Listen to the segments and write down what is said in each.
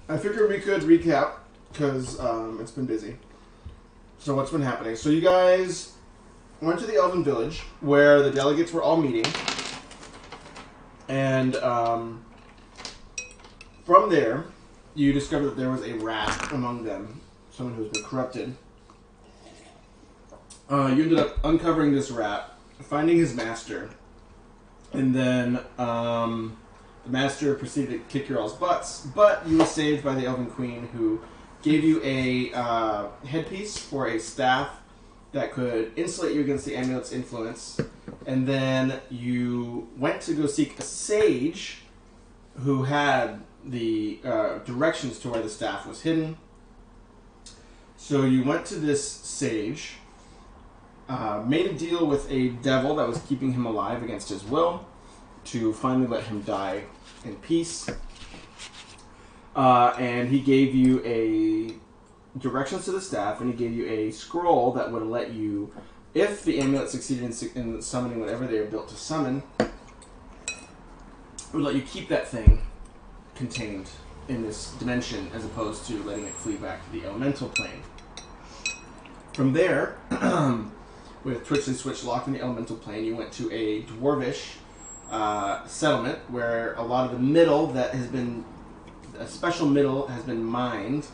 I figured we could recap because it's been busy. So what's been happening? So you guys went to the Elven Village where the delegates were all meeting, and from there you discovered that there was a rat among them, someone who's been corrupted. You ended up uncovering this rat, finding his master, and then the master proceeded to kick your all's butts, but you were saved by the Elven Queen, who gave you a headpiece for a staff that could insulate you against the amulet's influence. And then you went to go seek a sage who had the directions to where the staff was hidden. So you went to this sage, made a deal with a devil that was keeping him alive against his will to finally let him die in peace. And he gave you a directions to the staff, and he gave you a scroll that would let you, if the amulet succeeded in summoning whatever they were built to summon, it would let you keep that thing contained in this dimension as opposed to letting it flee back to the elemental plane. From there, with Twitch and Switch locked in the elemental plane, you went to a dwarvish settlement where a lot of the middle that has been a special middle has been mined.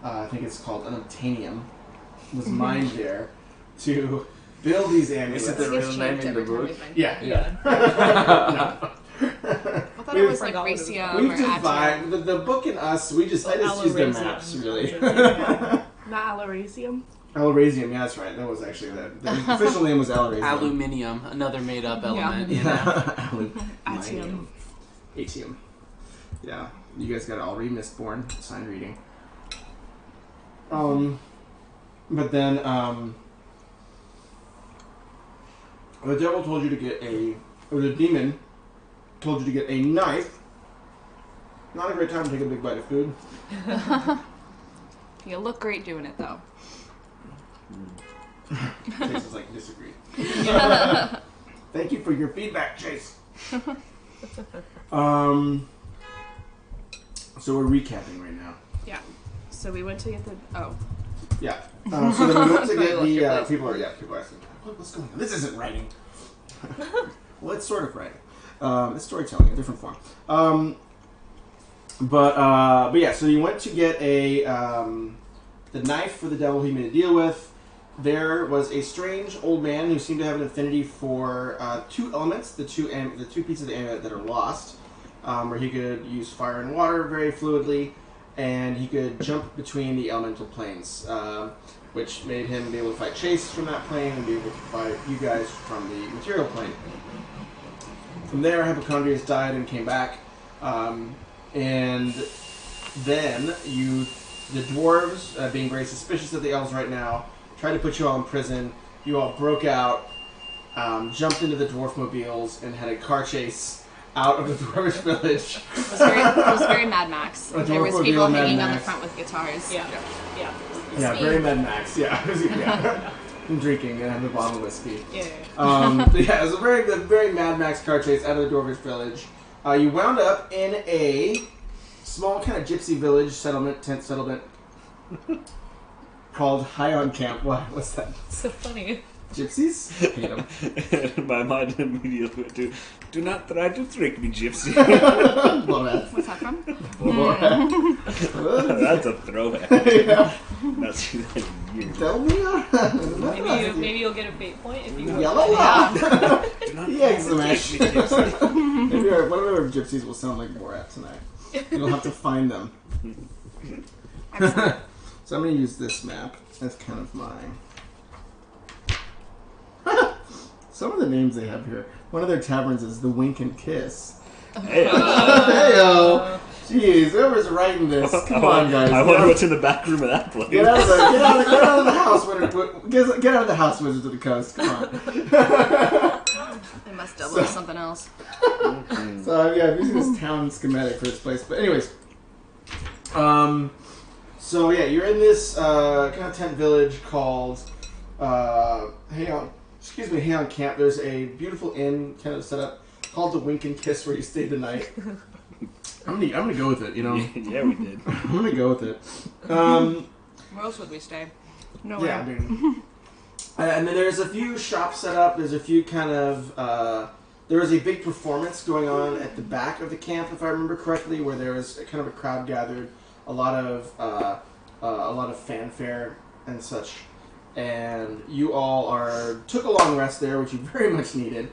I think it's called unobtainium. Was mined there to build these amulets. Is it the real name in the book? Yeah. I thought it was like Racium We've or just Atium. the book and us. I just use their maps really. Not Alaracium? Alarazium, yeah, that's right. That was actually the official name was Alarazium. Aluminium, another made-up element. Yeah. You know? Atium. Atium. Yeah, you guys got it already. Mistborn, sign reading. But then the devil told you to get or the demon told you to get a knife. Not a great time to take a big bite of food. You look great doing it, though. Chase is like, disagree. Thank you for your feedback, Chase. So we're recapping right now. Yeah. So we went to get the... Oh. Yeah. So then we went to get Really the... people are asking, what's going on? This isn't writing. Well, it's sort of writing. It's storytelling, a different form. But yeah, so you went to get the knife for the devil he made a deal with. There was a strange old man who seemed to have an affinity for two elements, the two pieces of the amulet that are lost, where he could use fire and water very fluidly, and he could jump between the elemental planes, which made him be able to fight Chase from that plane and be able to fight you guys from the material plane. From there, Hypochondrius died and came back, and then the dwarves, being very suspicious of the elves right now, tried to put you all in prison. You all broke out, jumped into the dwarf mobiles, and had a car chase out of the dwarvish village. It was very Mad Max. There was people hanging on the front with guitars. Yeah. Yeah, very Mad Max. Yeah. And drinking and having a bottle of whiskey. Yeah. Yeah, it was a very Mad Max car chase out of the dwarvish village. You wound up in a small kind of gypsy village tent settlement called High on Camp. What's that? So funny. Gypsies? Hate them. My mind immediately went to, do not try to trick me, gypsy. Blow What's that from? That's a throwback. Yeah. Not seen that in years. Tell me. Maybe you'll get a fate point if you Yellow Yeah. Do not Yeah, try to trick me, gypsy. Maybe one of our gypsies will sound like Borat tonight. You'll have to find them. Excellent. So I'm going to use this map as kind of my... Some of the names they have here. One of their taverns is the Wink and Kiss. Hey, Hey-o! Jeez, whoever's writing this, come on, guys. I wonder what's in the back room of that place. Get out of the house, get out of the house, Wizards of the Coast. Come on. They must double with something else. So yeah, I'm using this town schematic for this place. But anyways, so yeah, you're in this kind of tent village called Hang on Camp. There's a beautiful inn kind of set up called the Wink and Kiss where you stay the night. I'm gonna go with it. You know. Yeah, we did. I'm gonna go with it. Where else would we stay? Nowhere. Yeah, dude. And then there's a few shops set up. There's a few kind of. There was a big performance going on at the back of the camp, if I remember correctly, where there was kind of a crowd gathered, a lot of fanfare and such. And you all took a long rest there, which you very much needed.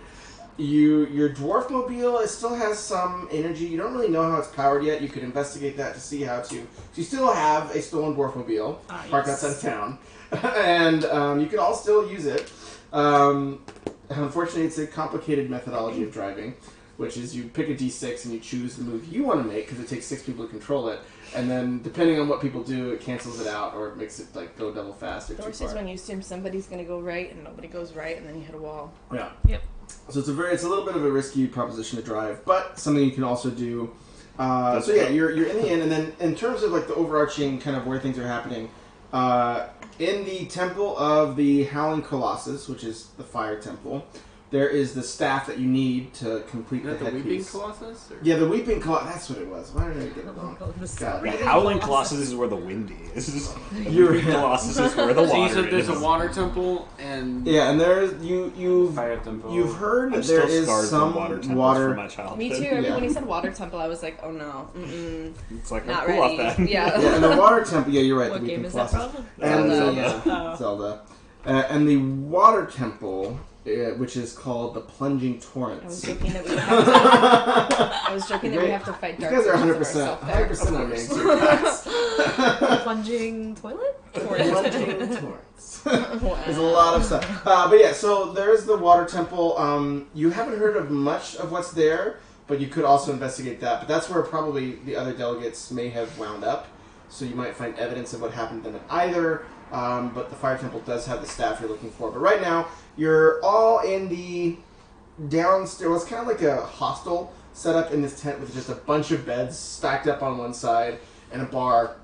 Your dwarf mobile still has some energy. You don't really know how it's powered yet. You could investigate that to see how to. So you still have a stolen dwarf mobile parked outside of town, and you can all still use it. Unfortunately, it's a complicated methodology of driving, which is you pick a d6 and you choose the move you want to make because it takes 6 people to control it, and then depending on what people do, it cancels it out or it makes it like go double fast or too Force far. is when you assume somebody's going to go right and nobody goes right, and then you hit a wall. Yeah. Yep. So it's a little bit of a risky proposition to drive, but something you can also do. So yeah, you're in the inn, and then in terms of like the overarching kind of where things are happening, in the Temple of the Howling Colossus, which is the Fire Temple, there is the staff that you need to complete the Weeping headpiece. Colossus? Or? Yeah, the Weeping Colossus. That's what it was. Why did I get it wrong? God, The Howling Colossus is where the wind is. You're Colossus is where the So you water said there's is. a water temple and yeah, and there's you've fire temple. you've heard I'm that still there is scarred some from water temples water. from my childhood. Me too. Yeah. When you said water temple, I was like, oh no. Mm-mm. It's like Not cool off ready. that. Yeah. Yeah, and the water temple. Yeah, you're right. What the game Weeping is that Colossus. from? And Zelda. the Zelda. And the water temple, which is called the Plunging I was Torrents. joking that we would have to. I was joking that we have to fight You dark. guys are versions of 100%, ourselves there. 100% on names. You're cats. Plunging toilet? Plunging Torrents. Wow. There's a lot of stuff. But yeah, so there's the water temple. You haven't heard of much of what's there, but you could also investigate that. But that's where probably the other delegates may have wound up. So you might find evidence of what happened to them at either. But the fire temple does have the staff you're looking for. But right now, you're all in the downstairs. Well, it's kind of like a hostel set up in this tent with just a bunch of beds stacked up on one side and a bar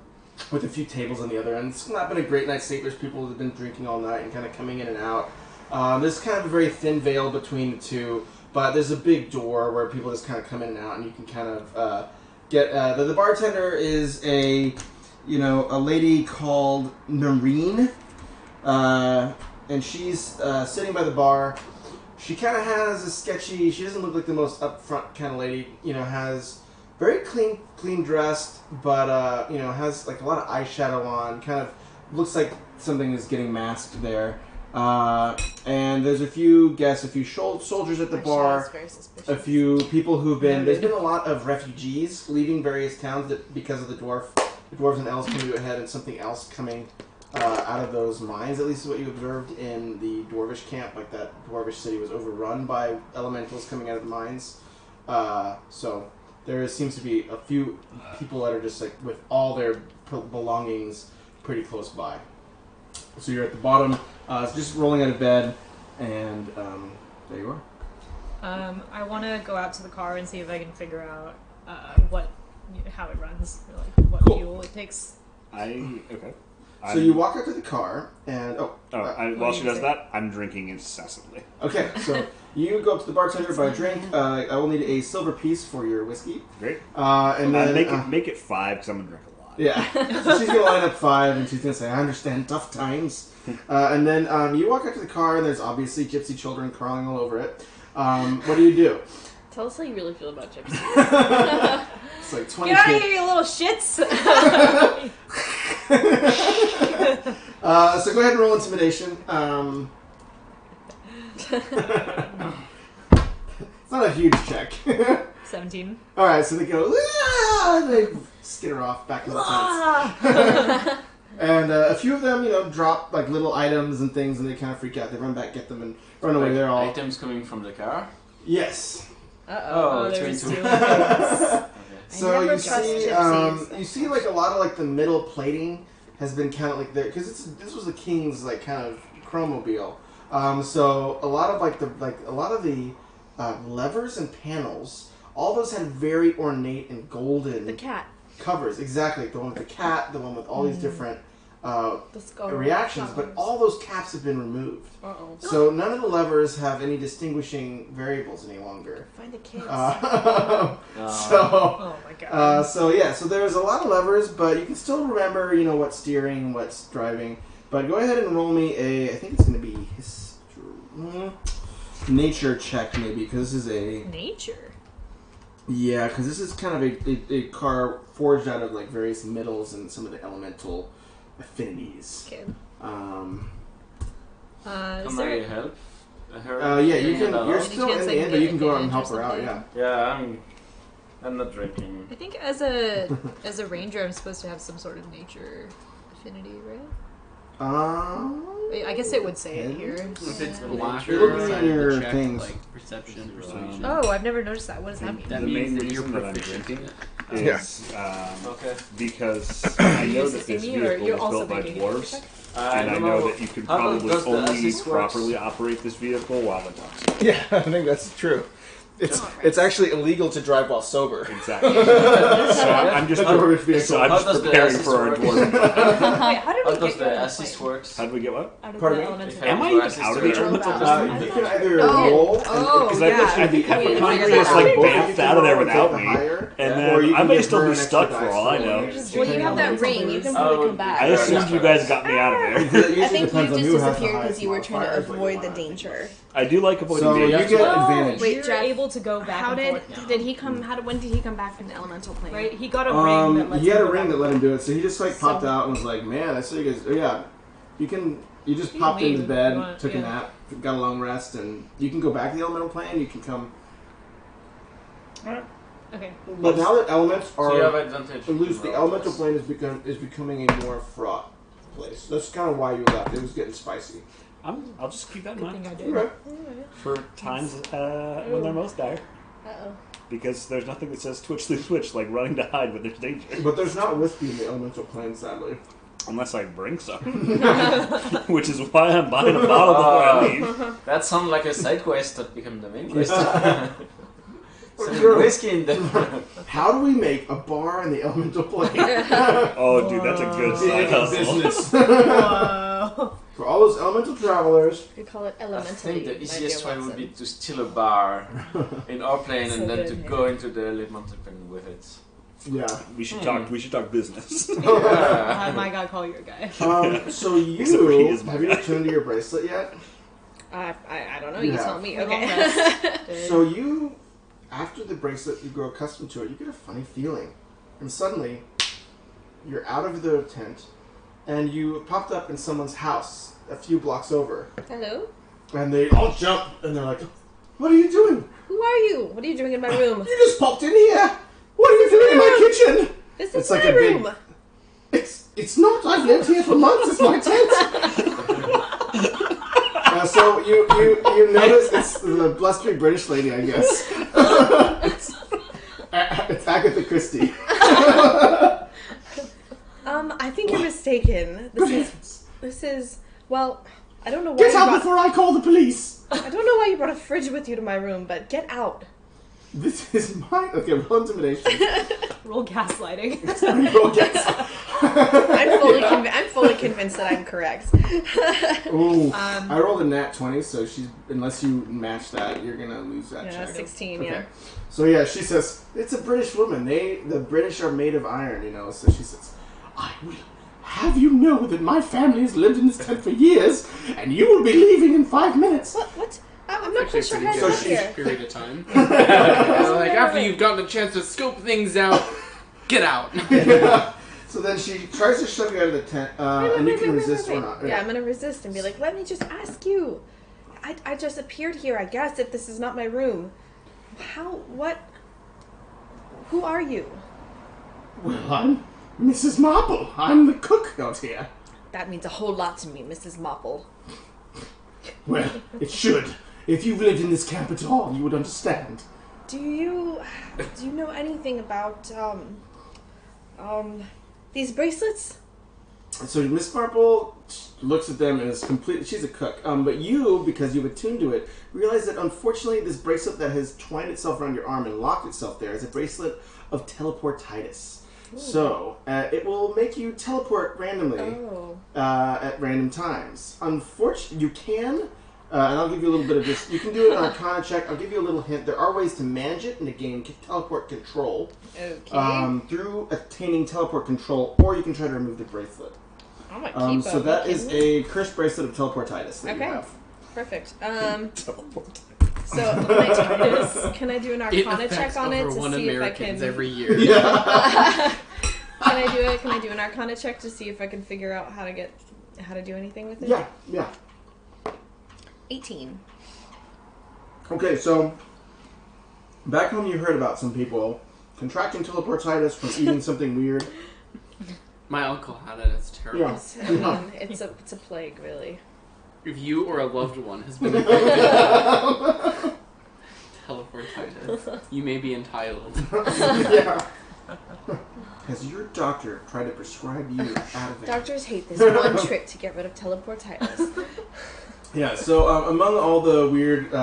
with a few tables on the other end. It's not been a great night's sleep. There's people that have been drinking all night and kind of coming in and out. There's kind of a very thin veil between the two, but there's a big door where people just kind of come in and out, and you can kind of get... the bartender is a lady called Noreen, and she's sitting by the bar. She kind of has a sketchy... She doesn't look like the most upfront kind of lady. Has very clean dressed, but has like a lot of eyeshadow on. Kind of looks like something is getting masked there. And there's a few guests, a few soldiers at the bar, a few people who've been... There's been a lot of refugees leaving various towns because of the dwarves and elves coming ahead and something else coming out of those mines. At least is what you observed in the dwarvish camp. Like that dwarvish city was overrun by elementals coming out of the mines. So there seems to be a few people that are just like with all their belongings pretty close by. So you're at the bottom, just rolling out of bed, and there you are. I want to go out to the car and see if I can figure out how it runs, or like what Cool. fuel it takes. Okay. So you walk out to the car, and while she does that, I'm drinking incessantly. okay. So you go up to the bartender, buy a drink. I will need a silver piece for your whiskey. Great. And then make it 5 because I'm gonna drink a lot. Yeah. So she's gonna line up 5, and she's gonna say, "I understand, tough times." And then you walk out to the car, and there's obviously gypsy children crawling all over it. What do you do? Tell us how you really feel about gypsies. It's like 20 Get out of kids. here, you little shits! So go ahead and roll intimidation. It's not a huge check. 17. Alright, so they go, "Ah!" and they skitter off back in the tents. And a few of them, drop like little items and things, and they kind of freak out. They run back, get them, and run away. They're all... Items coming from the car? Yes. Oh, it's there's going two. to... So never you trust see, gypsies. you see like a lot of like the middle plating has been kind of like there because this was the king's like kind of chromobile. So a lot of the levers and panels, all those had very ornate and golden The cat. covers. Exactly, the one with the cat, the one with all these different reactions, but all those caps have been removed. Uh-oh. So none of the levers have any distinguishing variables any longer. Find the kids. So, Oh my god. so there's a lot of levers, but you can still remember, what's steering, what's driving. But go ahead and roll me I think it's going to be nature check maybe, because this is a... Nature? Yeah, because this is kind of a car forged out of like various metals and some of the elemental affinities. Okay. Can Is I there... help her? Yeah, you can. You're Any still chance in I the can end, but get you can go out and advantage help or her out. something? Yeah. Yeah, I'm not drinking. I think as a ranger, I'm supposed to have some sort of nature affinity, right? I guess it would say it here. If it's Yeah. black You're looking inside at the your check, things. like perception, persuasion. Oh, I've never noticed that. What does that mean? That The means main that you're reason that I'm proficient in it. is Okay. because I know that assisting this me, or vehicle you're was also built by making a dwarves, check? and I know that you can How probably does the only assist works? properly operate this vehicle while intoxicated. Yeah, I think that's true. It's actually illegal to drive while sober. Exactly. So I'm just How does preparing the for our assist dwarven. Wait, how did How we does get the out of assist the works? How do we get what? Out of Pardon the me? elemental Am I Your even assist out of the works. elemental Oh, plane? You can either Oh. roll. Oh, Because yeah. I think We need to Epic figure just that like out. bamfed out of there without me, and Or you then I can may give still her be an stuck extra for dice, all I so know. just Well, you take have it that out. ring. You can Oh, probably come back. I assumed you guys got me out of there. It usually I think you depends on just who has the disappeared because highest you were trying to modifiers, but you avoid want the it. danger. I do like avoiding So you danger. get advantage. Wait, Wait, you're Jack, able to go back How and did forth now. did he come? When did he come back from the elemental plane? Right, he got a ring that lets He had him a go ring back that let and him do it, so he just like popped So- out and was like, "Man, I saw you guys." Oh, yeah, you just can popped leave into if bed, you want, took a yeah. nap, got a long rest, and you can go back to the elemental plane. You can come, Okay. but now that elements So you have are advantage. loose, the elemental plane is becoming a more fraught place. That's kind of why you left. It was getting spicy. I'll just keep that in Good mind thing I did. Okay. for times when they're most dire. Uh-oh. Because there's nothing that says twitch through twitch like running to hide when there's danger. But there's not whiskey in the elemental plane, sadly. Unless I bring some. Which is why I'm buying a bottle before I leave. That sounds like a side quest that became the main quest. Some Sure. whiskey in there. How do we make a bar in the elemental plane? Oh, dude, that's a good side Big hustle. business. Whoa. For all those elemental travelers. We call it I elementally. think the my easiest dear way would be Watson. to steal a bar in our plane So and then good, to yeah. go into the elemental plane with it. Yeah. We should talk business. I my God, call your guy. So Except for he you is my have you guy. returned to your bracelet yet? I don't know. You You have. tell me. Long Okay. rest. So you, after the bracelet, you grow accustomed to it. You get a funny feeling, and suddenly, you're out of the tent, and you popped up in someone's house a few blocks over, Hello. and they all jump, and they're like, "What are you doing? Who are you? What are you doing in my room? You just popped in here. What are you doing in my kitchen?" This It's is like my a big- room. It's not. I've lived here for months. It's my tent. So you notice it's the blustery British lady, I guess. It's Agatha Christie. I think you're mistaken. This is well. I don't know why. Get You out brought, before I call the police. I don't know why you brought a fridge with you to my room, but get out. This is my... Okay, roll intimidation. Roll gaslighting. Roll guess. I'm fully convinced that I'm correct. Ooh, I rolled a nat 20, so unless you match that, you're gonna lose that Yeah, check. 16. Okay. Yeah. So yeah, she says, it's a British woman. The British are made of iron, so she says, I will have you know that my family has lived in this tent for years, and you will be leaving in 5 minutes. What? I'm not quite sure how to So get she's- here. Period of time. Like after wait. you've gotten a chance to scope things out, get out. So then she tries to shove you out of the tent, and you can resist or not. Yeah, I'm gonna resist and be like, let me just ask you. I just appeared here, I guess, if this is not my room. Who are you? Well, I'm Mrs. Marple. I'm the cook out here. That means a whole lot to me, Mrs. Mopple. Well, it should. If you've lived in this camp at all, you would understand. Do you know anything about, these bracelets? So Miss Marple looks at them and is completely... She's a cook. But you, because you've attuned to it, realize that unfortunately this bracelet that has twined itself around your arm and locked itself there is a bracelet of teleportitis. So, it will make you teleport randomly at random times. Unfortunately, you can, and I'll give you a little bit of this. You can do an Arcana check. I'll give you a little hint. There are ways to manage it and to gain teleport control through attaining teleport control, or you can try to remove the bracelet. I'm gonna keep So that is a cursed bracelet of teleportitis that you have. Perfect. So can I do an Arcana check on it to see if I can? Every year. Yeah. Can I do an Arcana check to see if I can figure out how to do anything with it? Yeah. 18. Okay, so back home you heard about some people contracting teleportitis from eating something weird. My uncle had it. It's terrible. Yeah. It's a plague, really. If you or a loved one has been affected teleportitis, you may be entitled. Yeah. Has your doctor tried to prescribe you out of it? Doctors hate this one trick to get rid of teleportitis. Yeah, so among all the weird,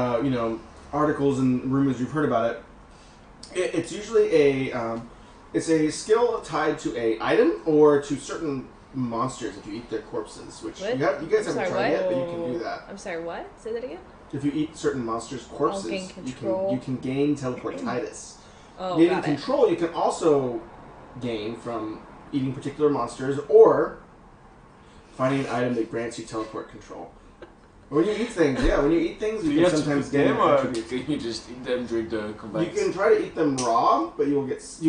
articles and rumors you've heard about it, it's usually it's a skill tied to a item or to certain monsters if you eat their corpses, which you guys haven't tried yet, but you can do that. I'm sorry, what? Say that again? If you eat certain monsters' corpses, gain you can gain teleportitis. Oh, Gaining control you can also gain from eating particular monsters or finding an item that grants you teleport control. When you eat things, you can sometimes gain attributes. Can you just eat them during the combat? You can try to eat them raw, but you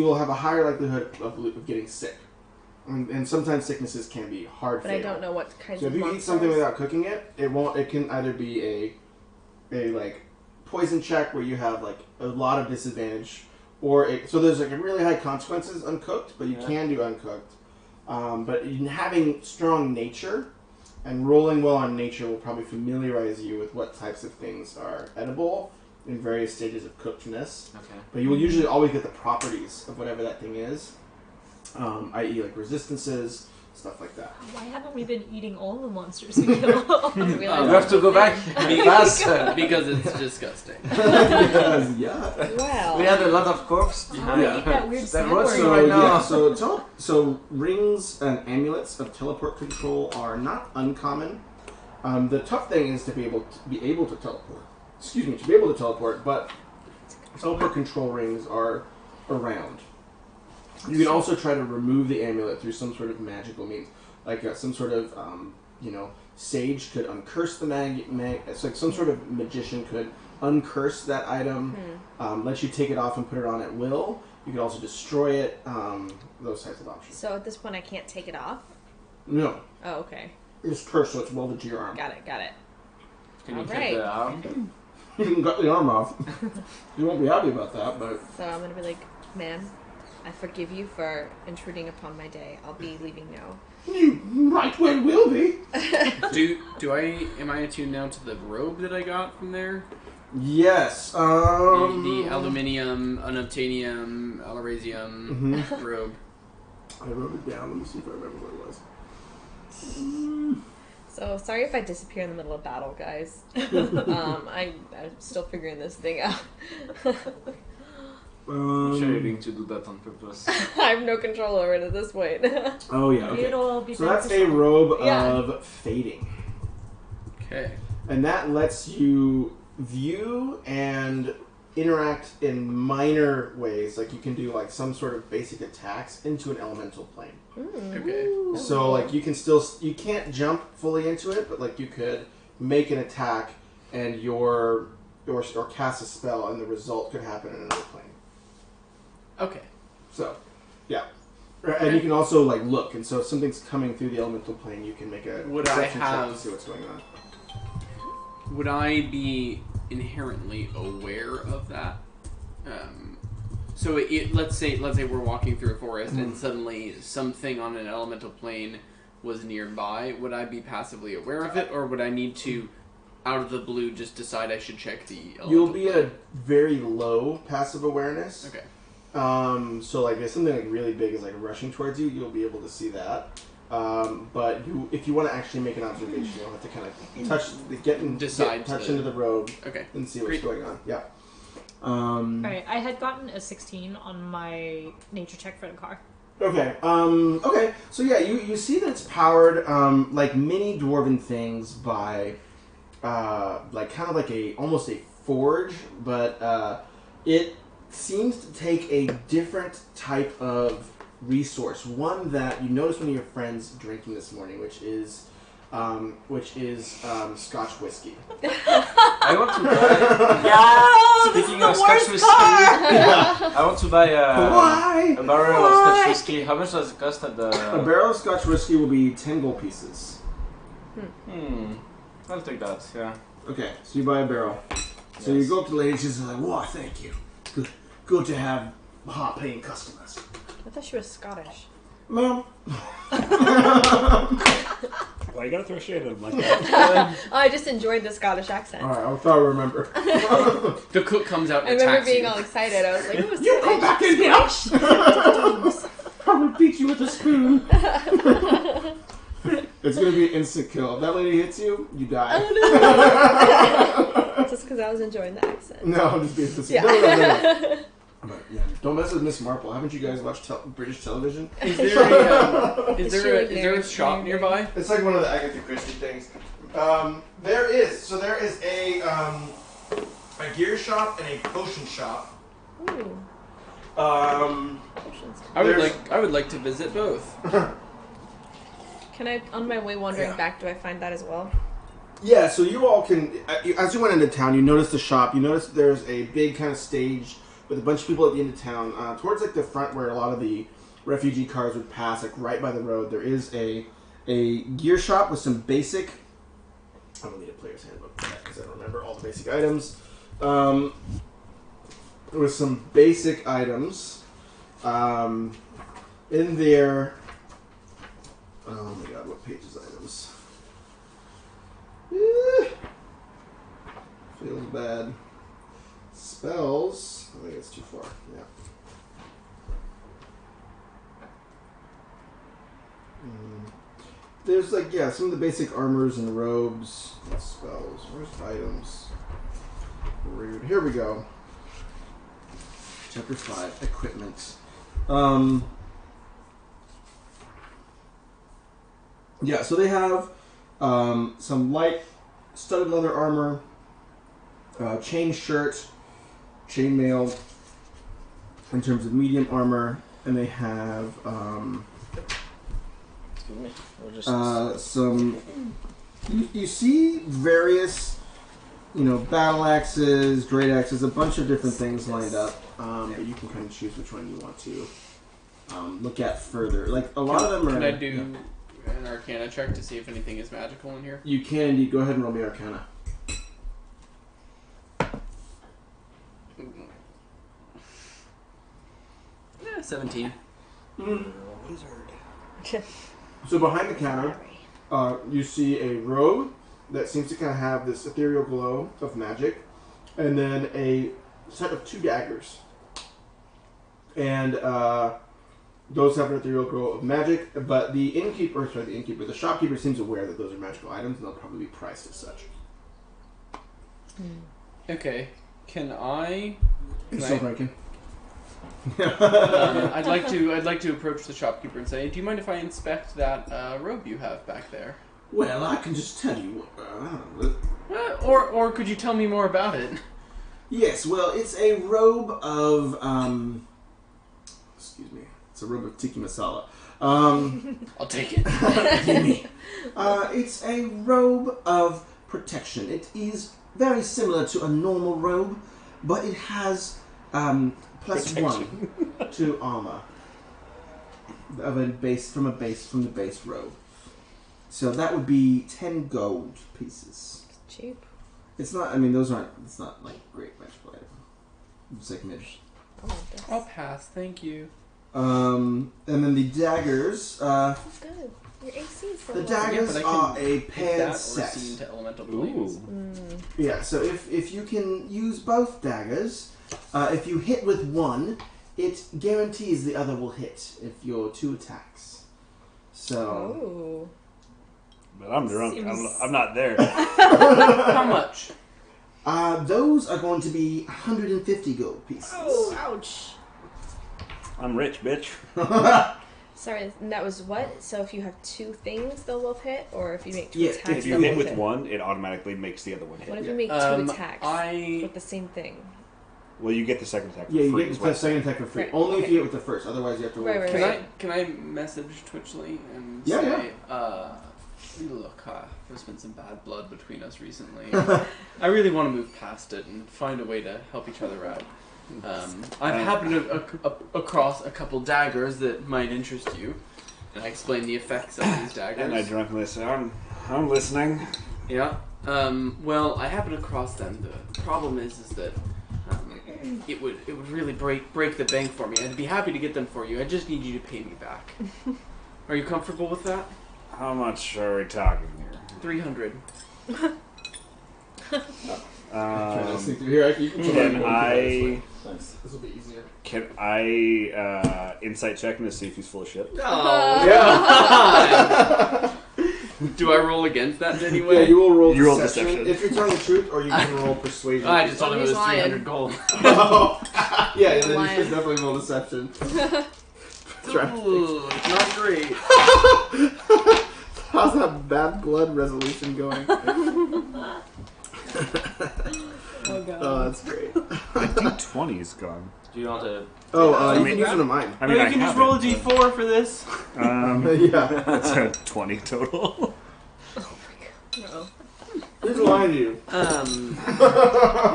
will have a higher likelihood of getting sick. And sometimes sicknesses can be hard. But I don't know what kinds of monsters. So if you eat something without cooking it, it can either be a like poison check where you have like a lot of disadvantage, or so there's like a really high consequences uncooked, but you can do uncooked. But having strong nature and rolling well on nature will probably familiarize you with what types of things are edible in various stages of cookedness. Okay. But you will usually always get the properties of whatever that thing is, i.e. like resistances, stuff like that. Why haven't we been eating all the monsters we kill? You have to go back faster. Because it's disgusting. Yeah. Well, We had a lot of corpse. I want to eat that weird That sandwich. was So right now. so rings and amulets of teleport control are not uncommon. The tough thing is to be able to teleport. Excuse me, to be able to teleport, but teleport control rings are around. You can also try to remove the amulet through some sort of magical means, like some sort of sage could uncurse the it's like some sort of magician could uncurse that item, let you take it off and put it on at will. You could also destroy it. Those types of options. so at this point I can't take it off? No, Oh, okay. it's cursed, so it's welded to your arm. Got it. Can you cut Alright. the arm? You can cut the arm off. You won't be happy about that, but So I'm going to be like, ma'am, I forgive you for intruding upon my day. I'll be leaving now. you right well will be. Am I attuned now to the robe that I got from there? Yes. The aluminium, unobtainium, alarasium robe. I wrote it down. Let me see if I remember what it was. So sorry if I disappear in the middle of battle, guys. I'm still figuring this thing out. I'm sure you're going to do that on purpose. I have no control over it at this point. Oh yeah. Okay. It'll be So that's a robe of fading, Okay. and that lets you view and interact in minor ways. Like you can do like some sort of basic attacks into an elemental plane. Okay. So like you can't jump fully into it, but like you could make an attack and or cast a spell, and the result could happen in another plane. Okay. So, yeah. And you can also like look, and so if something's coming through the elemental plane, you can make a perception check to see what's going on. Would I be inherently aware of that? So let's say we're walking through a forest and suddenly something on an elemental plane was nearby. Would I be passively aware of it, or would I need to, out of the blue, just decide I should check the elemental You'll be plane? at a very low passive awareness. Okay. So like if something like really big is like rushing towards you, you'll be able to see that. But if you want to actually make an observation, you'll have to kind of touch into the robe and see what's going on. Yeah. Alright, I had gotten a 16 on my nature check for the car. Okay. Okay. So yeah, you see that it's powered like mini dwarven things by like kind of like almost a forge, but it seems to take a different type of resource. One that you noticed one of your friends drinking this morning, which is Scotch whiskey. I want to buy. Speaking of Scotch whiskey, I want to buy a barrel of Scotch whiskey. How much does it cost at the? A barrel of Scotch whiskey will be 10 gold pieces. I'll take that. Yeah. Okay, so you buy a barrel. So you go up to the lady. She's like, "Wow, thank you. Good to have hot-paying customers." I thought she was Scottish. Ma'am. Why you gotta throw shade at him like that? I just enjoyed the Scottish accent. All right, I'll try to remember. The cook comes out and I remember attacks being you. all excited. I was like, "Ooh, You come back in here! I will beat you with a spoon. It's gonna be an instant kill. If that lady hits you, you die. Oh, no. Just because I was enjoying the accent. No, I'm just being facetious. Yeah. No. But yeah, don't mess with Miss Marple. Haven't you guys watched British television? Is there Is a she is there a married? shop nearby? It's like one of the Agatha Christie things. There is a gear shop and a potion shop. Ooh. I would like to visit both. Can I, on my way wandering back, do I find that as well? Yeah, so you all can, as you went into town, you noticed the shop. You noticed there's a big kind of stage with a bunch of people at the end of town. Towards like the front where a lot of the refugee cars would pass, like right by the road, there is a gear shop with some basic, I don't need a player's handbook for that because I don't remember all the basic items. With some basic items in there. Oh my god, what page is items? Feels bad. Spells. I think it's too far. Yeah. There's like, yeah, some of the basic armors and robes and spells. Where's items? Rude. Here we go. Chapter 5, equipment. Yeah, so they have some light studded leather armor, chain shirt, chain mail in terms of medium armor, and they have Excuse me. Or just some. You see various, battle axes, great axes, a bunch of different things lined up, but you can kind of choose which one you want to look at further. Like a lot of them are. Can I do an Arcana check to see if anything is magical in here? You can indeed. Go ahead and roll me Arcana. Yeah, 17. So behind the counter, you see a robe that seems to kind of have this ethereal glow of magic, and then a set of 2 daggers. And those have an ethereal glow of magic, but the shopkeeper seems aware that those are magical items, and they'll probably be priced as such. Okay. Can I? Still drinking. I'd like to approach the shopkeeper and say, "Do you mind if I inspect that robe you have back there?" Well, I can just tell you. Or could you tell me more about it? Yes, well, it's a robe of excuse me. It's a robe of tiki masala. I'll take it. Gimme. It's a robe of protection. It is very similar to a normal robe, but it has +1 to armor of from the base robe. So that would be 10 gold pieces. Cheap. It's not. I mean, those aren't. It's not like great magical item. It's like mid. I'll pass. Thank you. And then the daggers. That's good. Your AC is so The low. daggers but I are can a That paired or set. see into elemental planes. Ooh. Yeah, so if you can use both daggers, if you hit with one, it guarantees the other will hit if you're 2 attacks. So, Oh. But I'm drunk. Seems- I'm not there. How much? those are going to be 150 gold pieces. Oh, ouch. I'm rich, bitch. Sorry, and that was what? So if you have two things, they'll both hit, or if you make two Yeah, attacks, If you they'll hit both with one, it automatically makes the other one hit. What if you make two attacks with the same thing? Well, you get the second attack for Yeah, you free get as the well. second attack for free. Right, Only if okay. you hit with the first. Otherwise, you have to roll. Right. Can I message Twitchly and Yeah, say, look, there's been some bad blood between us recently. I really want to move past it and find a way to help each other out. I've happened across a couple daggers that might interest you, and I explain the effects of these daggers. And I drunkenly say, I'm listening. Yeah. Well, I happened across them. The problem is that it would really break the bank for me. I'd be happy to get them for you. I just need you to pay me back. Are you comfortable with that? How much are we talking here? 300. Here, you can Can I... Thanks. This will be easier. Can I insight check him to see if he's full of shit? Oh, Yeah. do I roll against that in any way? Yeah, you will roll You roll deception deception. if you're telling the truth, or you can roll persuasion. I just told him it he's was lying. 300 gold. Oh. Yeah, then you Lion. should definitely roll deception. Ooh, it's not great. How's that bad blood resolution going? Oh god. Oh, that's great. My D20 is gone. Do you want to? Oh, you can use one of mine. I mean, you I can just have roll a it, d4 for this. but, Yeah. that's a 20 total. No. Who's lying to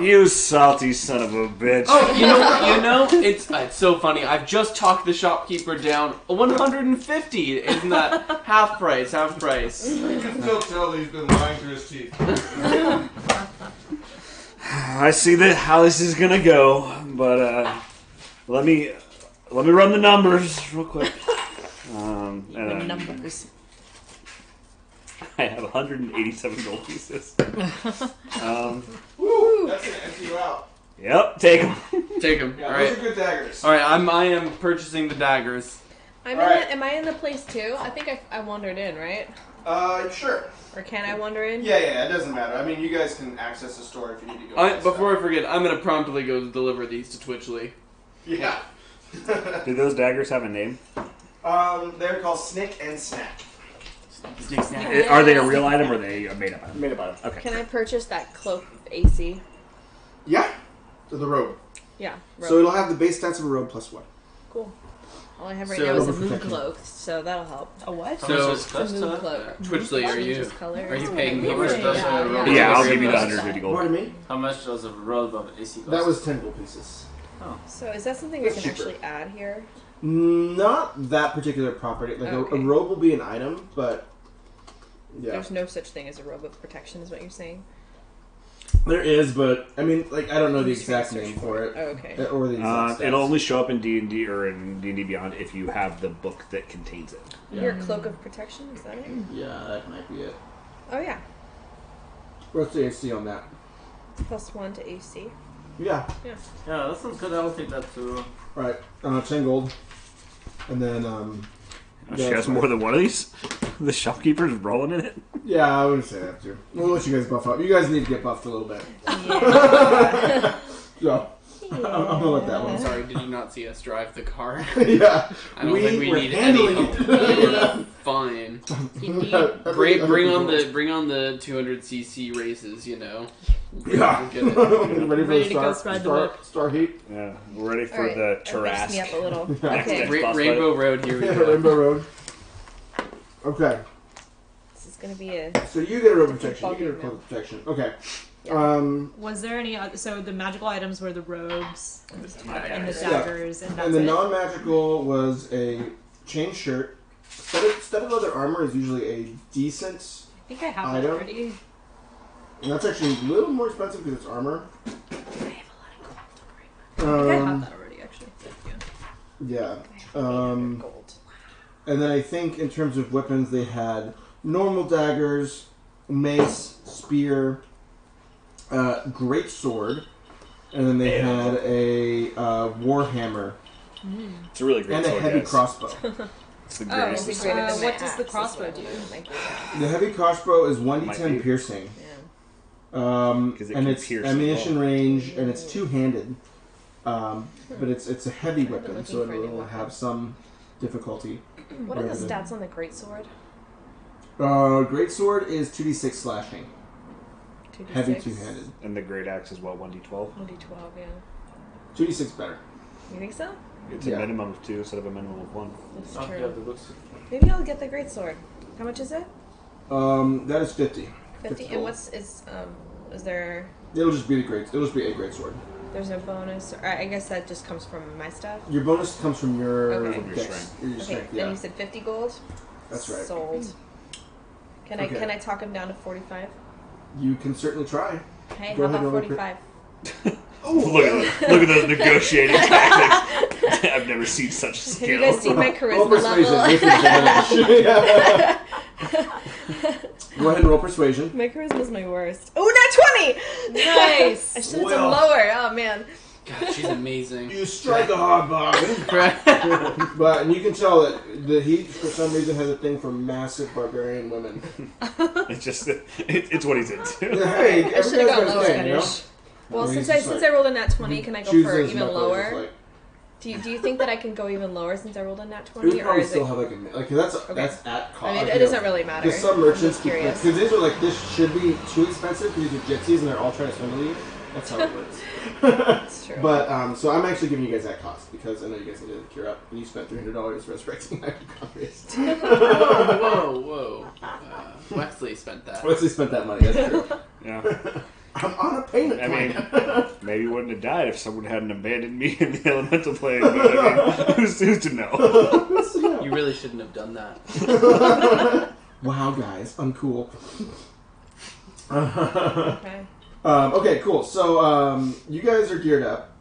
you? You salty son of a bitch. Oh, you know, it's so funny. I've just talked the shopkeeper down 150. Isn't that half price? Half price. You can still tell that he's been lying through his teeth. I see how this is gonna go, but let me run the numbers real quick. And Numbers. I have 187 gold pieces. Woo! That's gonna empty you out. Yep, take them. Take him. Yeah, All those right. are good daggers. All right. I am purchasing the daggers. Am I in the place too? I think I wandered in, right? Sure. Or can I wander in? Yeah, it doesn't matter. I mean, you guys can access the store if you need to go. Before I forget, I'm gonna promptly go deliver these to Twitchly. Yeah. Do those daggers have a name? They're called Snick and Snack. Are they a real item or are they a made up item? Made up item. Okay. Can I purchase that cloak of AC? Yeah. So the robe. Yeah. So it'll have the base stats of a robe plus one. Cool. All I have right So- now is a Robe moon protection. cloak, so that'll help. A what? So- How much does it A cost? moon cloak. Twitchly, are you paying me How much for does a robe? Yeah, I'll give you the cost? 150 gold. Pardon me? How much does a robe of AC cost? That was 10 gold pieces. So is that something we It's can cheaper. actually add here? Not that particular property. Like Okay. a robe will be an item, but yeah, There's no such thing as a robe of protection, is what you're saying? there is. But I mean, like I don't know the I'm just trying exact to search name for it, Oh, okay. or the exact. stats. It'll only show up in D&D or in D&D Beyond if you have the book that contains it. Your cloak of protection, is that it? Yeah, that might be it. Oh yeah. What's the AC on that? +1 to AC. Yeah. Yeah, that sounds good. I will take that too. All right. 10 gold, and then She has more than one of these? The shopkeeper's rolling in it? yeah, I wouldn't say that too. We'll let you guys buff up. You guys need to get buffed a little bit. Yeah. So I'm gonna let that one. I'm sorry, did you not see us drive the car? Yeah. I don't think we were need any handling help. it. We're fine. Bring Bring on the 200cc races, you know. Yeah. We'll get it. Ready for Ready the to go ride the whip. star heat? Yeah, we're ready for Alright, the that bumps me up Tarask. a little. Next Okay. day. boss Rainbow Road, here we Yeah, go. Rainbow Road. Okay, This is gonna be a so you get a rope protection. You Buggy get a cloak protection. Okay. Yeah. Was there any other? So the magical items were the robes and the Yeah. daggers, and that's And the it. non-magical was a chain shirt. Studded leather armor is usually a decent, I think I have that item. already. and that's actually a little more expensive because it's armor. I have a lot of gold. I think I have Um, that already, actually. Yeah. yeah. I have 800 gold. And then I think in terms of weapons, they had normal daggers, mace, spear, great sword, and then they had a war hammer It's a really great and a sword, heavy guys. crossbow. It's the Oh, greatest. it'll be greater than my what does the axe, crossbow is what do? I might do that. The heavy crossbow is Might 1d10 be. piercing, Yeah. 'Cause it and can it's pierce ammunition as well. range, and it's two-handed. But it's a heavy weapon, looking so for a it new will weapon. have some difficulty. What are the stats on the greatsword? Greatsword is 2d6 slashing. 2d6. Heavy two-handed. And the great axe is what, 1d12? 1d12, yeah. 2d6 better. You think so? It's a minimum of 2 instead of a minimum of 1. That's Oh, true. yeah, the books. Maybe I'll get the greatsword. How much is it? That is 50. 50. And what's is there? It'll just be a great sword. There's no bonus, or I guess that just comes from my stuff. Your bonus comes from your Okay. From your dex. strength. Your Okay, strength, then yeah. you said 50 gold. That's right. Sold. Can Okay. I talk him down to 45? You can certainly try. Hey, Go how ahead, about roll a 45? Look at those negotiating tactics. I've never seen such Have skill. you guys seen my Roll charisma persuasion level? with advantage. Yeah. Go ahead and roll persuasion. My charisma's my worst. Oh, not 20! Nice. I should have done lower. Oh, man. God, she's amazing. You strike a hard bargain. But and you can tell that the Heat, for some reason, has a thing for massive barbarian women. It's just, it's what he's into. Hey, I should have gone lower. thing, you know? Well, I mean, since it's just I rolled a nat 20, can I go choose for as even much lower? as, like, Do you think that I can go even lower since I rolled a nat it 20? would Or probably is still it... have like that's at cost. I mean, like, it you doesn't know, really matter. Because some I'm merchants, just curious. because these are like, this should be too expensive because these are gypsies and they're all trying to swindle you. That's how it works. That's true. But, so I'm actually giving you guys that cost because I know you guys needed to cure up and you spent $300 resurrecting hypochondrias. Whoa. Wesley spent that. Wesley spent that money, that's true. Yeah. I'm on a payment I plan. mean, maybe wouldn't have died if someone hadn't abandoned me in the elemental plane. But I mean, who's to know? You really shouldn't have done that. Wow, guys, uncool. Okay. Okay, cool. So you guys are geared up,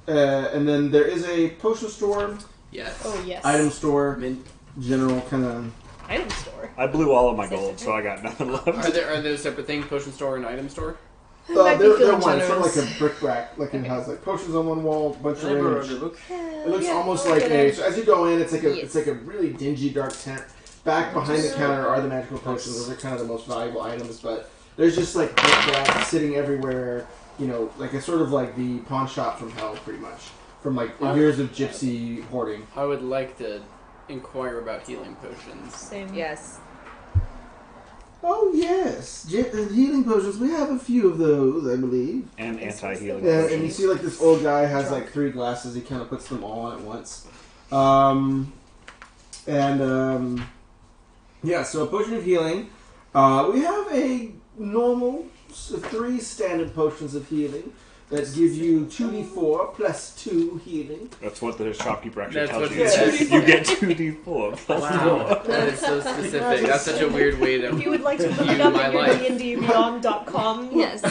and then there is a potion store, Yes. Oh, yes. item store, Mint. general kind of. Item store. I blew all of my gold, so I got nothing left. Are those separate things? Potion store and item store? Might be They're feeling one. It's sort of like generous. a brick-rack. Like it has like potions on one wall, a bunch of I borrowed range. the book. It looks almost like a. So as you go in, it's like a really dingy, dark tent. Back behind the counter are the magical potions. Those are kind of the most valuable items, but there's just like brick-rack sitting everywhere. You know, like it's sort of like the pawn shop from hell, pretty much, from like years of gypsy hoarding. I would like to inquire about healing potions. Same. Yes. Oh yes, healing potions. We have a few of those, I believe. And anti-healing. Yeah, and you see like this old guy has like 3 glasses. He kind of puts them all on at once. Yeah. So a potion of healing. We have a normal 3 standard potions of healing that give you 2d4 plus 2 healing. That's what the shopkeeper actually That's tells what you. he says. You get 2d4 plus Wow, that is so specific. That's such a weird way to If you would like to look view it up my at your life. dndbeyond.com. Yes. My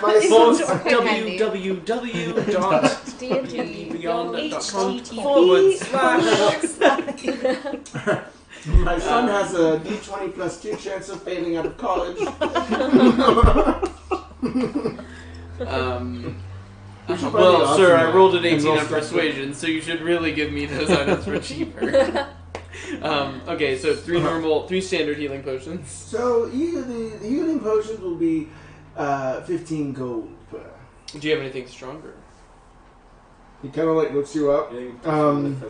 Both son's- www.dndbeyond.com/. My son has a d20 plus 2 chance of failing out of college. We should probably Well, sir, I option rolled an that and 18 roll on stuff. persuasion, so you should really give me those items for cheaper. Okay, so 3 standard healing potions. So the healing potions will be 15 gold per. Do you have anything stronger? He kind of like looks you up,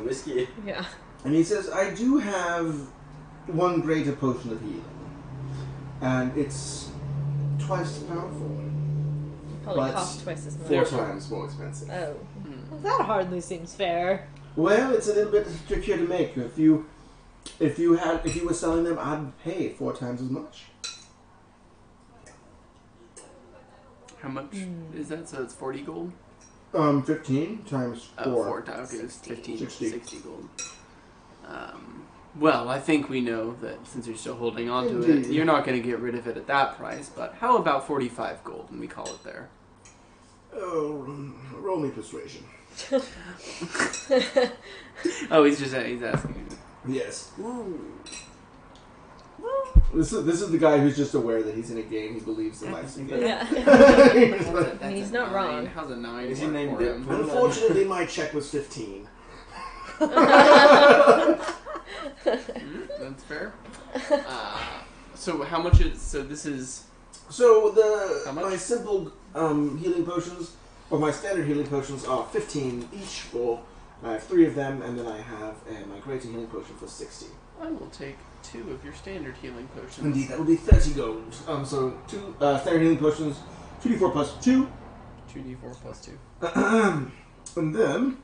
Whiskey. Yeah. and he says, "I do have one greater potion of healing, and it's twice as powerful, Probably But cost twice as much. 4 times more expensive." Oh. Well, that hardly seems fair. Well, it's a little bit trickier to make. If you were selling them, I'd pay 4 times as much. How much is that? So it's 40 gold? 15 times 4. 4 times. Okay, it's 15, 60. 60 gold. Well, I think we know that since you're still holding on to it, Indeed. you're not going to get rid of it at that price, but how about 45 gold and we call it there? Oh, roll me persuasion. Oh, he's asking. Yes. This is the guy who's just aware that he's in a game. He believes the life's a game. Yeah. That's I mean, he's a not 9. wrong. How's a 9 Is he work named for him? Deadpool? Unfortunately, my check was 15. That's fair. So how much is... So this is... So How much? my simple healing potions, or my standard healing potions, are 15 each for I have 3 of them, and then I have my greater healing potion for 60. I will take 2 of your standard healing potions. Indeed, that will be 30 gold. So 2 standard healing potions, 2d4 plus 2. 2d4 plus 2. And then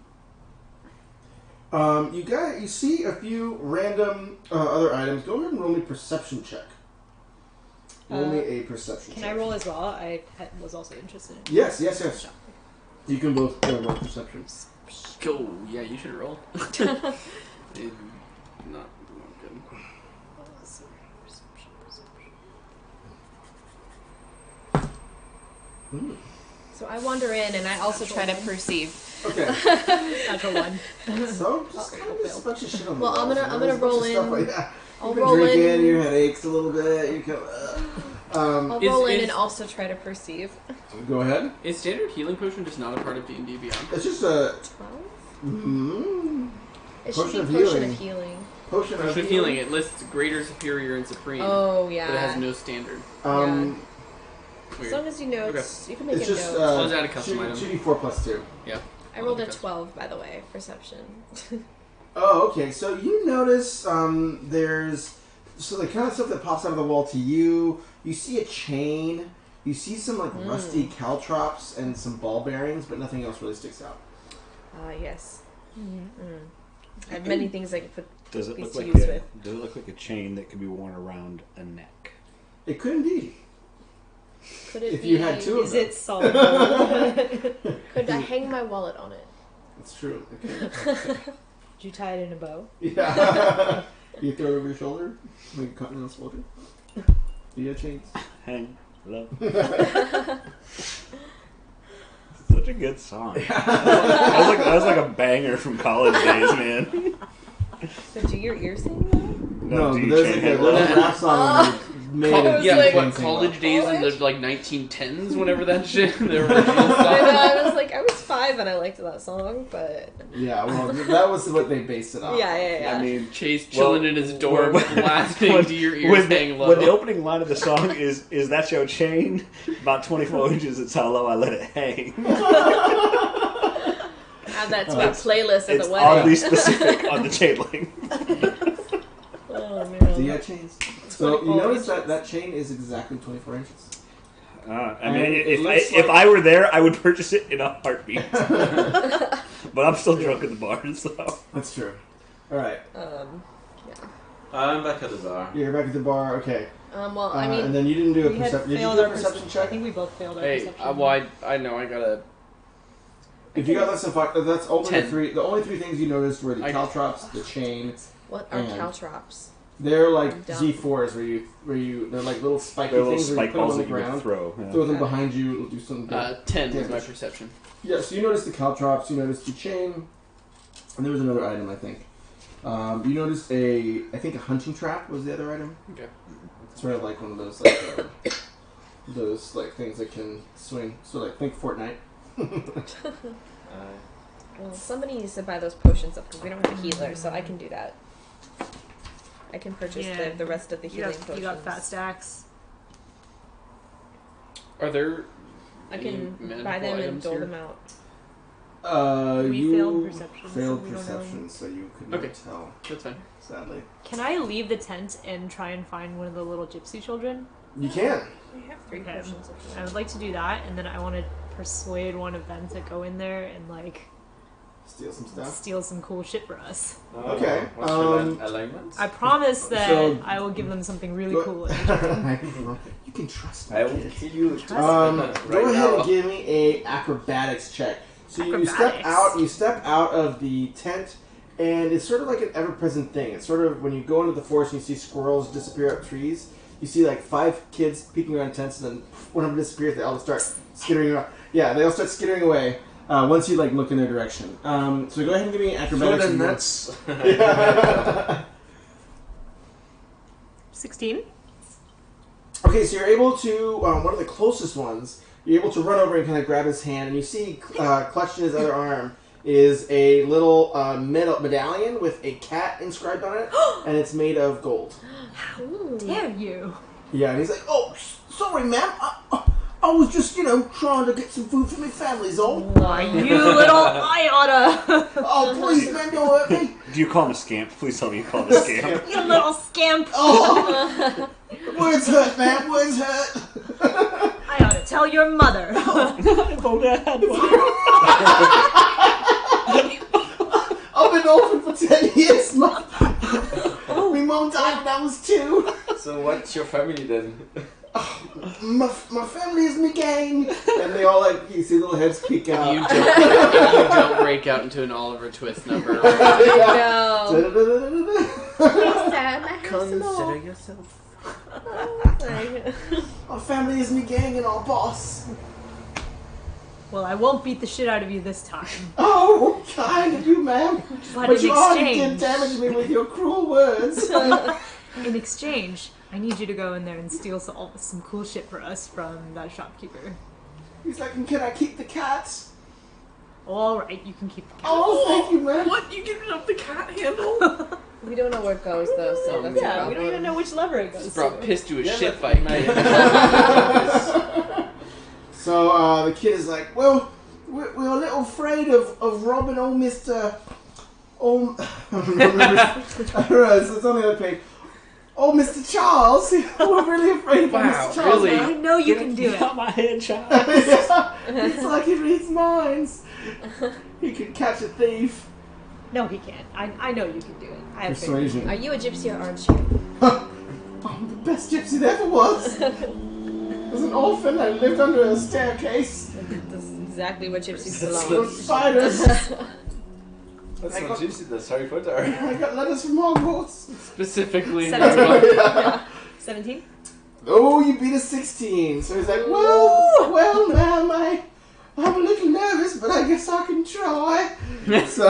you see a few random other items. Go ahead and roll me a perception check. Roll me a perception check. Can I roll as well? I was also interested in Yes. You can both roll perception. Go. Yeah, you should roll. Not good. So I wander in and I also try to perceive. Okay. Natural 1. So just kind of just a bunch of shit on the Well, I'm walls. gonna roll in. Like that. I'll You've been roll drinking, in. your head aches a little bit. You go. I'll roll in and also try to perceive. Go ahead. Is standard healing potion just not a part of D&D Beyond? It's just a 12? It should Potion be of potion healing. of healing. potion of Potion of healing. It lists greater, superior, and supreme. Oh, yeah. But it has no standard. As Weird. long as you know, Okay. you can make It's a just note. I'll just add a custom item. 2d4 plus 2. Yeah. I rolled a 12, by the way, perception. Oh, okay. So you notice there's the kind of stuff that pops out of the wall to you. You see a chain. You see some like rusty caltrops and some ball bearings, but nothing else really sticks out. Yes. I have many things I could put Does it these look to like use a, with. does it look like a chain that could be worn around a neck? It could indeed. Could it If be, you had 2 of Is them. it solid? Could I hang my wallet on it? It's true. Did you tie it in a bow? Yeah. You throw it over your shoulder like a continental soldier. Yeah, chains. Hang low. Such a good song. That was like a banger from college days, man. So do your ears sing that? No, do you there's chain like a hang little low? rap song made I of was Yeah, like- what, college days in the College? 1910s, whenever that shit, the original I stuff. know, I was like, I was 5 and I liked that song, but Yeah, well, that was what they based it off. yeah. I mean, Chase chilling in his dorm, when- blasting to your ears hang low. when the opening line of the song is "That's your chain, about 24 inches. It's how low I let it hang." Add that to my playlist at It's the wedding. oddly specific on the chain link. Oh man. Do you have chains? So you 24 notice inches. that chain is exactly 24 inches. I And mean, it looks if like- I were there, I would purchase it in a heartbeat. But I'm still drunk at the bar, so. That's true. All right, I'm back at the bar. you're back at the bar. Okay. Well, I mean, and then you didn't do a We had perception. Did you failed do a our perception I check? think we both failed our Hey, perception. well, I know I gotta. If you got less than 5, that's only 10. the 3. The only 3 things you noticed were the I- caltrops, the chain. what are and- caltrops? They're like I'm dumb. G4s where you they're like little spiky They're little things where you spike put them balls on the that you can ground, throw. Yeah. throw them Okay. behind you, it'll do something. 10 was my Damage. perception. Yeah, so you noticed the caltrops, you noticed the chain, and there was another item, I think. You noticed I think a hunting trap was the other item. Okay. It's sort of like one of those those like things that can swing. So like think Fortnite. Well, somebody needs to buy those potions up because we don't have a healer, so I can do that. I can purchase Yeah. the rest of the you healing got, potions. you got fat stacks. Are there. I any can magical buy them and items dole here? them out. We You failed perception, so failed we don't know. perception, so you could not Okay. tell. That's fine. Sadly, Can I leave the tent and try and find one of the little gypsy children? you can. We have 3 Okay. potions of I would like to do that, and then I want to persuade one of them to go in there and like Steal some stuff. steal some cool shit for us. Okay, What's your alignment? I promise that So- I will give them something really Go- cool. You can trust me. I will kid. kill you. Go right ahead now. and give me a acrobatics check. So you step Acrobatics. out. You step out of the tent, and it's sort of like an ever-present thing. It's sort of when you go into the forest and you see squirrels disappear up trees. You see like 5 kids peeking around tents, and then one of them disappears. They all just start skittering around. Yeah, they all start skittering away once you like look in their direction. So go ahead and give me an acrobatics. So then roll. that's 16. Okay, so you're able to, one of the closest ones, you're able to run over and kind of grab his hand, and you see clutched in his other arm is a little metal medallion with a cat inscribed on it, and it's made of gold. How dare you? Yeah, and he's like, "Oh, sorry, ma'am. I I was just, trying to get some food for my family's all. Why, you little Iota! Oh, please, man, don't hurt me. Do you call him a scamp? Please tell me you call him a scamp. You little scamp! Oh, words hurt, man, words hurt. I ought to tell your mother. I've been orphaned for 10 years, Mom. My mom died when I was 2. So what's your family then? My family is me gang. And they all you see little heads peek out. You don't break out into an Oliver Twist number. No. Consider yourself. My family is me gang and our boss. Well, I won't beat the shit out of you this time. Oh, kind of you, ma'am. But in you already did exchange, damage me with your cruel words. in exchange, I need you to go in there and steal some cool shit for us from that shopkeeper. He's like, can I keep the cats? All right, you can keep the cat. Oh, thank you, man. What? You giving up the cat handle? We don't know where it goes though, so that's Yeah, a we don't even know which lever it goes Just brought to. piss to a Yeah, shit but- fight. So the kid is like, well, we're a little afraid of robbing old Mr. I don't know, so it's on the other page. Oh, Mr. Charles! We're really afraid of Wow, Mr. Charles. really? man. I know you can do it. Got my head shot. It's like he reads minds. He could catch a thief. No, he can't. I know you can do it. I have faith. Persuasion. Are you a gypsy or aren't you? I'm the best gypsy there ever was. I was an orphan. I lived under a staircase. That's exactly where gypsies With belong. spiders. That's I not got- Gypsy, that's Harry Potter. I got letters from Hogwarts. Specifically, 17? Oh, you beat a 16. So he's like, well, ma'am, I'm a little nervous, but I guess I can try. So,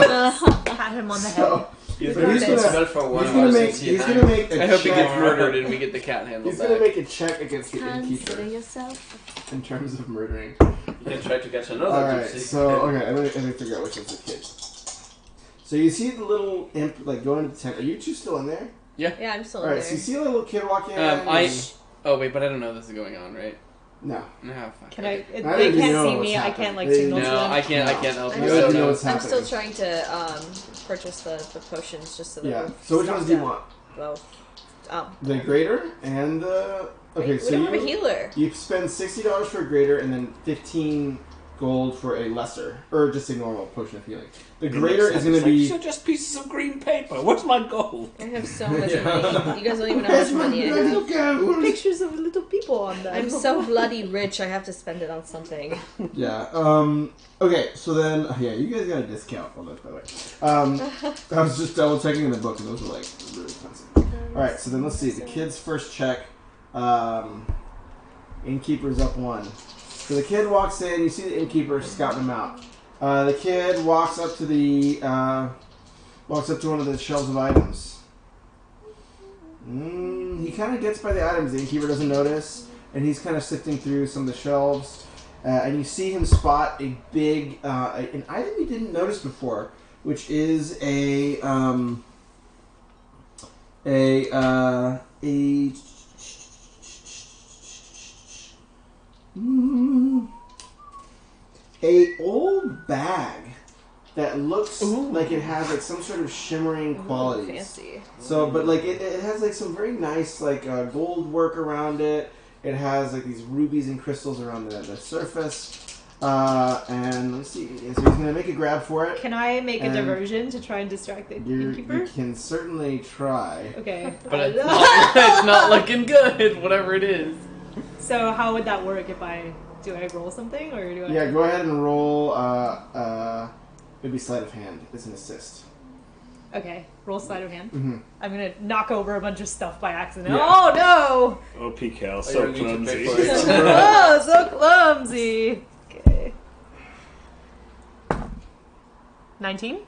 Pat him on the head. so He's So he's gonna- for 1 he's hour gonna make 69. a I hope he check. gets murdered and we get the cat handle He's back. gonna make a check against the Consider innkeeper yourself. in terms of murdering. You can try to catch another Alright, Gypsy. so, okay, let me figure out which one's the kid. So you see the little imp, going into the tent. Are you two still in there? Yeah, I'm still in Alright, there. so you see a little kid walk in. Oh wait, but I don't know this is going on, right? No. No, fuck. Can I? I They don't even can't know see what's me. I happening. can't They- signal to No, them. I can't help I'm you. I I don't don't know know. what's I'm happening. still trying to purchase the potions just so that Yeah. we're So which ones do you stocked want? up. Well, The greater and the... Okay, we so don't have a you healer. spend $60 for a greater and then 15 gold for a lesser. Or just a normal potion of healing. The greater is going to be... These are just pieces of green paper. What's my gold? I have so much money. You guys don't even know how much money I have. Go. Pictures of little people on them. I'm so bloody rich, I have to spend it on something. Yeah. Okay, so then... Yeah, you guys got a discount on this, by the way. I was just double checking in the book and those were really expensive. Alright, so then let's see. The kid's first check. Innkeeper's up 1. So the kid walks in, you see the innkeeper scouting him out. The kid walks up to one of the shelves of items. He kind of gets by the items. The innkeeper doesn't notice, and he's kind of sifting through some of the shelves. And you see him spot a big, an item he didn't notice before, which is a old bag that looks like it has some sort of shimmering qualities. Fancy. So, but it has some very nice gold work around it. It has these rubies and crystals around the surface. And let's see. So he's gonna make a grab for it. Can I make a And diversion to try and distract the innkeeper? You can certainly try. Okay. But it's not looking good, whatever it is. So how would that work if I roll something or do I? Yeah, go ahead and roll. Maybe sleight of hand. It's an assist. Okay, roll sleight of hand. Mm-hmm. I'm gonna knock over a bunch of stuff by accident. Yeah. Oh no! Oh, Cal, you so don't need to pay clumsy. for it. Oh, so clumsy. Okay. 19.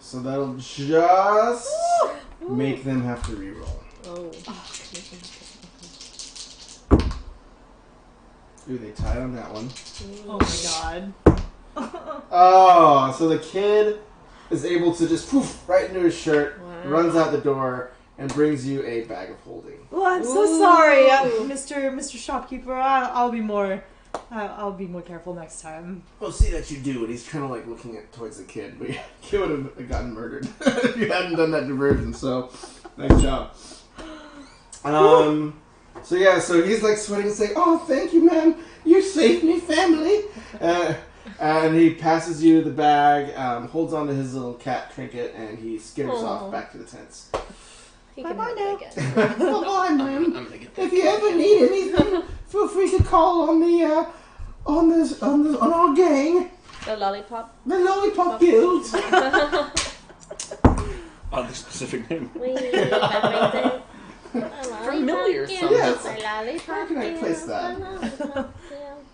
So that'll just make them have to reroll. Oh. Ooh, they tied on that one. Oh my god. Oh, so the kid is able to just poof right into his shirt, Wow. runs out the door, and brings you a bag of holding. Oh, I'm so sorry, Mr. Shopkeeper. I'll be more careful next time. I'll see that you do. And he's kind of like looking towards the kid, but the kid would have gotten murdered if you hadn't done that diversion. So, nice job. So he's like sweating and saying, "Oh, thank you, man. You saved me, family." And he passes you the bag, holds on to his little cat trinket, and he skitters off back to the tents. Bye-bye now. Bye-bye, man. I'm gonna get that. If you ever need anything, feel free to call on the on our gang, The lollipop. the Lollipop Guild. On the specific name. Familiar somehow. Yes. How can I place that?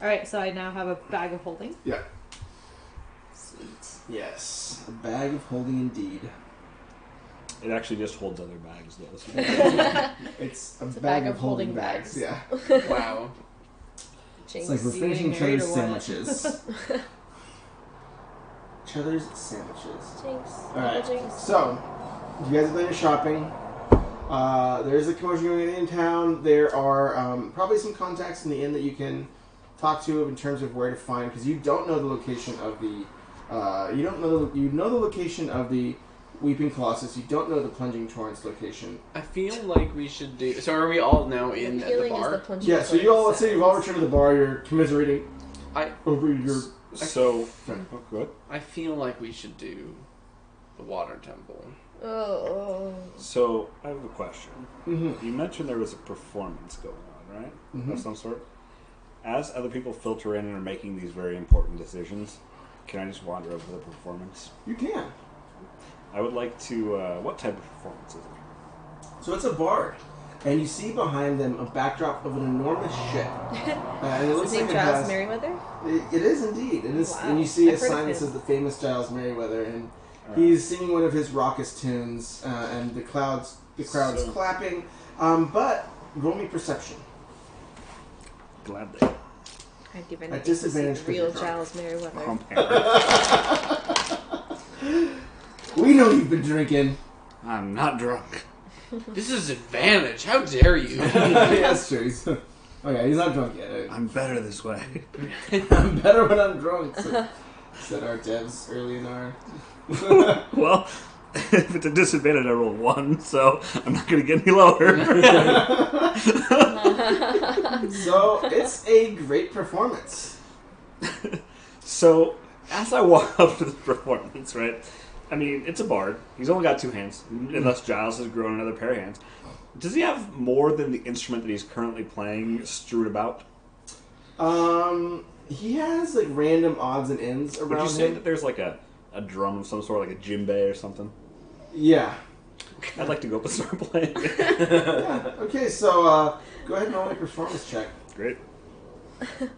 Alright, so I now have a bag of holding. Yeah. Yes, a bag of holding indeed. It actually just holds other bags, though. So. It's a bag of holding bags. Yeah. Wow. It's like we're finishing each other's sandwiches. Each other's sandwiches. Alright, so, you guys have done your shopping. There's a commotion going on in town. There are probably some contacts in the inn that you can talk to in terms of where to find, because you don't know the location of the... you know the location of the Weeping Colossus. You don't know the Plunging Torrents location. I feel like we should do. So are we all now in at the bar? Yeah. So you all, let's say you've all returned to the bar. You're commiserating over your. So, good. I feel like we should do the water temple. Oh. So, I have a question. Mm-hmm. You mentioned there was a performance going on, right? Mm-hmm. Of some sort. As other people filter in and are making these very important decisions, can I just wander over the performance? You can. I would like to. What type of performance is it? So it's a bard, and you see behind them a backdrop of an enormous ship. And it looks Is like it it Giles has. Merriweather? It is indeed. It is, Wow. and you see a I've heard sign of that him. says the famous Giles Merriweather, and he's singing one of his raucous tunes, and the crowd's clapping. But roll me perception. Gladly. I'd give At anything to see disadvantage the 'cause real you're drunk. Giles Merriweather. We know you've been drinking. I'm not drunk. This is advantage. How dare you? That's true. He's not drunk yet. I'm better this way. I'm better when I'm drunk, said our devs early in our... Well, if it's a disadvantage, I roll 1, so I'm not going to get any lower. So, it's a great performance. So, as I walk up to the performance, right? I mean, it's a bard. He's only got 2 hands, unless Giles has grown another pair of hands. Does he have more than the instrument that he's currently playing strewed about? He has, like, random odds and ends around Would you say him. that there's like a drum of some sort, like a djembe or something? Yeah. I'd like to go up and start playing. Yeah. Okay, so, go ahead and roll a performance check. Great. Damn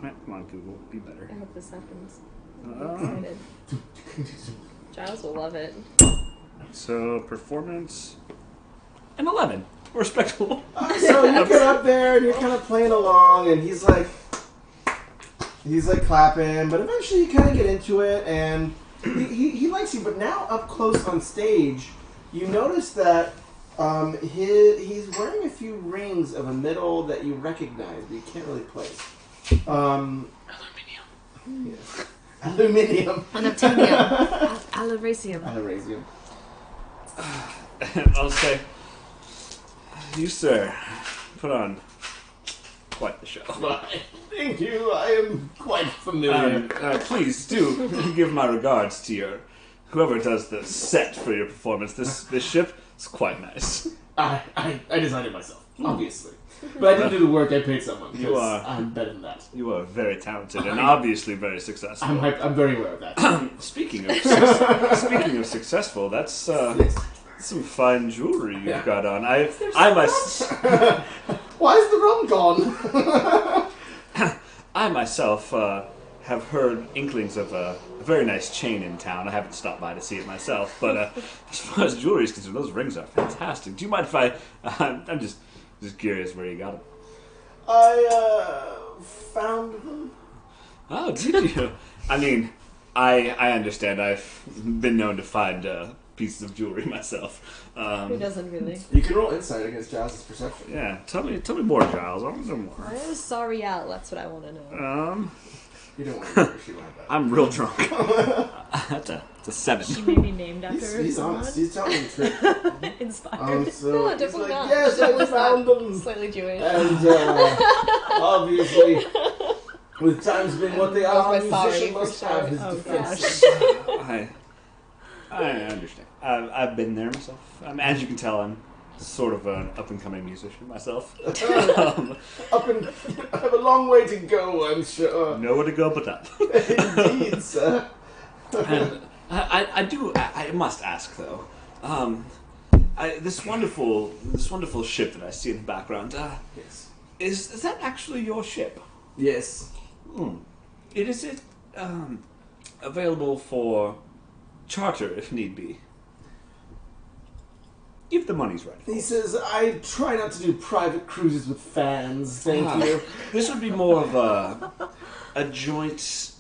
it. Come on, Google. Be better. I hope this happens. I'm excited. Giles will love it. So, performance... An 11. Respectable. So you get up there and you're kind of playing along, and he's like clapping, but eventually you kind of get into it, and he likes you. But now up close on stage, you notice that he's wearing a few rings of a metal that you recognize, but you can't really place. Aluminium. Yes. Aluminium. Unobtainium. Alerasium. Alerasium. I'll say, you, sir, put on quite the show. Thank you. I am quite familiar. Please do give my regards to whoever does the set for your performance. This ship is quite nice. I designed it myself, obviously. But I didn't do the work. I paid someone. You are. I'm better than that. You are very talented and obviously very successful. I'm very aware of that. Speaking of successful, that's some fine jewelry you've got on. I Why is the rum gone? I myself have heard inklings of a very nice chain in town. I haven't stopped by to see it myself, but as far as jewelry is concerned, those rings are fantastic. Do you mind if I'm just curious where you got them? I found them. Oh, did you? I mean, I understand. I've been known to find pieces of jewelry myself. Who doesn't really? You can roll insight against Giles' perception. Yeah, tell me more, Giles. I want to know more. I was sorry, Al. That's what I want to know. You don't want to know if you want that. I'm real drunk. That's a 7. She may be named after He's someone. honest. He's telling the truth. Inspired. So No, he's definitely like, not. yes, I Definitely found not. them. Slightly Jewish. And obviously, with times being what they are, a That's my musician sorry must for have sure. his Oh, defense. I understand. I've been there myself. As you can tell, I'm sort of an up-and-coming musician myself. I have a long way to go, I'm sure. Nowhere to go but up. Indeed, sir. And I must ask though. This wonderful ship that I see in the background. Yes. Is that actually your ship? Yes. Is it available for charter if need be? If the money's right. He says, I try not to do private cruises with fans, thank you. This would be more of a joint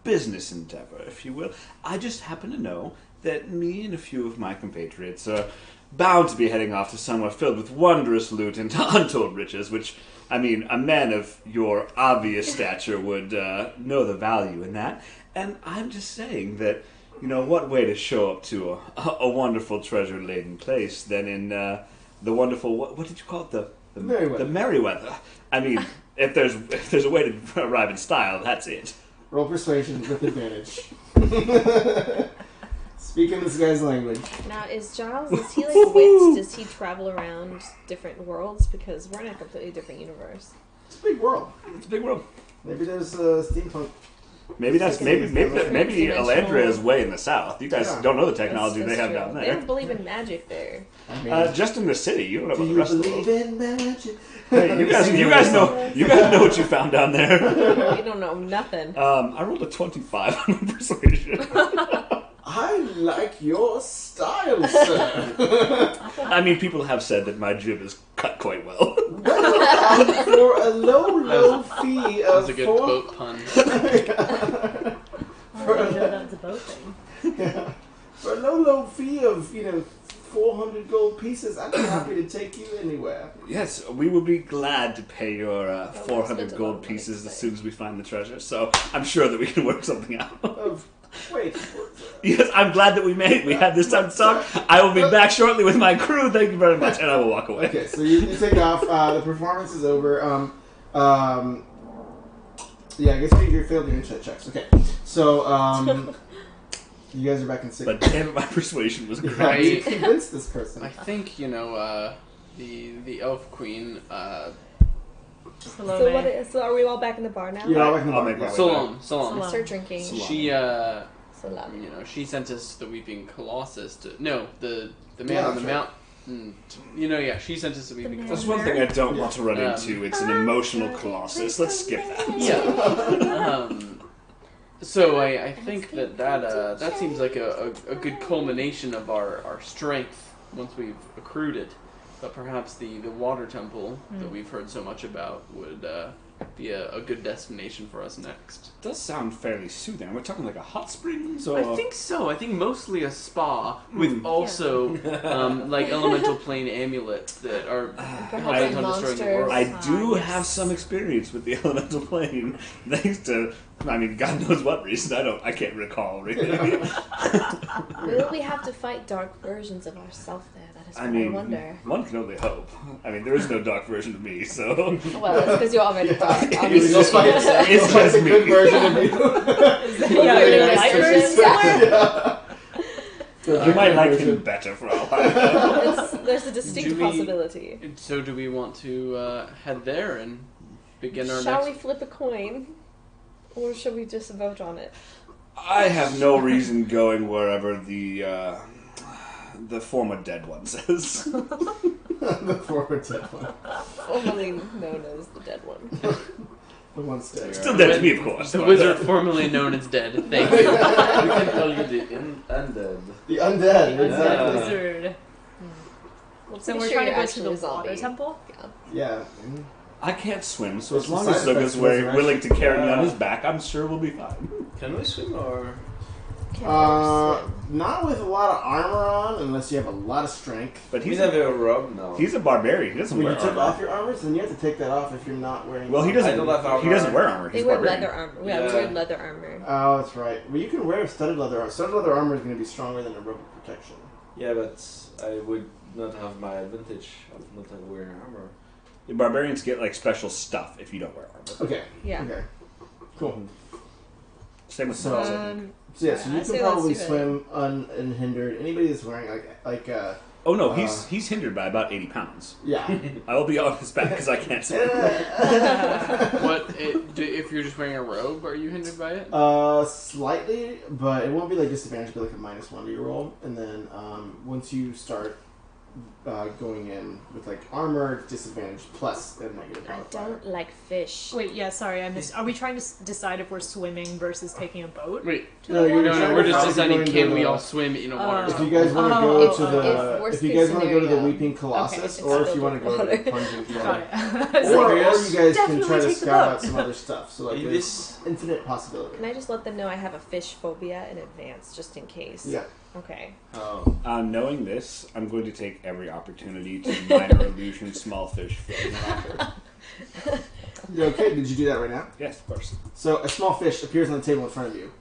business endeavor, if you will. I just happen to know that me and a few of my compatriots are bound to be heading off to somewhere filled with wondrous loot and untold riches, which, I mean, a man of your obvious stature would know the value in that. And I'm just saying that, you know, what way to show up to a wonderful treasure-laden place than in the wonderful, what did you call it? The Merryweather. The Merryweather. I mean, if there's a way to arrive in style, that's it. Roll persuasion with advantage. Speaking this guy's language. Now, is he like wits? Does he travel around different worlds? Because we're in a completely different universe. It's a big world. It's a big world. Maybe there's steampunk. Maybe Elandria is way in the south. You guys don't know the technology That's they have true. down They there. don't believe in magic there. I mean, Just in the city, you don't know do about the you rest of the believe world. in magic? Hey, you guys know what you found down there. We don't know nothing. I rolled a 25 on persuasion. I like your style, sir. I mean, people have said that my jib is cut quite well. Well, for a low fee That was of a good boat pun. I didn't know that was a boat thing. For a low fee of 400 gold pieces, I'd be happy to take you anywhere. Yes, we will be glad to pay your 400 spent a lot gold of money pieces today. as soon as we find the treasure. So I'm sure that we can work something out. Wait. Yes, I'm glad that we had this time to talk. I will be back shortly with my crew. Thank you very much, and I will walk away. Okay, so you take off. The performance is over. Yeah, I guess you failed your insight checks. Okay, so you guys are back in sync. But damn it, my persuasion was How great. do you convince this person? I think the elf queen. Salome. So are we all back in the bar now? You're all back in the I'll bar. make my way Solon. Start drinking. She Salome. she sent us the Weeping Colossus to the man Yeah, on the that's mountain. She sent us the Weeping man. That's Colossus. one thing I don't want to run Um, into. It's an emotional colossus. Let's skip that. Yeah. So I think that seems like a good culmination of our strength once we've accrued it. But perhaps the water temple that we've heard so much about would be a good destination for us next. It does sound fairly soothing. We're talking like a hot springs, or I think so. I think mostly a spa with also like elemental plane amulets that are helping on destroying the world. I do Yes. have some experience with the elemental plane, thanks to, I mean, God knows what reason. I can't recall really. Will we have to fight dark versions of ourselves there? That is what I I mean, wonder. one can only hope. I mean, there is no dark version of me, so Well, it's because you're already dark. it's Obviously. just it's just a good me. version of you. Yeah, Really you're nice light to version see. somewhere? Yeah. You might like him better for all I know. There's a distinct Do we- possibility. So do we want to head there and begin our Shall next? we flip a coin? Or should we just vote on it? I have no reason going wherever the former dead one says. The former dead one. Formerly known as the dead one. The one dead. Still dead to me, of course. The but, wizard formerly known as dead. Thank you. We can call you the undead. The undead, exactly. Wizard. Well, So pretty we're sure trying to you're go to the actually a water zombie. temple? Yeah. I can't swim, so It's as long the as side Suga's effects of resurrection. willing to carry me on his back, I'm sure we'll be fine. Can we swim or? Not with a lot of armor on, unless you have a lot of strength. But He's a robe now. He's a barbarian. He doesn't When wear you took armor. off your armor, then you have to take that off if you're not wearing. Well, he armor. doesn't. He doesn't wear armor. They He's wear barbarian. leather armor. Yeah, we wear leather armor. Oh, that's right. Well, you can wear studded leather armor. Studded leather armor is going to be stronger than a robe of protection. Yeah, but I would not have my advantage of not wearing armor. The barbarians get like special stuff if you don't wear armor. Okay. Yeah. Okay. Cool. Same with So, swords. so yeah, so you I can say probably let's do swim unhindered. Anybody that's wearing like Oh no, he's hindered by about 80 pounds. yeah. I will be on his back because I can't swim. If you're just wearing a robe, are you hindered by it? Slightly, but it won't be like disadvantage. It'll be like a -1 to your roll, and then once you start going in with like armor, disadvantage plus a negative I modifier. don't like fish. Wait, yeah, sorry, I missed. Are we trying to decide if we're swimming versus taking a boat? Wait, No, you're no, trying we're to just probably deciding go can into we the- all swim in a water? If you guys want to go to if the, worst if you case guys want to go to the scenario. Weeping Colossus, Okay, it's or if you want to go to the water. Plunging Got Flood, it. or you guys can Definitely try to take the scout boat. out some other stuff. So like In there's this- infinite possibility. Can I just let them know I have a fish phobia in advance, just in case? Yeah. Okay. Oh. Knowing this, I'm going to take every opportunity to minor illusion small fish. You okay? Did you do that right now? Yes, of course. So a small fish appears on the table in front of you.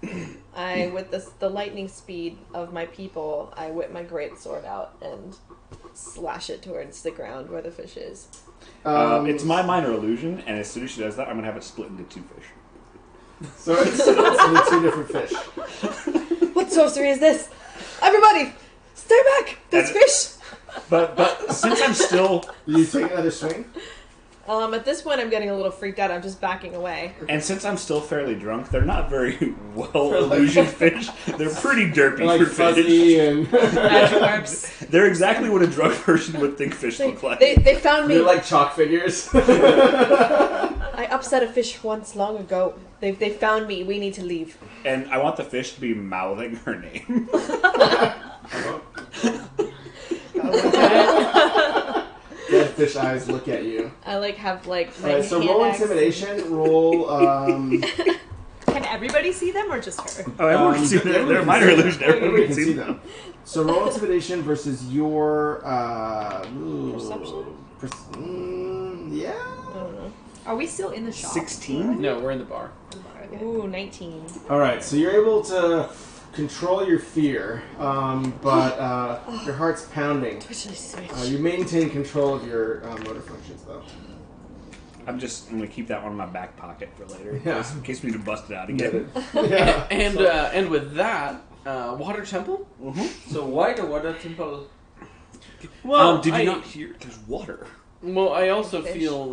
With the lightning speed of my people, I whip my great sword out and slash it towards the ground where the fish is. It's my minor illusion, and as soon as she does that, I'm going to have it split into 2 fish. So it's only 2 different fish. What sorcery is this? Everybody, stay back! There's And- fish! But since I'm still... You take another swing. At this point, I'm getting a little freaked out. I'm just backing away. And since I'm still fairly drunk, they're not very well illusioned fish. They're pretty derpy Like for fuzzy fish. and Magic webs. They're exactly what a drunk person would think fish look like. They found me. they're like chalk figures. I upset a fish once long ago. They found me. We need to leave. And I want the fish to be mouthing her name. Dead fish eyes look at you. I have my Alright, so hand roll axe. intimidation. Roll. Can everybody see them or just her? Oh, everyone can see them. They're a minor illusion. Everybody can see them. So roll intimidation versus your Perception? yeah. I don't know. Are we still in the shop? 16? No, we're in the bar. Okay. Ooh, 19. All right, so you're able to control your fear, but your heart's pounding. Twitchly switch. You maintain control of your motor functions, though. I'm going to keep that one in my back pocket for later. Yeah. Just in case we need to bust it out again. Yeah. And with that, water temple. So why the water temple? Well, did you not hear? There's water. Well, I also Fish. feel,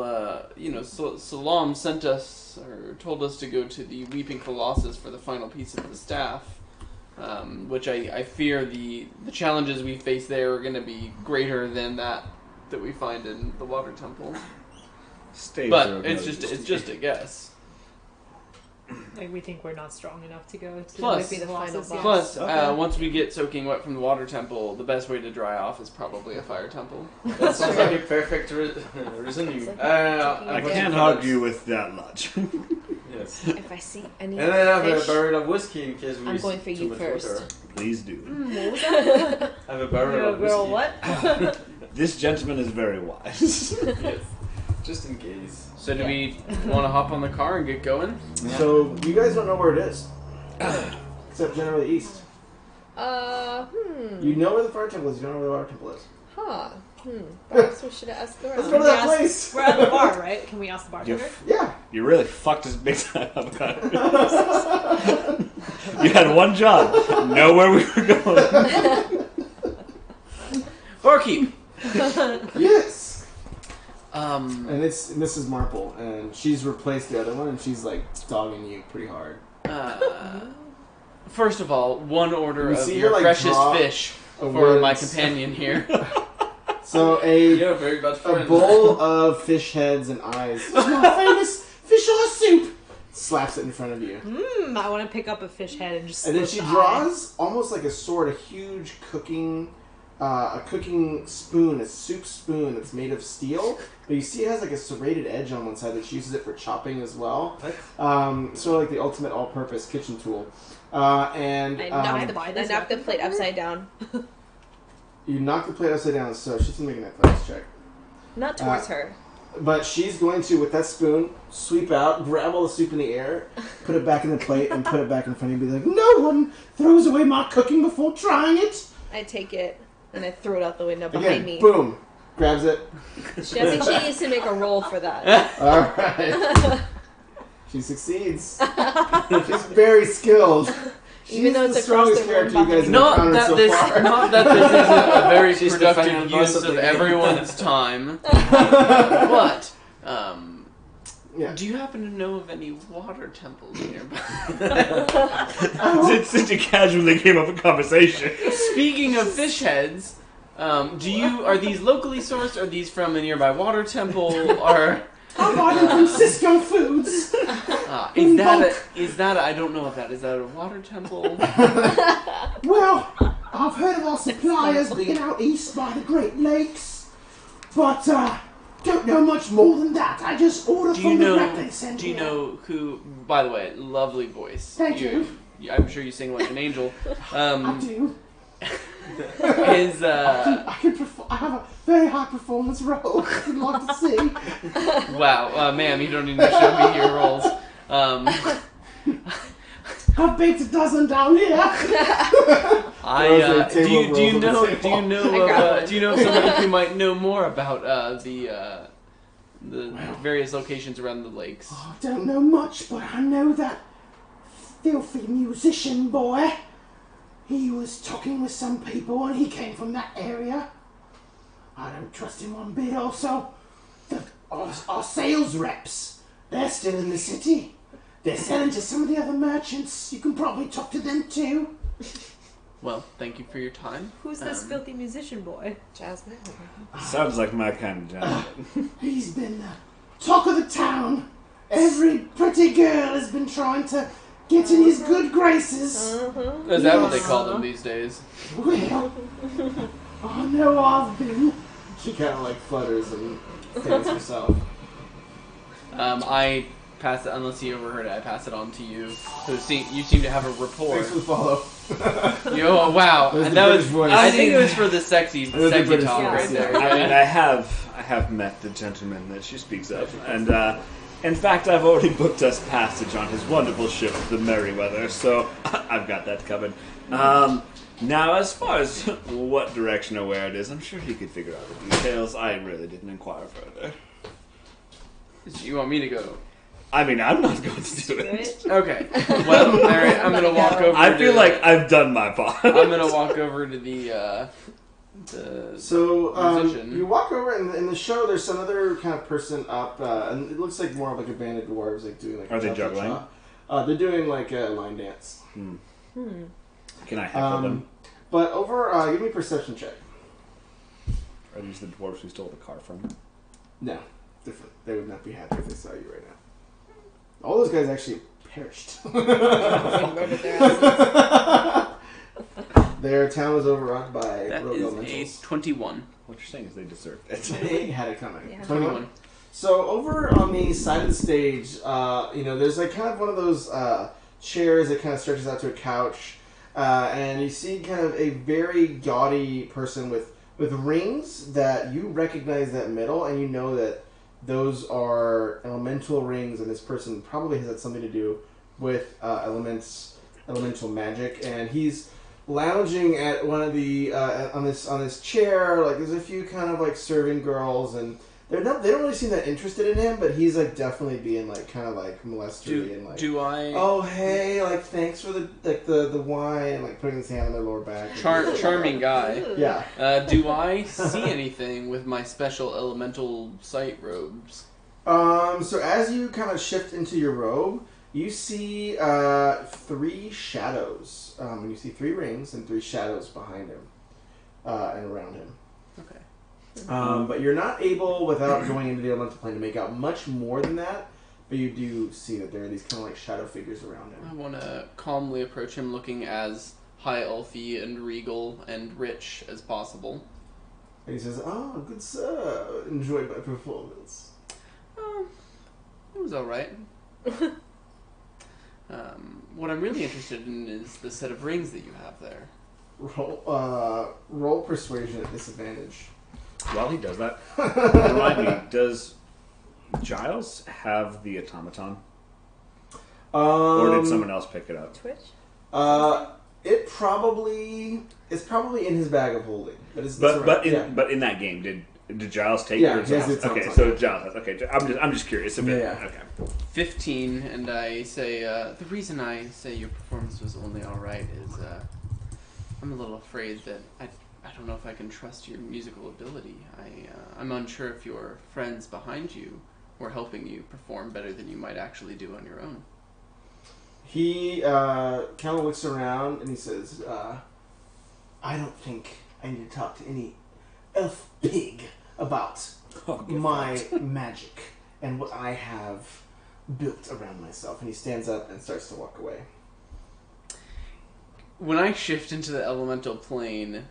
Salam sent us, or told us to go to the Weeping Colossus for the final piece of the staff, which I fear the challenges we face there are going to be greater than that we find in the Water Temple. But it's just a guess. Like we think we're not strong enough to go to Plus- Be the final boss. Plus, Okay. once we get soaking wet from the Water Temple, the best way to dry off is probably a fire temple. That sounds like a perfect reasoning. I can't argue with that much. Yes. If I see any And I have fish, a barrel of whiskey in case we I'm use going for too you much first. water. Please do. I have a barrel of whiskey. what? This gentleman is very wise. Yes. Just in case. So do we want to hop on the car and get going? So you guys don't know where it is, except generally east. You know where the fire temple is. You don't know where the water temple is. Perhaps we should ask around. Let's go to that place. We're at the bar, right? Can we ask the bartender? Yeah. You really fucked us big time up about it. You had one job. Know where we were going. Barkeep! Yes. Um, And it's Mrs. Marple, and she's replaced the other one, and she's like dogging you pretty hard. first of all, one order We of see your her, like, freshest draw fish a for my words. companion here. So You're a very bad a friend. bowl of fish heads and eyes. My famous fish soup. Slaps it in front of you, I want to pick up a fish head and just. and then slit she the eye. draws almost like a sword, a huge cooking a cooking spoon, a soup spoon that's made of steel, but you see it has like a serrated edge on one side that she uses it for chopping as well. Sort of like the ultimate all-purpose kitchen tool. And I knocked the plate upside down. you knock the plate upside down, so she's gonna make an athletics check. Not towards her. But she's going to, with that spoon, sweep out, grab all the soup in the air, put it back in the plate, and put it back in front of you and be like, no one throws away my cooking before trying it. I take it, and I throw it out the window behind Again, me. boom. Grabs it. I think she needs to make a roll for that. Alright. She succeeds. She's very skilled. Even though it's the across strongest the room character you guys have encountered so far. Not that this isn't a very She's productive defending use most of of the everyone's time. But, Yeah. do you happen to know of any water temples nearby? It's such a casually came up a conversation. Speaking of fish heads, are these locally sourced? Are these from a nearby water temple? Or I'm buying from Cisco Foods. is that I don't know if that is that a water temple? Well, I've heard of our suppliers being out east by the Great Lakes, but don't know much more than that. I just order from the rep they send Do you here. know who? By the way, lovely voice. Thank you. I'm sure you sing like an angel. I do. Is I have a very high performance role. If you'd like to see. wow, ma'am, you don't need to show me your roles. I've baked a dozen down here. Do you know of somebody who might know more about the various locations around the lakes? I don't know much, but I know that filthy musician boy. He was talking with some people and he came from that area. I don't trust him one bit. Also, our sales reps, they're still in the city. They're selling to some of the other merchants. You can probably talk to them too. Well, thank you for your time. Who's this filthy musician boy? Jasmine. Sounds like my kind of gentleman. He's been the talk of the town. Every pretty girl has been trying to get in his good graces. Is that what they call them these days? Well, I know I've been. She kind of like flutters and fans herself. I pass it, unless he overheard it, I pass it on to you. So you seem to have a rapport. Thanks for the follow. Oh, wow. That was And the that British was, voice. I think it was for the sexy was the talk British right voice, there. yeah. I mean, I have met the gentleman that she speaks of, and in fact, I've already booked us passage on his wonderful ship, the Merryweather, so I've got that covered. Now, as far as what direction or where it is, I'm sure he could figure out the details. I really didn't inquire further. You want me to go? I mean, I'm not going to do it. Okay. Well, alright, I'm gonna walk over I feel like I've done my part. I'm gonna walk over to the musician. You walk over, and in the show, there's some other kind of person up, and it looks like more of like a band of dwarves, like doing like. Are they juggling? They're doing like a line dance. Can I heckle them? But over, give me a perception check. Are these the dwarves who stole the car from me? No, different. They would not be happy if they saw you right now. All those guys actually perished. Murdered their asses. Their town was overrun by That rogue is elementals. a 21. What you're saying is they deserved it. They had it coming. Yeah. 21. So over on the side of the stage, there's like kind of one of those chairs that kind of stretches out to a couch, and you see kind of a very gaudy person with rings that you recognize that metal, and you know that those are elemental rings, and this person probably has had something to do with elemental magic, and he's lounging at one of the on this chair. Like there's a few kind of like serving girls, and they don't really seem that interested in him, but he's like definitely being like kind of like molestery and like, Do I oh hey, like thanks for the wine, and like putting his hand on their lower back. charming guy. Yeah. Do I see anything with my special elemental sight robes? So as you kind of shift into your robe, you see 3 shadows. You see 3 rings and 3 shadows behind him and around him. Okay. But you're not able, without going into the elemental plane, to make out much more than that. But you do see that there are these kind of like shadow figures around I him. want to calmly approach him, looking as high elfy and regal and rich as possible. And he says, "Oh, good sir, enjoyed my performance." It was alright. What I'm really interested in is the set of rings that you have there. Roll persuasion at disadvantage. While he does that, remind me, does Giles have the automaton? Or did someone else pick it up? Twitch? It's probably in his bag of holding. But in that game, did Giles take it? Yeah, Or he has the okay, automaton. so Giles has. Okay, I'm just curious. Yeah. Okay. 15, and I say, the reason I say your performance was only alright is, I'm a little afraid that I don't know if I can trust your musical ability. I'm unsure if your friends behind you were helping you perform better than you might actually do on your own. He kind of looks around and he says, "I don't think I need to talk to any elf pig about my magic and what I have built around myself." And he stands up and starts to walk away. When I shift into the elemental plane,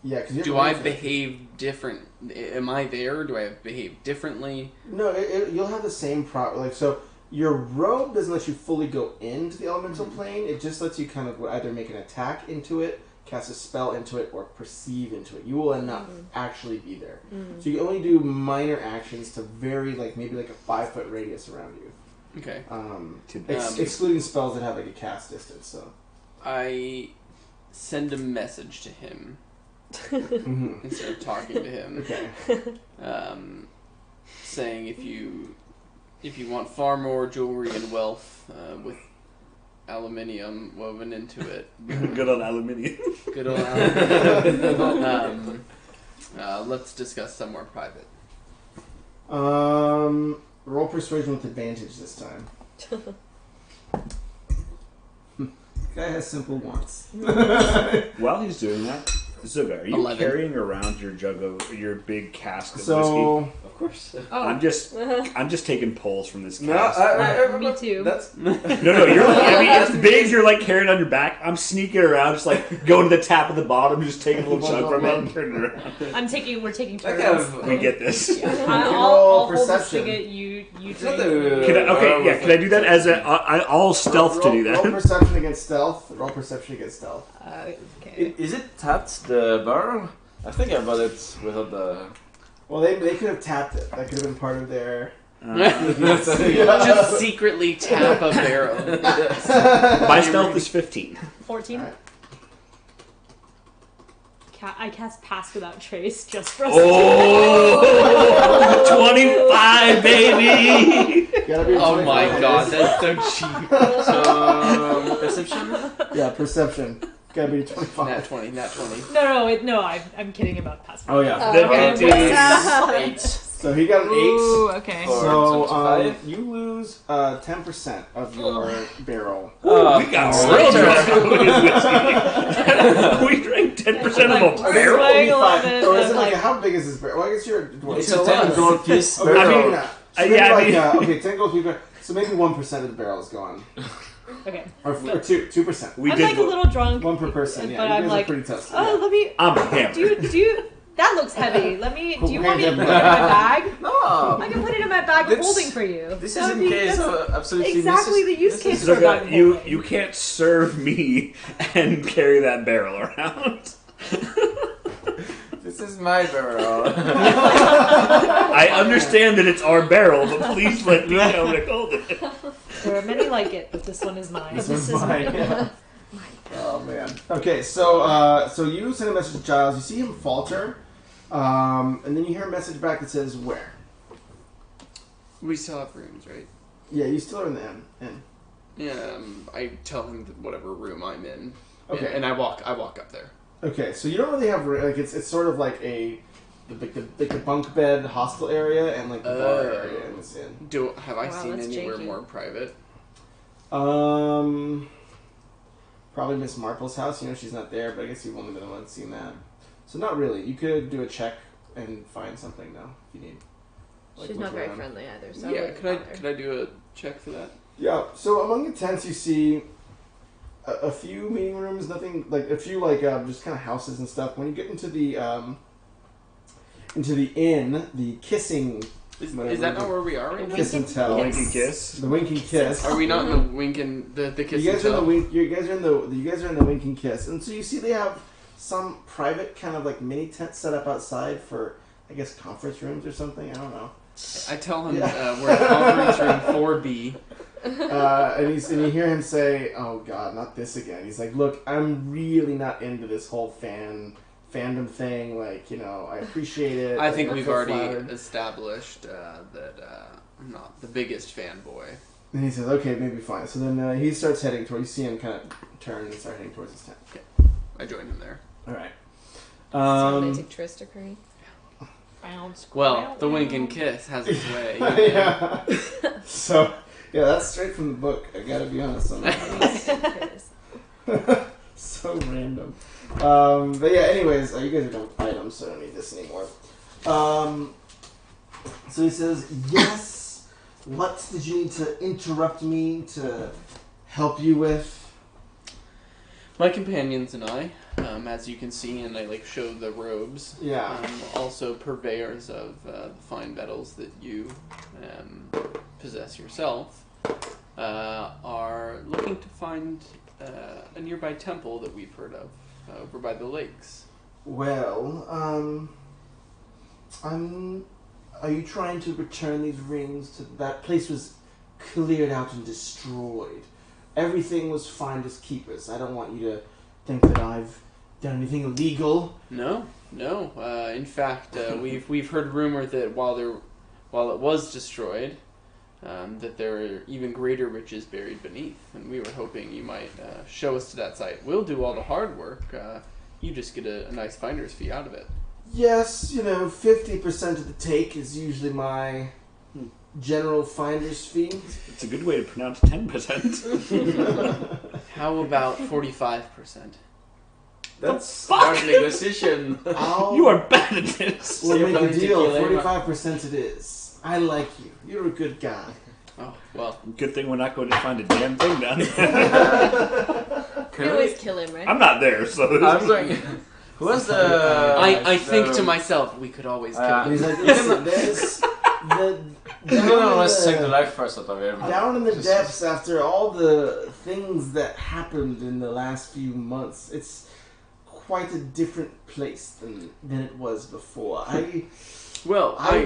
Yeah, because do I behave different? Am I there? Do I behave differently? No, you'll have the same problem. So your robe doesn't let you fully go into the elemental plane. It just lets you kind of either make an attack into it, cast a spell into it, or perceive into it. You will not actually be there. So you can only do minor actions to vary, maybe a 5-foot radius around you. Okay. Excluding spells that have a cast distance. So I send a message to him instead of talking to him. Okay. Saying if you want far more jewelry and wealth with aluminium woven into it. Good on aluminium. Good old aluminium. Let's discuss somewhere private. Roll persuasion with advantage this time. Guy has simple wants. While he's doing that, Zuga, are you 11. carrying around your big cask of So whiskey? Of course. Oh, I'm just taking pulls from this no, cask. me too. That's No, it's big. You're carrying it on your back. I'm sneaking around, just going to the tap of the bottom, just taking a little chunk from it and turning it around. We're taking I turns. have- We get this. I'll roll hold the perception. spigot, you It's drink. not the- Can I do that as I'll stealth to do Roll that? perception against stealth. Roll perception against stealth. Okay. Is it tapped, the barrel? I think I bought it without the... Well, they could have tapped it. That could have been part of their. Just secretly tap a barrel. My stealth is 15. 14. Alright. I cast Pass Without Trace just for us. Oh, 25, baby! Gotta be Oh 25. my god, that's so cheap. So, perception? Yeah, perception. Gotta be 25. Nat 20, nat 20. No, I'm kidding about Pass Oh Without yeah. Okay. 8. So he got an 8. Ooh, okay. Or So 25. you lose 10% of your barrel. We got real drunk. We drank 10% of a barrel. Playing a little 25. bit, Or is but, it like- how big is this barrel? Well, I guess you're. It's a 10 gold piece Okay, barrel. maybe not. So maybe yeah, okay, 10 gold people. So maybe 1% of the barrel is gone, Okay. or 2%. We I'm did a little drunk. One per person. Yeah, But you I'm guys like, are pretty tough. oh, let me. I'm hammered. Do you? That looks heavy. Let me. Do you want me to put it in Cool. my bag? No! I can put it in my bag of This- holding for you. This That is would in be- case that's of absolutely exactly the use case for a bag of You holding. you can't serve me and carry that barrel around. This is my barrel. I understand that it's our barrel, but please let me know to hold it. There are many like it, but this one is mine. This is mine. Yeah. Oh man. Okay, so you send a message to Giles. You see him falter, and then you hear a message back that says where. We still have rooms, right? Yeah, you still are in the inn. Yeah, I tell him whatever room I'm in. Okay. And I walk up there. Okay, so you don't really have it's sort of like the bunk bed hostel area and like the bar area in this inn. Have I Wow, seen that's anywhere janky. more private? Probably Miss Marple's house. You know she's not there, but I guess you've only been the one that's seen that. So not really. You could do a check and find something though if you need. Like, She's look not very around. friendly either. So Yeah, I wouldn't could bother. I do a check for that? Yeah. So among the tents, you see a few meeting rooms, nothing like a few just kind of houses and stuff. When you get into the inn, the kissing. Is that not where we are right now? Kiss and tell. The winking kiss. The winking kiss. Are we not in the winking the kiss You guys and are tell? you guys are in the winking kiss, and so you see they have some private kind of like mini tent set up outside for, I guess, conference rooms or something. I don't know. I tell him we're in conference room 4B. And you hear him say, "Oh God, not this again." He's like, "Look, I'm really not into this whole fandom thing. Like, I appreciate it. I think I'm we've so already flattered." established that I'm not the biggest fanboy. And he says, "Okay, maybe fine." So then he starts heading towards. You see him kind of turn and start heading towards his tent. I joined him there. All right. Romantic tryst occurring. Well, the wink and kiss has its way. Yeah. So, yeah, that's straight from the book. I gotta be honest on that. So random. But yeah, anyways, you guys are done with items, so I don't need this anymore. So he says, "Yes, what did you need to interrupt me to help you with?" My companions and I, as you can see, and I show the robes. Yeah. Also purveyors of the fine metals that you possess yourself, are looking to find a nearby temple that we've heard of over by the lakes. Well, are you trying to return these rings to that place? Was cleared out and destroyed. Everything was finders keepers. I don't want you to think that I've done anything illegal. No. In fact, we've heard rumor that while it was destroyed, that there are even greater riches buried beneath, and we were hoping you might show us to that site. We'll do all the hard work. You just get a nice finder's fee out of it. Yes, 50% of the take is usually my general finder's fee. It's a good way to pronounce 10%. How about 45%? That's Start negotiation. You are bad at this. We'll make a deal. Tequila. 45% it is. I like you. You're a good guy. Oh, well. Good thing we're not going to find a damn thing down there. You always kill him, right? I'm not there, so... I'm going. Who has the? I think to myself, we could always kill And him. he's like, listen, there's Let's take the life first out of him. down in the depths after all the things that happened in the last few months. It's quite a different place than it was before. I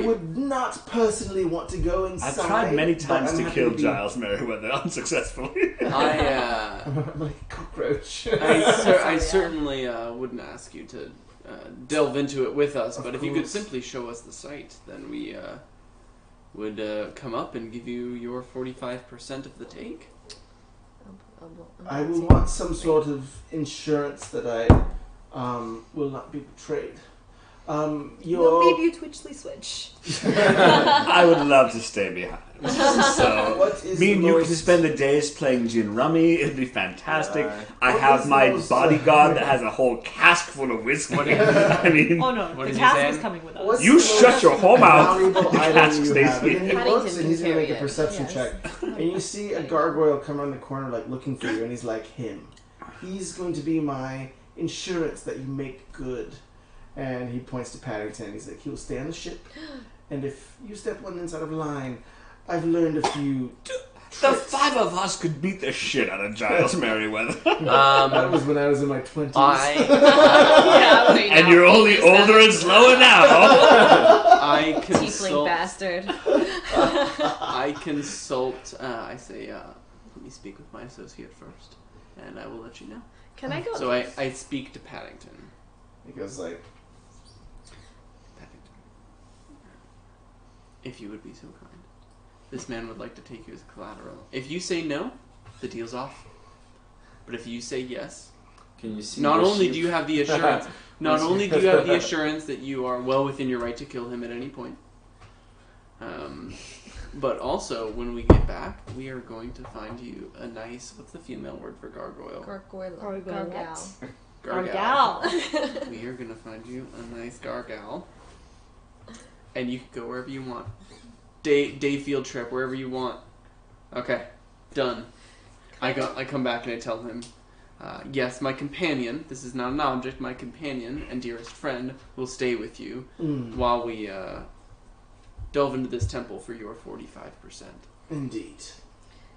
would not personally want to go inside. I've tried many times but I'm to kill happy be- Giles Merriweather unsuccessfully. I'm like a cockroach. I certainly wouldn't ask you to delve into it with us, but if you could simply show us the site, then we would come up and give you your 45% of the take. I will want some sort of insurance that I will not be betrayed. We'll leave you Twitchly Switch. I would love to stay behind. So, What is me and the you most- could spend the days playing gin rummy. It'd be fantastic. I What have is the my most- bodyguard that has a whole cask full of whiskey. I mean, Oh no, What the is he cast saying? is coming with us. What's You the shut most your whole mouth. valuable The item cask you stays have? here. And then he Paddington looks and he's going to make a can carry it, perception yes. check. And you see a gargoyle come around the corner looking for you, and he's like, him. He's going to be my insurance that you make good. And he points to Paddington, and he's like, he'll stay on the ship. And if you step one inch out of line, I've learned a few The tricks. 5 of us could beat the shit out of Giles Merriweather. That was when I was in my 20s. And you're only older and slower now. I Tiefling consult. bastard. I consult. I say, let me speak with my associate first, and I will let you know. Can I go? So I speak to Paddington. He goes like, Paddington, if you would be so kind. This man would like to take you as collateral. If you say no, the deal's off. But if you say yes, Can you see? not the only sheep? do you have the assurance, that you are well within your right to kill him at any point, but also when we get back, we are going to find you a nice. What's the female word for gargoyle? Gargoyle. Gargoyle. Gargal. We are gonna find you a nice gargal, and you can go wherever you want. Day field trip wherever you want. Okay, done. I come back and I tell him, yes, my companion, this is not an object, my companion and dearest friend will stay with you while we delve into this temple for your 45%. Indeed.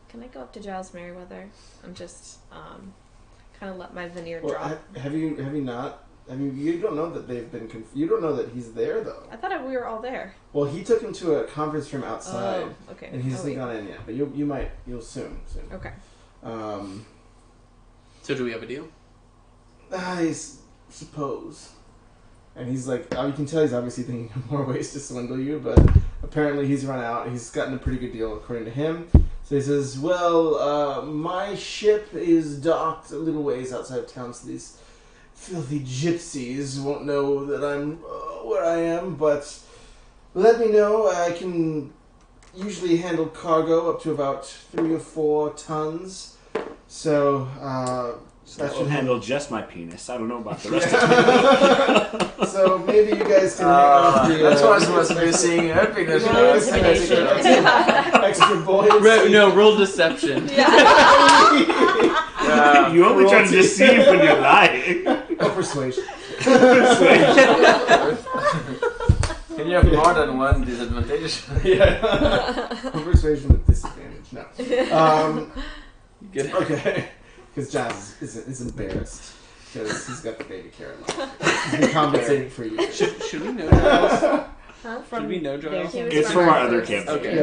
Can I go up to Giles Merriweather? I'm just kind of let my veneer Well, drop. have you not? I mean, you don't know that they've been. You don't know that he's there though. I thought we were all there. Well, he took him to a conference room outside, okay. and he hasn't gone in yet. But you'll soon. Okay. So do we have a deal? I suppose. And he's like, you can tell he's obviously thinking of more ways to swindle you, but apparently he's run out. He's gotten a pretty good deal according to him. So he says, well, my ship is docked a little ways outside of town, so these filthy gypsies won't know that I'm where I am, but let me know. I can usually handle cargo up to about 3 or 4 tons. So, that should handle just my penis. I don't know about the rest of it. So maybe you guys can hang out the... That's why I was supposed to be seeing her penis. Extra buoyancy. No, roll deception. You only try to deceive when you're lying. Or persuasion. Can you have more than one disadvantage? Yeah. Or persuasion with disadvantage. No. Okay. Because Jazz is embarrassed because he's got the baby carrot line. He's been compensating for you. Should we know Giles? Huh? Should we know Giles? It's from our other campaign. Okay.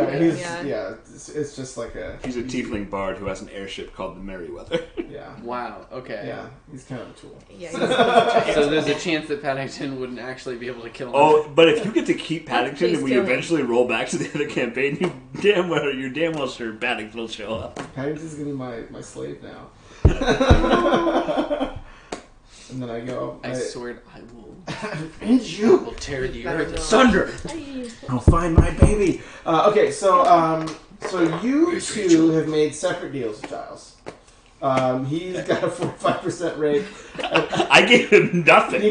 Yeah, it's just like a... He's a tiefling bard who has an airship called the Merryweather. Yeah. Wow, okay. Yeah, he's kind of a tool. Yeah. So there's a chance that Paddington wouldn't actually be able to kill him. Oh, but if you get to keep Paddington Please and we kill him. eventually roll back to the other campaign, you're damn well sure Paddington will show up. Paddington's gonna be my slave now. And then I go... I swear I will. And you... Will tear the earth asunder. I'll find my baby. Okay, so you two have made separate deals with Giles. He's got a 45% rate. I gave him nothing.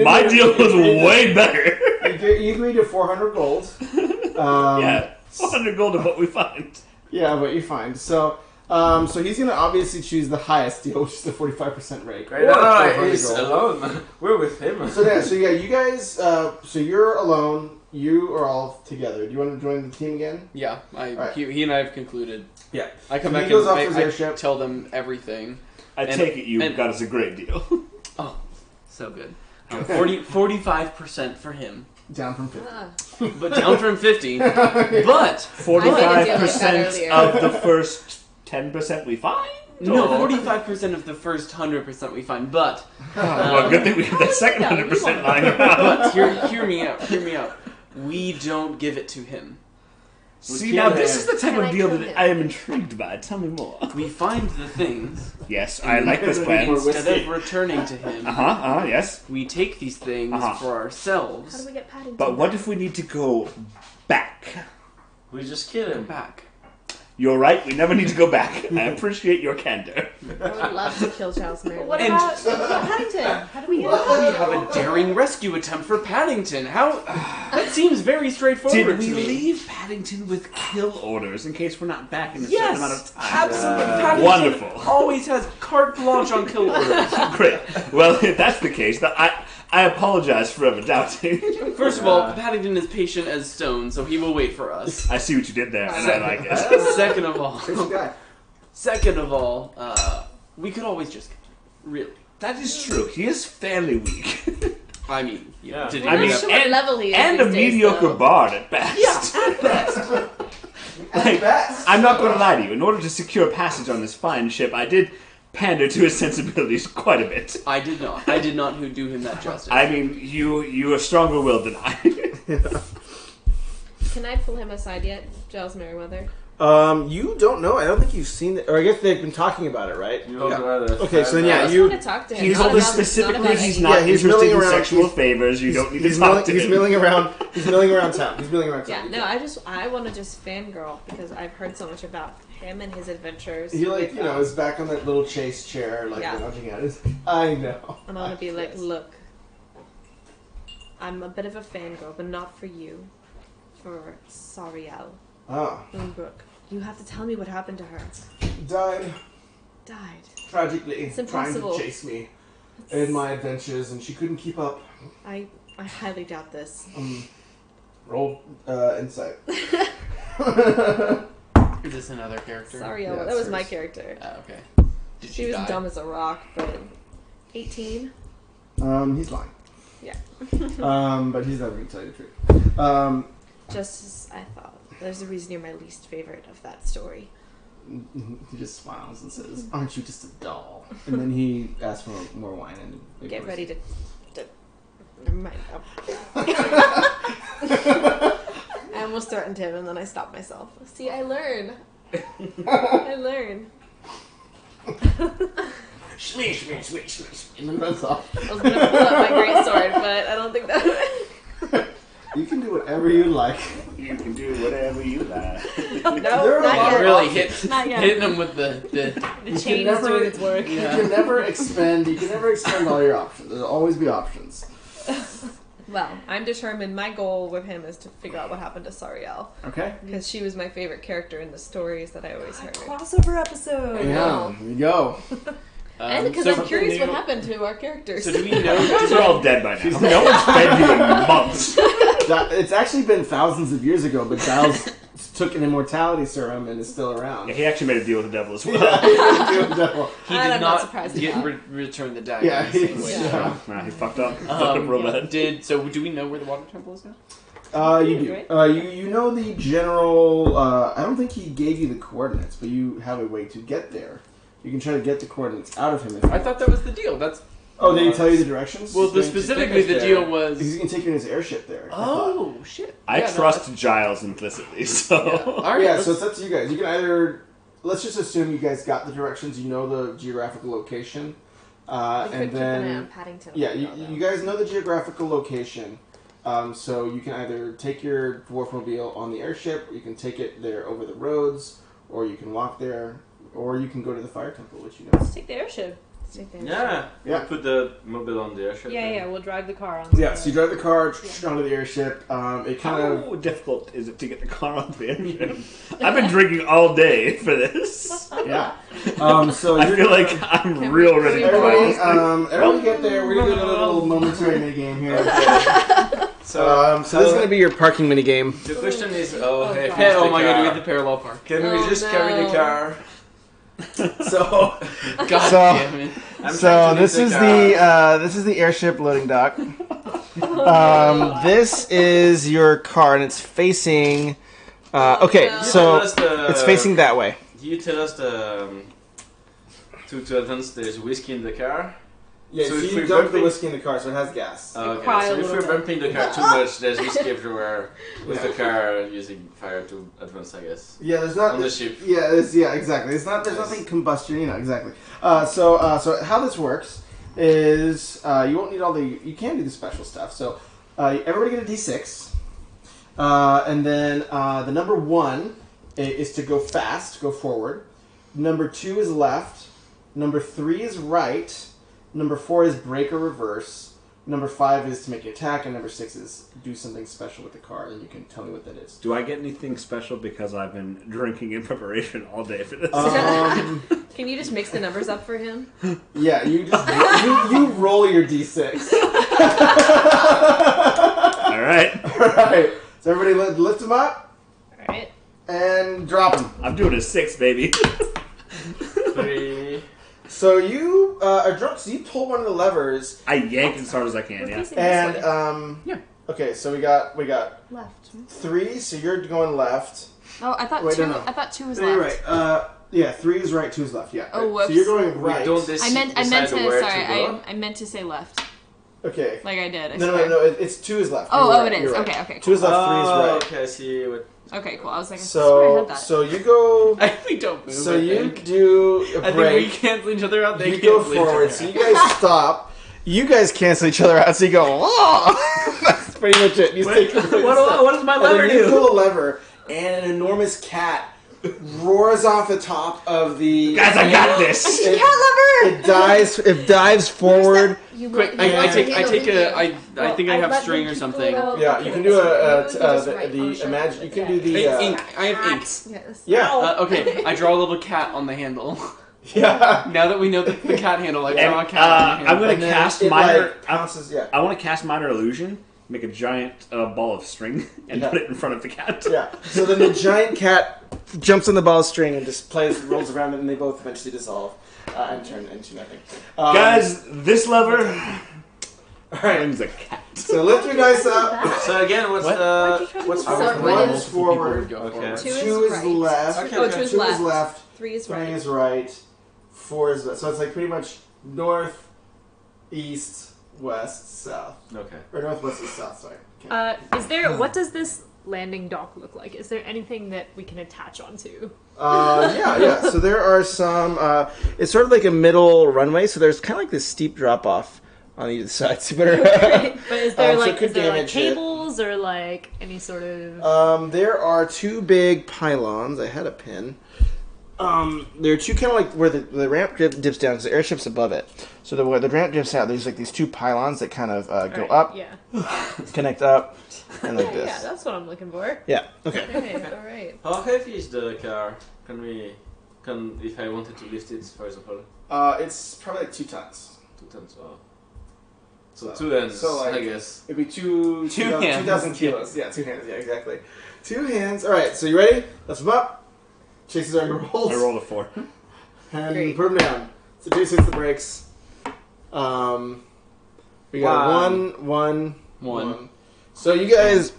My You deal was way better. You agreed to 400 gold. Yeah, 400 gold of what we find. Yeah, what you find. So he's gonna obviously choose the highest deal, which is the 45% rate. Wait, no, he's alone. We're with him. So you guys. So you're alone. You are all together. Do you want to join the team again? Yeah, Right. he and I have concluded. Yeah. I come So back he goes and off his I airship. tell them everything. I take it you got us a great deal. Oh, so good. 45% for him. Down from 50. But down from 50. But 45% of the first 10% we find? no, 45% of the first 100% we find. But Well, good thing we have that second 100% lying around. but hear me out. Hear me out. We don't give it to him. See, now this is the type Can of I deal kill that him? I am intrigued by. Tell me more. We find the things. Yes, I like this plan. Instead of returning to him, Yes. we take these things for How do ourselves. we get Paddington? But what if we need to go back? We just kill Come him. back. You're right, we never need to go back. I appreciate your candor. I would love to kill Giles Merriweather. What And- about Paddington? How do we get We have a daring rescue attempt for Paddington. How? That seems very straightforward Did we to me. leave Paddington with kill orders in case we're not back in a certain Yes, amount of time? absolutely. Paddington Wonderful. always has carte blanche on kill orders. Great. Well, if that's the case, then I apologize for ever doubting. First of all, Paddington is patient as stone, so he will wait for us. I see what you did there, and I like it. Second of all, Patient guy. we could always just really. That is true. He is fairly weak. I mean, Yeah. did We're you not know sure that? what level he is And a these days, mediocre though. bard at best. At best. I'm not going to lie to you. In order to secure passage on this fine ship, I did pander to his sensibilities quite a bit. I did not. I did not do him that justice. I mean, you are stronger willed than I. Can I pull him aside yet, Giles Merriweather? You don't know. I don't think you've seen it. Or I guess they've been talking about it, right? You hold rather. Okay, so then I just you... want to talk to him. He not told us about- specifically not about he's anything. not Yeah, he's interested milling in around. sexual favors. You don't need to talk to him. He's milling around. He's milling around town. Yeah, no, I want to just fangirl because I've heard so much about him and his adventures. He with, is back on that little chase chair, Yeah. lounging at it. I know. and I want to be like, Yes. look, I'm a bit of a fangirl, but not for you. For Sariel Ah, Moonbrook. You have to tell me what happened to her. died. died. tragically It's trying to impossible. chase me in my adventures, and she couldn't keep up. I highly doubt this. Roll insight. Is this another character? Sorry, Yeah, that was it's my hers. character. Okay. Did She was die? dumb as a rock, but 18. He's lying. Yeah. But he's never going to tell you the truth. Just as I thought. There's a reason you're my least favorite of that story. He just smiles and says, "Aren't you just a doll?" And then he asks for more wine and Get ready to never mind. I almost threatened him and then I stopped myself. See, I learn. I learn. Smash, smash, smash, smash. And then runs off. I was gonna pull up my great sword, but I don't think that. You can do whatever you like. You can do whatever you like. No, There are not a lot yet. Really Not yet. hitting him with the The chain is doing its work. You can never expend all your options. There'll always be options. Well, I'm determined. My goal with him is to figure out what happened to Sariel. Okay? Because she was my favorite character in the stories that I always heard. Crossover episode. Yeah, here you go. And because I'm curious what happened to our characters. So do we know? These are all dead by now. No one's fed you in months. It's actually been thousands of years ago, but Giles took an immortality serum and is still around. Yeah, he actually made a deal with the devil as well. Yeah, he did the devil. He And did I'm not not surprised get at that. return the dagger. Yeah, in the same he's- way. yeah. Nah, he fucked up. Fucked up real bad. So do we know where the water temple is now? You do. You know the general. I don't think he gave you the coordinates, but you have a way to get there. You can try to get the coordinates out of him. If you I thought that was the deal. That's Oh, did he tell you the directions? well, He's specifically the deal was. He's going to take you in his airship there. I thought. Oh shit! I Yeah, no, trust Giles implicitly, so... All right, Yeah, let's- so it's up to you guys. You can either. Let's just assume you guys got the directions. You know the geographical location, We could and keep an eye then on Paddington. yeah, you guys know the geographical location. So you can either take your dwarfmobile on the airship, or you can take it there over the roads, or you can walk there, or you can go to the fire temple, which you know. Let's take the airship. Yeah, Yeah. we'll put the mobile on the airship. Yeah, we'll drive the car on. Yeah, so you drive the car onto the airship. It kind of. How difficult is it to get the car onto the airship? I've been drinking all day for this. Yeah. So I you're feel gonna- like I'm real ready to buy Everybody, this thing. everybody get there. We're gonna do a little momentary mini game here. So, So this is gonna be your parking mini game. the question is, oh, hey, God. Hey, oh my god, we have the parallel park. Can Oh, we just carry the no. car? So, God So- damn it! I'm trying to leave car. this is the airship loading dock. This is your car, and it's facing. Okay, no. so Tell us the- it's facing that way. You tell us the to advance. There's whiskey in the car. Yeah, So so if you we're dump the bumping- whiskey in the car, so it has gas. Okay, cry a so if little we're bit. bumping the car too much, there's whiskey everywhere. With the car using fire to advance, I guess. Yeah, there's not On the ship. Yeah, exactly. It's not. There's nothing combustion. Exactly. So how this works is you won't need all the. You can do the special stuff. So everybody get a d6, and then the number 1 is to go fast, go forward. Number 2 is left. Number 3 is right. Number 4 is brake or reverse. Number 5 is to make an attack, and number 6 is do something special with the car, and you can tell me what that is. Do I get anything special because I've been drinking in preparation all day for this? Can you just mix the numbers up for him? Yeah, you just you roll your d6. All right. All right. So everybody lift them up Alright. and drop them. I'm doing a 6, baby. 3. So you are drunk. So you pull one of the levers, I yank as hard as I can, yeah. and Yeah. Okay, so we got Left. 3. So you're going left. Oh, I thought Wait, two. no. I thought 2 was No, left. you're right. Yeah, 3 is right, 2 is left. Yeah. Oh, right. whoops. So you're going right. We don't I meant to. decide where Sorry, to go. I meant to say left. Okay. Like I did. I No, swear. no, no. It's 2 is left. Oh, You're oh, right, it is. you're right. Okay, okay. 2 is left, 3 is right. Okay, I see. What? Okay, cool. I was like, I swear I had that. So you go. We don't move. So I you think. do a I think break. we cancel each other out. They You go cancel each forward, other so out. you guys stop. You guys cancel each other out, so you go, oh! That's pretty much it. You Wait, take what does my and lever then you do? pull a lever, and an enormous cat roars off the top of the. Guys, I got this! It dives forward. Quick, I think I have string or something. Yeah, you can do imagine. You can do the. Ink. I have ink. Yes. Yeah. Okay, I draw a little cat on the handle. Yeah. Now that we know the cat handle, I draw a cat. I'm going to cast minor. Yeah. I want to cast minor illusion. Make a giant ball of string and put it in front of the cat. Yeah. So then the giant cat jumps on the ball of string and just rolls around it, and they both eventually dissolve and turn into nothing. Guys, this lever all right. brings a cat. So lift your dice up. So again, what's What's So one what is forward. Okay. Two is right. left. Okay, Oh, okay. 2 is 2 left. is left. 3 is 3 right. is right. 4 is left. So it's like pretty much north, east, west, south. Okay. Or northwest is south, sorry. Okay. Is there? What does this landing dock look like? Is there anything that we can attach onto? Yeah. So there are some. It's sort of like a middle runway. So there's kind of like this steep drop off on either side. So you better. But is there So it could is there like damage it. cables or like any sort of? There are 2 big pylons. I had a pin. There are 2 kind of like where the ramp dips down because the airship's above it. So where the ramp dips out, there's like these 2 pylons that kind of go Alright, up, Yeah. connect up, and like Yeah, this. that's what I'm looking for. Yeah. Okay. Okay, all right. How heavy is the car? Can if I wanted to lift it, for example, It's probably like 2 tons. 2 tons? Oh. So 2 hands, so, like, I guess. It'd be 2,000 hands. kilos. Yeah, 2 hands. Yeah, exactly. 2 hands. All right. So you ready? Lift them up. Chases are your rolls. I rolled a 4. And Great. put them down. So Jace hits the brakes. We got One. 1. So you guys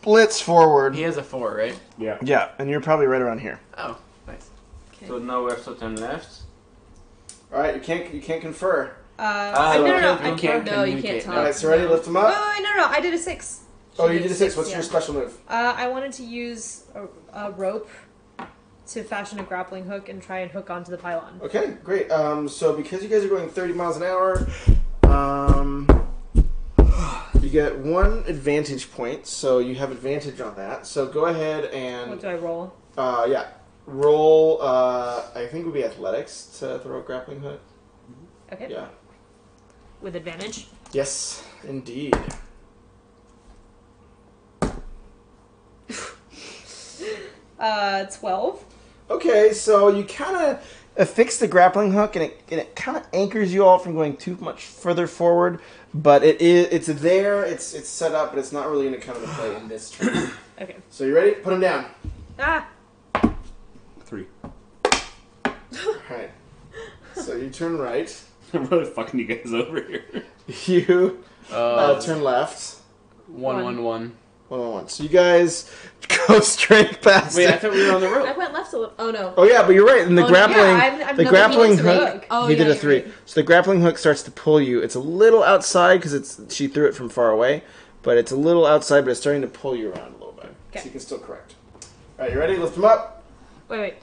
blitz forward. He has a 4, right? Yeah. Yeah, and you're probably right around here. Oh, nice. So now we have to turn left. All right, you can't confer. No. I can't No, you can't communicate. talk. All right, so ready? Lift them up. Oh, no. I did a 6. Oh, you did a 6. What's yeah. your special move? I wanted to use a rope to fashion a grappling hook and try and hook onto the pylon. Okay, great. So because you guys are going 30 miles an hour, you get 1 advantage point. So you have advantage on that. So go ahead and What do I roll? roll. I think it would be athletics to throw a grappling hook. Okay. Yeah. With advantage. Yes, indeed. 12. Okay, so you kind of affix the grappling hook, and it kind of anchors you all from going too much further forward. But it's there, it's set up, but it's not really going to come into play in this turn. Okay. So you ready? Put them down. Ah. 3. Alright. So you turn right. I'm really fucking you guys over here. You turn left. 111. 1 So you guys go straight past Wait, it. I thought we were on the I rope. went left a little. Oh, no. Oh yeah, but you're right. And the Oh, no, grappling, yeah, I've the never grappling been able to hook. hook. Oh, he did yeah, a 3. you're right. So the grappling hook starts to pull you. It's a little outside because she threw it from far away, but it's a little outside. But it's starting to pull you around a little bit. Okay. So you can still correct. All right, you ready? Lift them up. Wait.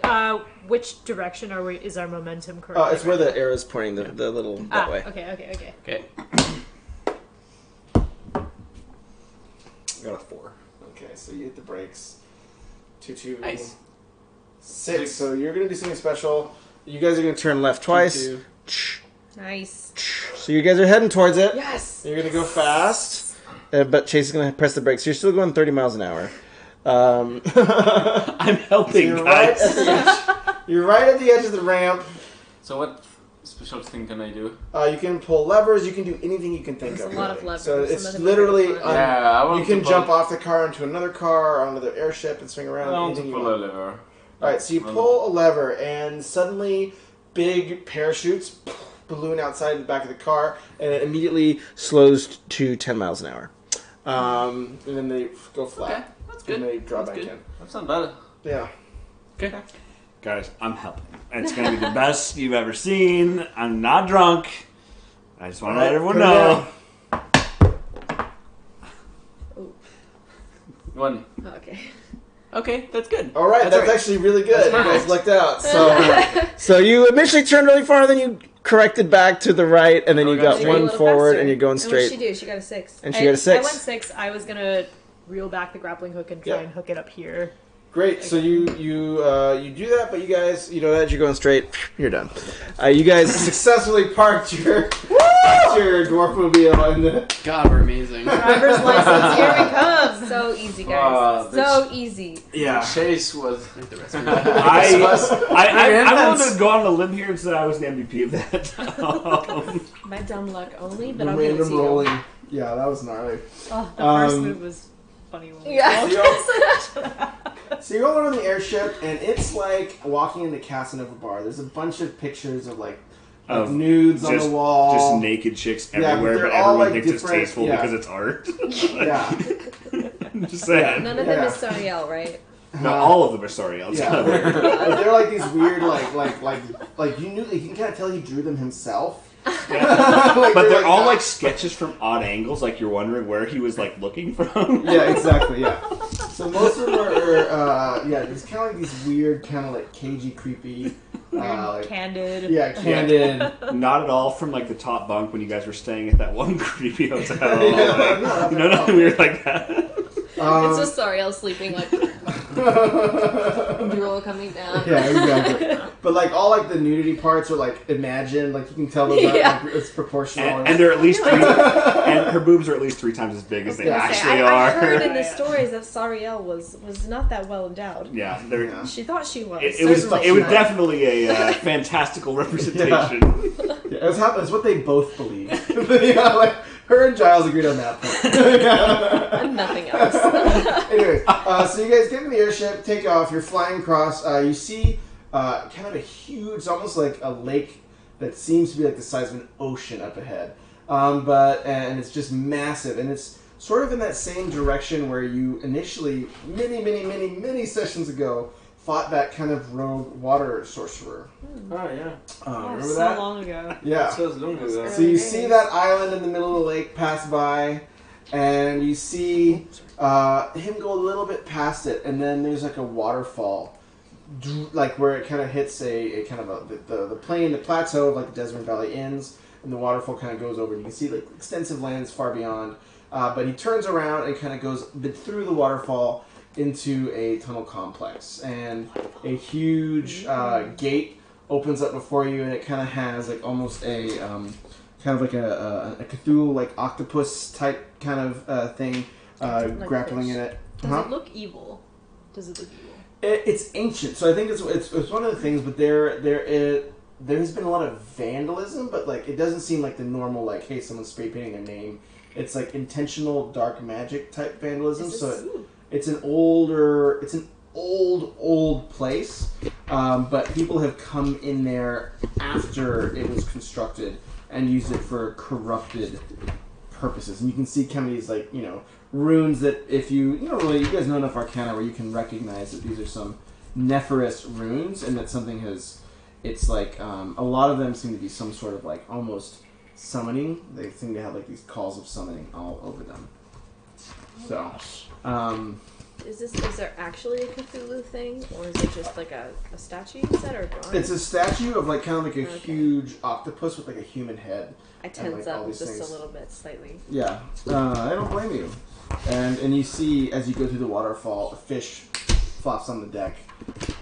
Which direction are we? Is our momentum correct? It's where the arrow's pointing. The little that way. Okay. Okay. I got a 4. Okay, so you hit the brakes. 2. Nice. 6. So you're gonna do something special. You guys are gonna turn left twice. 2. Nice. So you guys are heading towards it. Yes. You're gonna go fast, but Chase is gonna press the brakes. You're still going 30 miles an hour. I'm So helping, you're right guys. at the edge. You're right at the edge of the ramp. So what special thing can I do? You can pull levers. You can do anything you can think There's of. a lot of really. levers. So Some it's of them are literally. very fun. Yeah, I want You to can pull, jump off the car into another car, onto the airship, and swing I around. want to Anything you pull a want. lever. All right, so you pull a lever, and suddenly big parachutes balloon outside the back of the car, and it immediately slows to 10 miles an hour. And then they go flat. Okay, that's good. And they drop That's back good. in. That's not bad. Yeah. Okay. Guys, I'm helping. It's going to be the best you've ever seen. I'm not drunk. I just want to let everyone know. One. Okay. Okay, that's good. All right, that's actually really good. You That's guys perfect. lucked out. So you initially turned really far, then you corrected back to the right, and then you got Straight a one little forward, faster. and you're going And what'd she straight. do? She got a 6. And she got a 6. I went 6. I was gonna reel back the grappling hook and try Yeah. and hook it up here. Great. So you do that, but you guys, as you're going straight, you're done. You guys successfully parked your That's your dwarfmobile and the... God, we're amazing. Driver's license, here we come. So easy, guys. the So easy. Yeah. Chase was. The rest of I wanted to go on a limb here and say I was the MVP of that. My dumb luck only, but The I'll give it random to you. rolling. Yeah, that was gnarly. Oh, the first move was funny one. Yeah. So you're all around the airship, and it's like walking into Casanova Bar. There's a bunch of pictures of like nudes on the wall. Just naked chicks everywhere, they're but all, everyone like, thinks it's different- tasteful yeah. because it's art. Yeah. I'm just saying. None of them is Sariel, right? No, all of them are sorry. It's Yeah. kind of weird. They're like these weird, like you can kind of tell he drew them himself. But they're like all that. like sketches from odd angles, like you're wondering where he was like looking from. Yeah, exactly. Yeah. So most of them are it's kind of like these weird, kind of like cagey, creepy, like, Candid. yeah, candid. Not at all from like the top bunk when you guys were staying at that one creepy hotel. Yeah, Like, nothing weird like that. It's just Sariel sleeping like drool coming down. Yeah, exactly. But like all like the nudity parts are like imagined, like you can tell those aren't like, it's proportional. And they're at least three, and her boobs are at least 3 times as big as they actually are. I heard in the stories that Sariel was not that well endowed. Yeah, they're. Yeah. She thought she was. It was Certainly not. definitely a fantastical representation. Yeah, it's what they both believe. Yeah, like her and Giles agreed on that point. And nothing else. Anyways, so you guys get in the airship, take off. You're flying across. You see kind of a huge, almost like a lake that seems to be like the size of an ocean up ahead. And it's just massive, and it's sort of in that same direction where you initially, many sessions ago, fought that kind of rogue water sorcerer. Oh yeah. Remember so that? long ago. Yeah. That was long ago. So you see that island in the middle of the lake pass by, and you see him go a little bit past it, and then there's like a waterfall, like where it kind of hits a kind of the plain, the plateau of like the Desmond Valley ends, and the waterfall kind of goes over. And you can see like extensive lands far beyond, but he turns around and kind of goes through the waterfall into a tunnel complex, and a huge gate opens up before you, and it kind of has like almost a kind of like a Cthulhu like octopus type kind of thing Like grappling fish. in it. Does Huh? it look evil? Does it look evil? It's ancient, so I think it's one of the things. But there has been a lot of vandalism, but like it doesn't seem like the normal like, hey, someone's spray painting a name. It's like intentional dark magic type vandalism. It's an old place, but people have come in there after it was constructed and used it for corrupted purposes. And you can see kind of these like, runes that if you guys know enough Arcana where you can recognize that these are some Nephirist runes, and that something it's like, a lot of them seem to be some sort of like almost summoning. They seem to have like these calls of summoning all over them. So, Is there actually a Cthulhu thing, or is it just like a statue you said, or a drawing? it's a statue of like kind of like a huge octopus with like a human head. I tense like, all up these just things. a little bit, slightly. Yeah, I don't blame you. And you see as you go through the waterfall, a fish flops on the deck,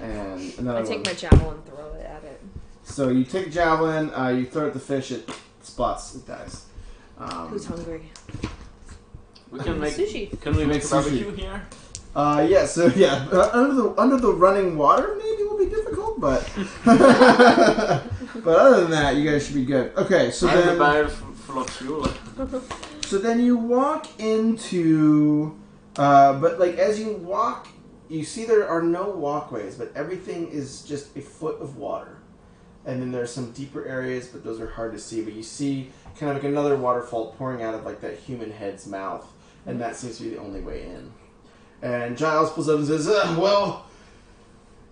and another I take one. my javelin and throw it at it. So you take javelin, you throw it at the fish, it spots, it dies. Who's hungry? We can make. Sushi. Can we make Sushi. barbecue here? Under the running water maybe will be difficult, but but other than that, you guys should be good. Okay, so I have a then barrel full of fuel. so then you walk into, but like as you walk, you see there are no walkways, but everything is just a foot of water, and then there's some deeper areas, but those are hard to see. But you see kind of like another waterfall pouring out of like that human head's mouth, and that seems to be the only way in. And Giles pulls up and says, well,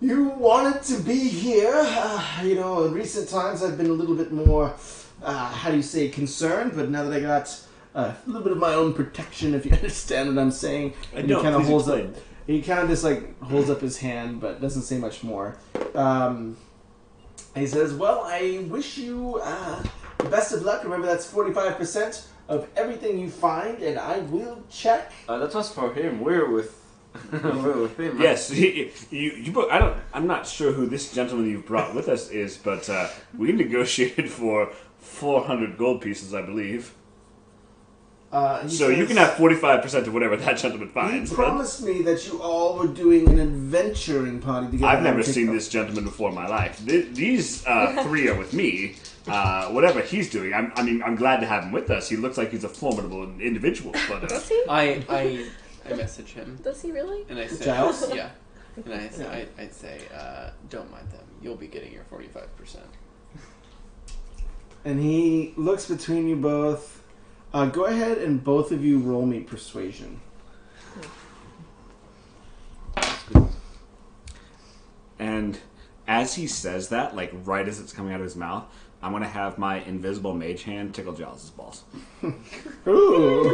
you wanted to be here. In recent times I've been a little bit more, concerned, but now that I got a little bit of my own protection, if you understand what I'm saying. And he kind of holds up. He kind of just like holds up his hand, but doesn't say much more. He says, well, I wish you the best of luck. Remember, that's 45% of everything you find, and I will check. That was for him. We're with him. Yes, I'm not sure who this gentleman you've brought with us is, but we negotiated for 400 gold pieces, I believe. He So you says, can have 45% of whatever that gentleman finds. He but promised me that you all were doing an adventuring party together. I've never seen this gentleman before in my life. These three are with me. Whatever he's doing, I'm glad to have him with us. He looks like he's a formidable individual. But Does he? I message him Does he really? and I say, Giles? yeah, and I say, I'd say, don't mind them. You'll be getting your 45%. And he looks between you both. Go ahead and both of you roll me persuasion. And as he says that, like right as it's coming out of his mouth, I'm going to have my invisible mage hand tickle Giles' balls. Ooh.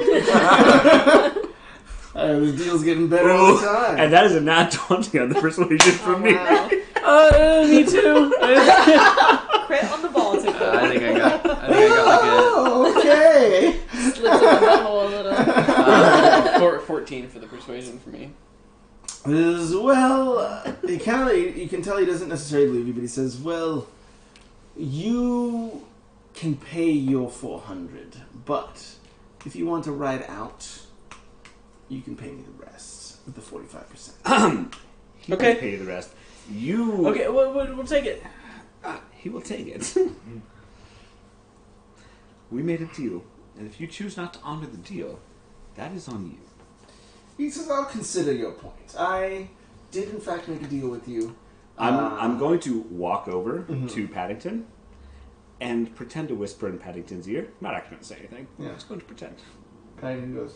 This deal's getting better all the time. And that is a nat 20 on the persuasion from me. Wow. Me too. Crit on the ball tickle. I think I got Oh, okay. Slips in the butthole a little. 14 for the persuasion for me. You can tell he doesn't necessarily believe you, but he says, well, you can pay your 400, but if you want to ride out, you can pay me the rest with the 45%. He Okay. will pay the rest. You... Okay, we'll take it. He will take it. We made a deal, and if you choose not to honor the deal, that is on you. He says, I'll consider your point. I did, in fact, make a deal with you. I'm going to walk over to Paddington and pretend to whisper in Paddington's ear. I'm not actually going to say anything. Yeah. I'm just going to pretend. Paddington goes,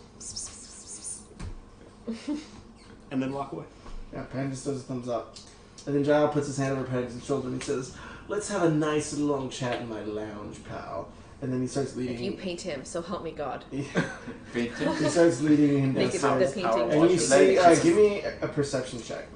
And then walk away. yeah, Paddington just does a thumbs up. And then Giles puts his hand over Paddington's shoulder and he says, let's have a nice long chat in my lounge, pal. And then he starts leading. If you paint him, so help me God. He starts leading him Make it downstairs. the painting. And you see, give me a perception check.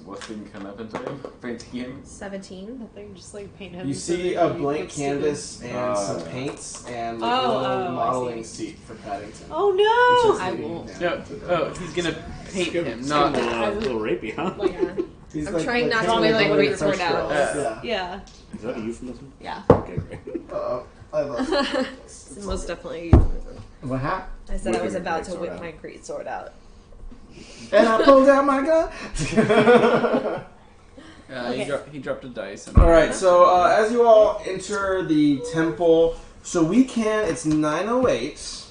What thing can happen to him? Painting him? 17. Nothing, just like paint him. You so see that a he blank looks canvas and some yeah. paints and like a little I modeling see. seat for Paddington. Oh He no! starts I leading won't. him No, down to the- he's gonna paint him, It's not. a little rapey, huh? Yeah. He's I'm trying not to painting wear, like, the great French sword out. girls. Yeah. Yeah. Is that a euphemism? Yeah. Okay, great. I love it. It's most definitely a euphemism. What happened? I said I was Whipping about a to great whip sword my great sword out. And I pulled out my gun. He dropped a dice. All right, so as you all enter the temple, so it's 9:08.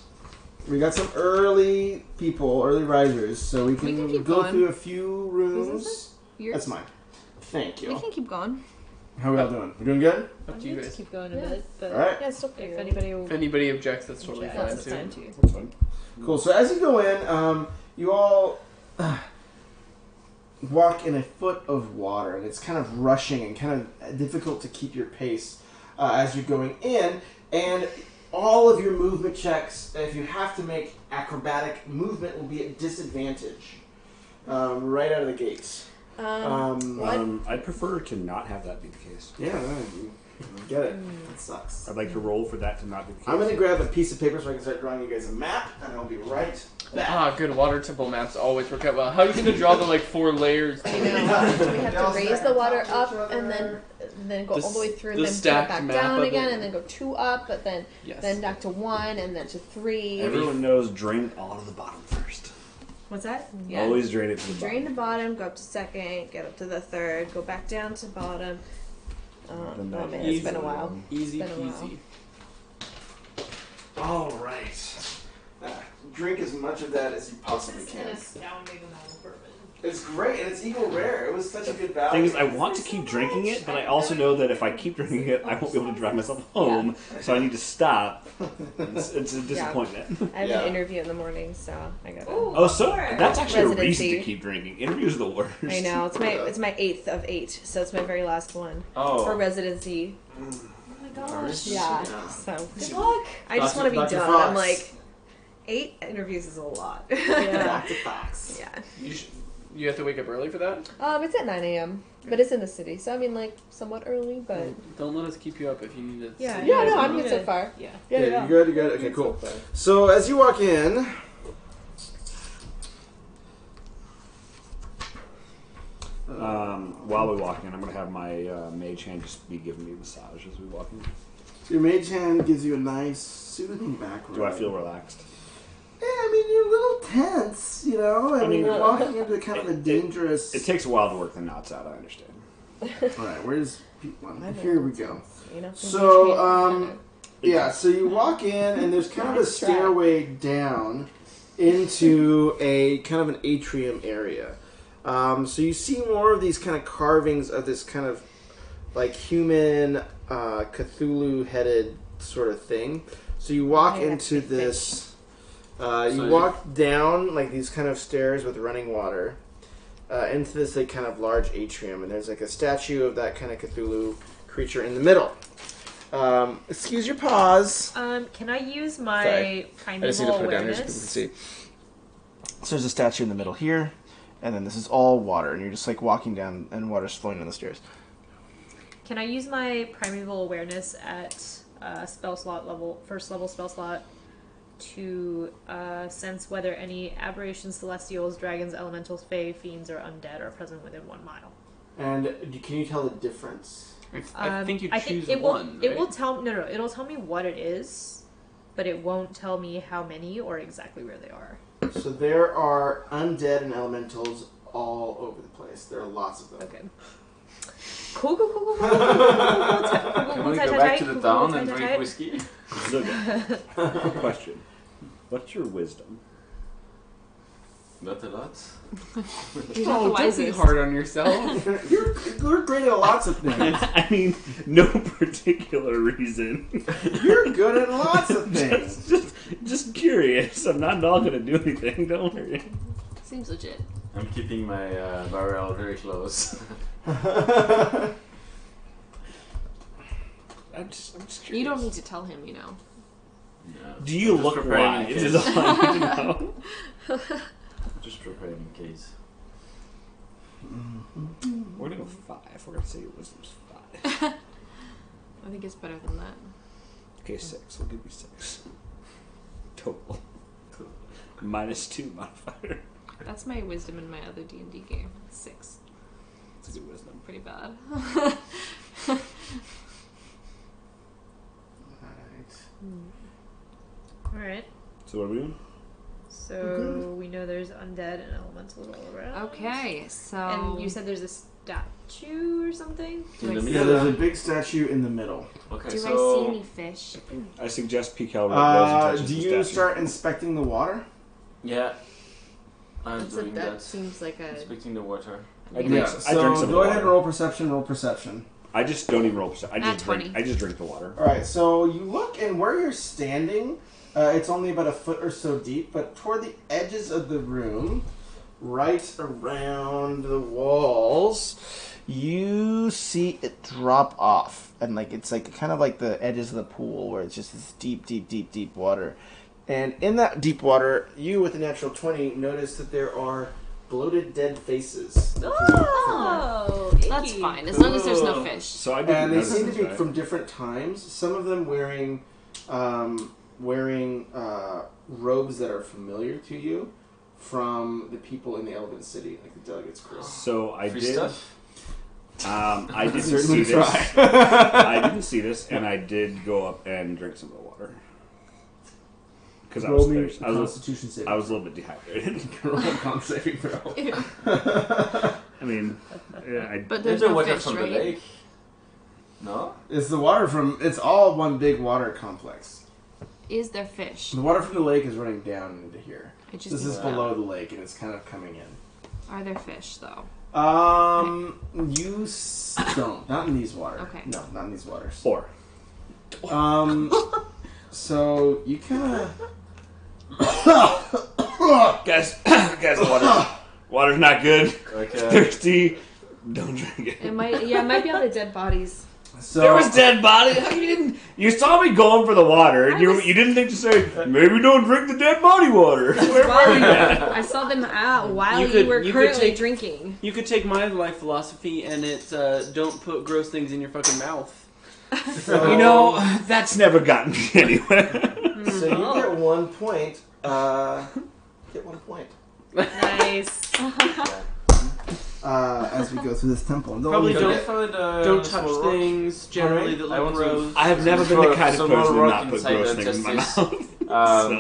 We got some early risers, so we can keep go going. through a few rooms. Whose is Yours? That's mine. Thank We you. can keep going. How are we all doing? We're doing good? Up to you Let's guys. keep going a Yeah. bit, but All right. Yeah, it's still pretty if early. anybody will If anybody objects, that's totally check, fine that's too. fine too. That's fine. Cool. So as you go in, you all walk in a foot of water, and it's kind of rushing and kind of difficult to keep your pace as you're going in. And all of your movement checks, if you have to make acrobatic movement, will be at disadvantage right out of the gates. What? I'd prefer to not have that be the case. Yeah, I get it. It sucks. I'd like to roll for that to not be the case. I'm going to grab a piece of paper so I can start drawing you guys a map, and I'll be right back. Ah, good water temple maps always work out well. How are you gonna draw the 4 layers? I know. We have to raise the water up and then go all the way through and the then put it stacked back map down of again it. and then go 2 up, but then Yes. back to 1 and then to 3. Everyone knows drain it all to the bottom first. What's that? Yeah. Always drain it to the Drain bottom. the bottom, go up to 2nd, get up to the 3rd, go back down to bottom. Oh Then man, back it's to been a the while. bottom. Easy It's been a peasy. All right. Drink as much of that as you possibly can. astounding amount of bourbon. It's great, and it's equal rare. It was such a good value. Thing is, I want to keep drinking it, but I also know that if I keep drinking it, I won't be able to drive myself home, so I need to stop. It's a disappointment. I have Yeah. an interview in the morning, so I gotta. Oh, so that's actually a reason Residency. to keep drinking. Interviews are the worst. I know it's my 8th of 8, so it's my very last one for Oh. residency. Oh my gosh. Yeah, Yeah. so Good luck. I just want to be Dr. done. Fox. I'm like, 8 interviews is a lot. Yeah. Back to Fox. Yeah. You have to wake up early for that? It's at 9 a.m., but it's in the city, so I mean, like, somewhat early, but Don't let us keep you up if you need to. Yeah, yeah, no, yeah, I'm good so yeah. far. Yeah. Yeah, you good? You good? Okay, cool. So as you walk in, While we walk in, I'm going to have my mage hand just be giving me a massage as we walk in. So your mage hand gives you a nice, soothing back rub. Do I feel relaxed? Yeah, I mean, you're a little tense, you know? I mean, you're walking into kind of a dangerous... It takes a while to work the knots out, I understand. Alright, where's P1? Here we go. So, yeah, so you walk in, and there's kind of a stairway down into a kind of an atrium area. So you see more of these kind of carvings of this kind of like human Cthulhu-headed sort of thing. So you walk into this... you walk down like these kind of stairs with running water into this like kind of large atrium, and there's like a statue of that kind of Cthulhu creature in the middle. Excuse your pause. Can I use my primeval awareness? See. So there's a statue in the middle here, and then this is all water, and you're just like walking down, and water's flowing down the stairs. Can I use my primeval awareness at spell slot level, first level spell slot, to sense whether any aberrations, celestials, dragons, elementals, fae, fiends, or undead are present within 1 mile? And can you tell the difference? I think you choose it one. It will tell it'll tell me what it is, but it won't tell me how many or exactly where they are. So there are undead and elementals all over the place. There are lots of them. Okay. Cool. Can we go back to the town and drink whiskey? Quick question. What's your wisdom? Not a lot. You're not the Don't be wisest. hard on yourself. You're great at lots of things. I mean, no particular reason. You're good at lots of things. just curious. I'm not all gonna do anything. Don't worry. Seems legit. I'm keeping my barrel very close. I'm just curious. You don't need to tell him, you know. No. Do you Just look preparing in wise? case. Is all I need to know. Just preparing in case. We're gonna go 5. We're gonna say your wisdom's 5. I think it's better than that. Okay, 6. We'll give you 6. Total. -2 modifier. That's my wisdom in my other D&D game. 6. That's a good wisdom. Pretty bad. Alright. So what are we doing? So we know there's undead and elementals all around. Okay, so... And you said there's a statue or something? Do I In the see, Yeah, there's a big statue in the middle. Okay, do so I see any fish? I suggest PKL goes and touches Do the you statue. start inspecting the water? yeah, I'm doing That that. seems like a... Inspecting the water. I Yeah. drink, Yeah. I drink So some go of the ahead and water. roll perception. I just don't even roll perception. Nat 20. I just drink the water. All right, so you look, and where you're standing, it's only about a foot or so deep, but toward the edges of the room, right around the walls, you see it drop off, and like it's like kind of like the edges of the pool where it's just this deep water. And in that deep water, you with the natural 20 notice that there are bloated dead faces. Oh, That's icky. fine, as long as there's no Cool. fish. So I didn't And they notice seem to this, be right? from different times. Some of them wearing robes that are familiar to you from the people in the Elven City, like the delegates crew. So I Free did. stuff? I didn't Certainly see this. try. I didn't see this, and I did go up and drink some of the water because I Roll was me thirsty. a Constitution saving. I was a little bit dehydrated. Roll a con saving throw. I mean, yeah, But Is there's there no water fish, from right? the lake? No? It's the water from. It's all one big water complex. Is there fish? The water from the lake is running down into here. It just This is needs- below the lake, and it's kind of coming in. Are there fish, though? You don't. Not in these waters. Okay. No, not in these waters. 4. So you kind of. Guys, water's not good. Okay. Thirsty. Don't drink it. It might be all the dead bodies. So There was dead body. How you didn't? You saw me going for the water, and you didn't think to say maybe don't drink the dead body water. Where were you at? I saw them out while You you, could- were you could currently take- drinking. You could take my life philosophy, and it's don't put gross things in your fucking mouth. So, You know, that's never gotten me anywhere. So you get 1 point. Get 1 point. Nice. as we go through this temple. Probably Can I don't find don't small touch rock? things generally that I look want to- gross. I have never been the kind of person to not put inside gross the things in my justice, mouth.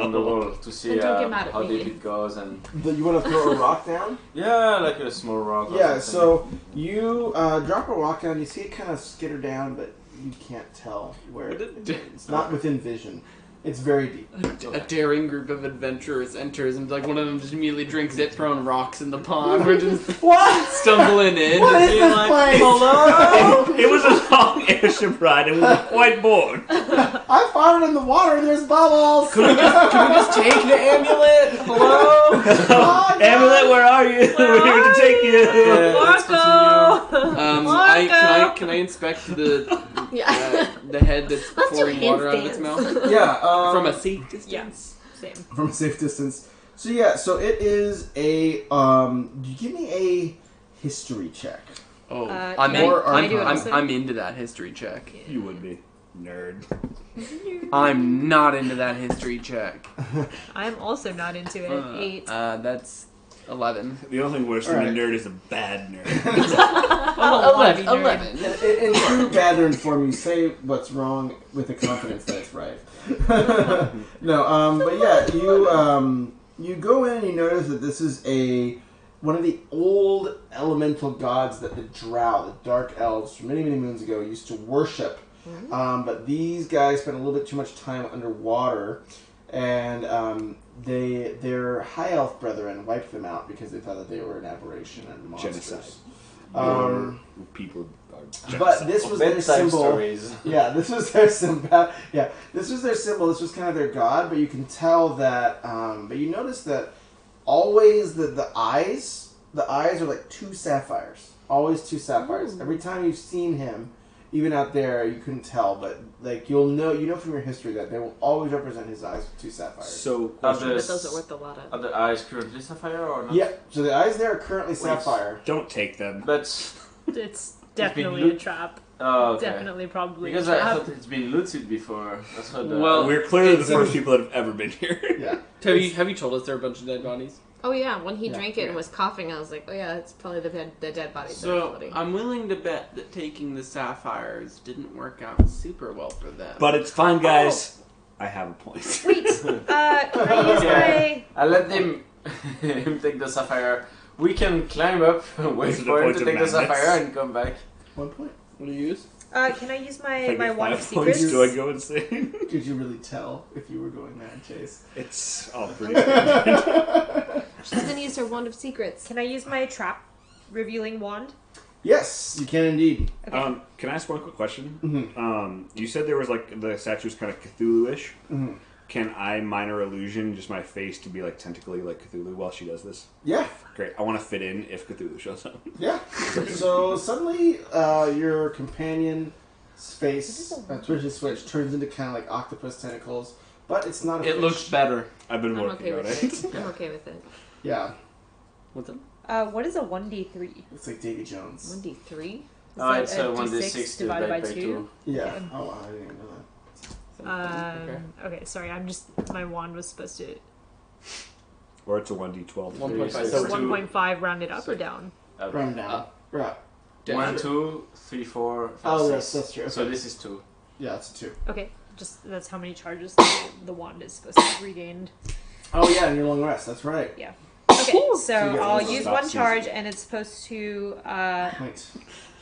on the wall to see Then don't get mad at how me. deep it goes and But you want to throw a rock down? yeah, like a small rock. Or Yeah, something. so you drop a rock down, you see it kind of skitter down, but you can't tell where it's not within vision. It's very deep. A daring group of adventurers enters, and like one of them just immediately drinks it, throwing rocks in the pond. We're just What? stumbling in, What and is being this like, place? "Hello." It was a long airship ride and we were quite bored. I found it in the water and there's bubbles! Can we just take the amulet? Hello. Oh, Amulet, where are you? We're here to take you. Let's continue. Marco! Can I inspect the Yeah. the head that's Let's do pouring water out of its handstands. mouth Yeah, from a safe distance? Yeah, same. from a safe distance. So yeah, so it is a give me a history check. Oh, Can I'm, I- in, can I I'm, do it I'm, also? I'm into that history check. You would be. Nerd. I'm not into that history check. I'm also not into it. 8. That's 11. The only thing worse than Alright. a nerd is a bad nerd. Eleven. 11. In true pattern form, you say what's wrong with the confidence that it's right. No, but yeah, you go in and you notice that this is one of the old elemental gods that the Drow, the Dark Elves, from many, many moons ago, used to worship. But these guys spent a little bit too much time underwater, and their high elf brethren wiped them out because they thought that they were an aberration and monsters. Genocide. People are But this was their bedtime symbol. stories. Yeah, this was their symbol. Yeah, this was their symbol. This was kind of their god. But you can tell that. But you notice that always the eyes are like 2 sapphires. Always 2 sapphires. Every time you've seen him, even out there, you couldn't tell. But like you know from your history that they will always represent his eyes with 2 sapphires. So, But those are worth a lot of. Are the eyes currently sapphire or not? Yeah. So the eyes there are currently sapphire. don't take them. But It's definitely a loot- trap. oh, okay. Definitely, probably Because a I trap. thought it's been looted before. That's what Well, We're clearly the it's- first people that have ever been here. Yeah. have you told us there are a bunch of dead bodies? Oh yeah, when he Yeah. drank it and was coughing, I was like, oh yeah, it's probably the dead bodies that are So floating. I'm willing to bet that taking the sapphires didn't work out super well for them. But it's fine, guys. I have a point. Wait, can I use Yeah. my... I let him take the sapphire. We can climb up, wait This is the for him point to of take the madness. sapphire and come back. 1 point. What do you use? Can I use If my, I my get wand of 5 points, secrets? do I go insane? Could you really tell if you were going mad, Chase? It's all pretty good. She's gonna use her wand of secrets. Can I use my trap revealing wand? Yes, you can indeed. Okay. Can I ask one quick question? Mm-hmm. You said there was like the statue's kind of Cthulhu-ish. Mm-hmm. Can I minor illusion just my face to be like tentacly like Cthulhu while she does this? Yeah, Great. I want to fit in if Cthulhu shows up. yeah. So suddenly, your companion's face, twitches switch, turns into kind of like octopus tentacles, but it's not a It fish. looks better. I've been I'm working okay on with it. it. I'm okay with it. Yeah, What's up? What is a 1d3? it's like Davy Jones. 1d3. Oh, it's that a a 1d6 D6 divided by 2? 2. Yeah. Okay. Oh, wow, I didn't even know that. Okay, sorry, my wand was supposed to... Or it's a 1d12. 1.5. So Two. 1.5 rounded up or down? Round down. Right. 1, 2, 3, 4, 5, Oh, 6. yes, that's true. So Okay. this is 2. Yeah, it's a 2. Okay, just that's how many charges the wand is supposed to have regained. Oh, yeah, and your long rest. That's right. Okay, so So you get I'll one use stop one season. charge, and it's supposed to Point.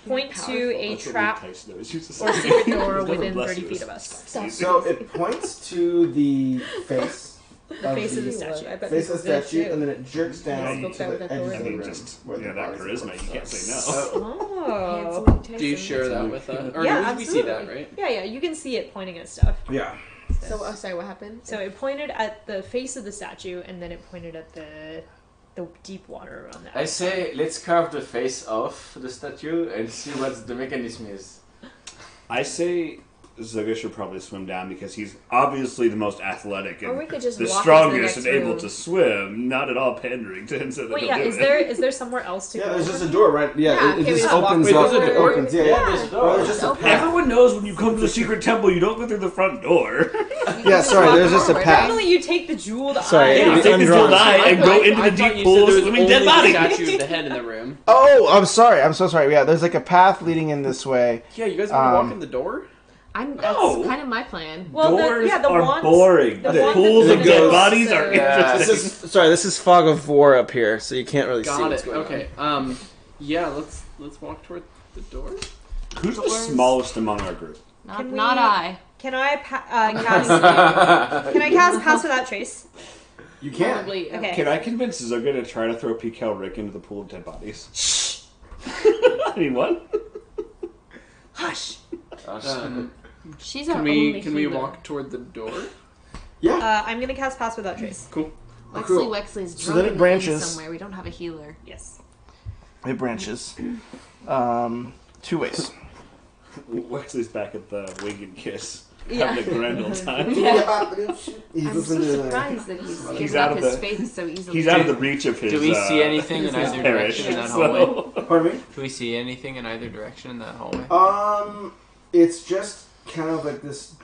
point to a That's what trap Tyson always used to or say. secret door Never within bless 30 you. feet of us. Stop. So it points to the face. The face of the statue. I bet Face of the people did statue, too. and then it jerks down Yeah, to you the spoke that with edge of authority. the room. Just, where yeah, the that bodies charisma, are. you can't say no. Oh. Handsome Do you Tyson. share that with Or Yeah, we see that, absolutely. right? Yeah, you can see it pointing at stuff. Yeah. So, sorry, what happened? So it pointed at the face of the statue, and then it pointed at the deep water around that. I say, let's carve the face off the statue and see what the mechanism is. I say Zugga should probably swim down because he's obviously the most athletic Or and we could just the walk strongest into and the next able room. to swim. Not at all pandering to him. So that Wait, he'll yeah, do is it. there somewhere else to Yeah, go? there's just a door, right? Yeah, Yeah, it okay, we just just walk opens Wait, up. there's a It door? opens, yeah. Yeah, there's a door. Or there's just a Open. path. Everyone knows when you come to the secret temple, you don't go through the front door. Yeah, sorry, there's just a path. Normally you take the jeweled Sorry, eye. Yeah, take the jeweled eye and go into the deep pool of swimming dead body. Statue of the head in the room. Oh, I'm sorry. I'm so sorry. Yeah, there's like a path leading in this way. Yeah, you guys want to walk in the door? That's kind of my plan. Well, Doors the are wands, boring. the The wands pools and of the dead ghosts bodies are- are interesting. This is fog of war up here, so you can't really see Got what's it. going Okay. Yeah. Let's walk toward the door. Who's the smallest among our group? Not I. Can I cast? Can I cast Pass Without Trace? You can. Probably. Okay. Can I convince Zugga to try to throw PK Rick into the pool of dead bodies? Shh. I mean, what? Hush. She's our Can only we healer. walk toward the door? Yeah. I'm gonna cast Pass Without Trace. Cool. Wexley Wexley's So then it drunk branches. somewhere. We don't have a healer. Yes. It branches. 2 ways. Wesley's back at the Wig and Kiss. Yeah. Having a grand old time. He's I'm listening so to surprised that he's He's given out up of his the- faith so easily. He's out of the reach of his. Do we see anything in his either parish, direction in that so- hallway? Pardon me? Do we see anything in either direction in that hallway? It's just kind of like this.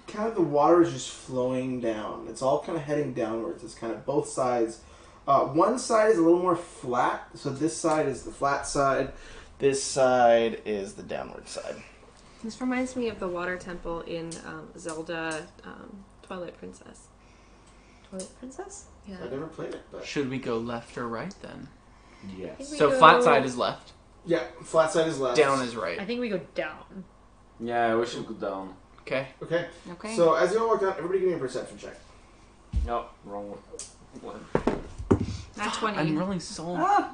Kind of the water is just flowing down. It's all kind of heading downwards. It's kind of both sides. One side is a little more flat, so this side is the flat side. This side is the downward side. This reminds me of the water temple in Zelda Twilight Princess. Twilight Princess? Yeah. I never played it, but Should we go left or right then? Yes. So flat side is left, yeah, flat side is left. down is I right. think we go down. Yeah, we should go down. Okay. Okay. Okay. So as you all walk down, everybody give me a perception check. No, wrong one. Not 20. I'm rolling so.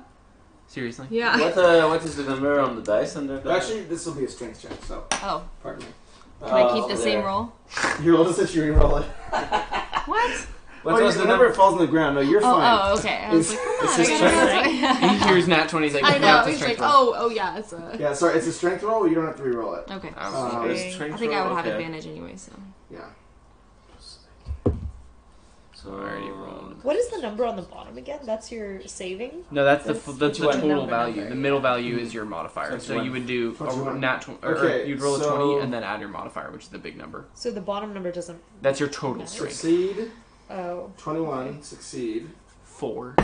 Seriously. Yeah. What is the number on the dice under that? Actually, this will be a strength check. So Oh. pardon me. Can I keep the same roll? Your oldest that you re-roll it. What? What was the number? number? It falls on the ground. No, you're fine. Oh, okay. I was like, come on. It's I his gotta He hears nat 20. He's like, I "No, know. it's a He's strength like, roll." oh, yeah. It's a. Yeah, sorry, it's a strength roll, but you don't have to re-roll it. Okay. Oh, it's a I strength think I roll? would have Okay. advantage anyway. So. Yeah. So I already rolled. What is the number on the bottom again? That's your saving? No, that's the That's total number, value. number, The middle yeah. value is your modifier. So you would do a 21. nat 20, Okay, or you'd roll a so- 20 and then add your modifier, which is the big number. So the bottom number doesn't. That's your total strength. Succeed. Oh. 21. Succeed. 4.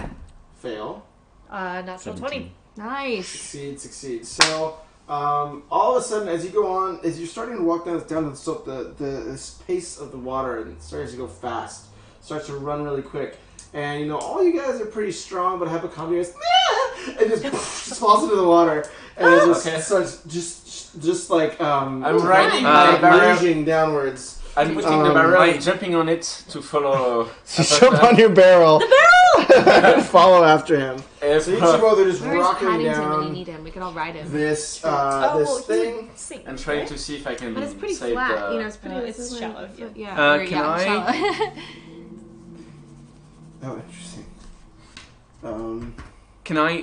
Fail. Natural 20. Nice. Succeed. So, all of a sudden, as you go on, as you're starting to walk down the slope, the pace of the water and it starts to go fast, starts to run really quick. And, you know, all you guys are pretty strong, but Hypochondria goes, "Ah!" and just falls into the water. And it just Okay. starts just like, I'm riding my like barrel. lunging downwards. I'm putting the barrel, jumping on it to follow. So jump on your barrel. The barrel! Follow after him. If, So each of you, they're just Where's rocking Paddington when you down need him? We could all ride him. this Oh, this well, he thing. would sink, and trying right? to see if I can But it's pretty save flat. the... You know, it's pretty. It's shallow, yeah. Yeah. can yeah, I- shallow. Oh, interesting. Can I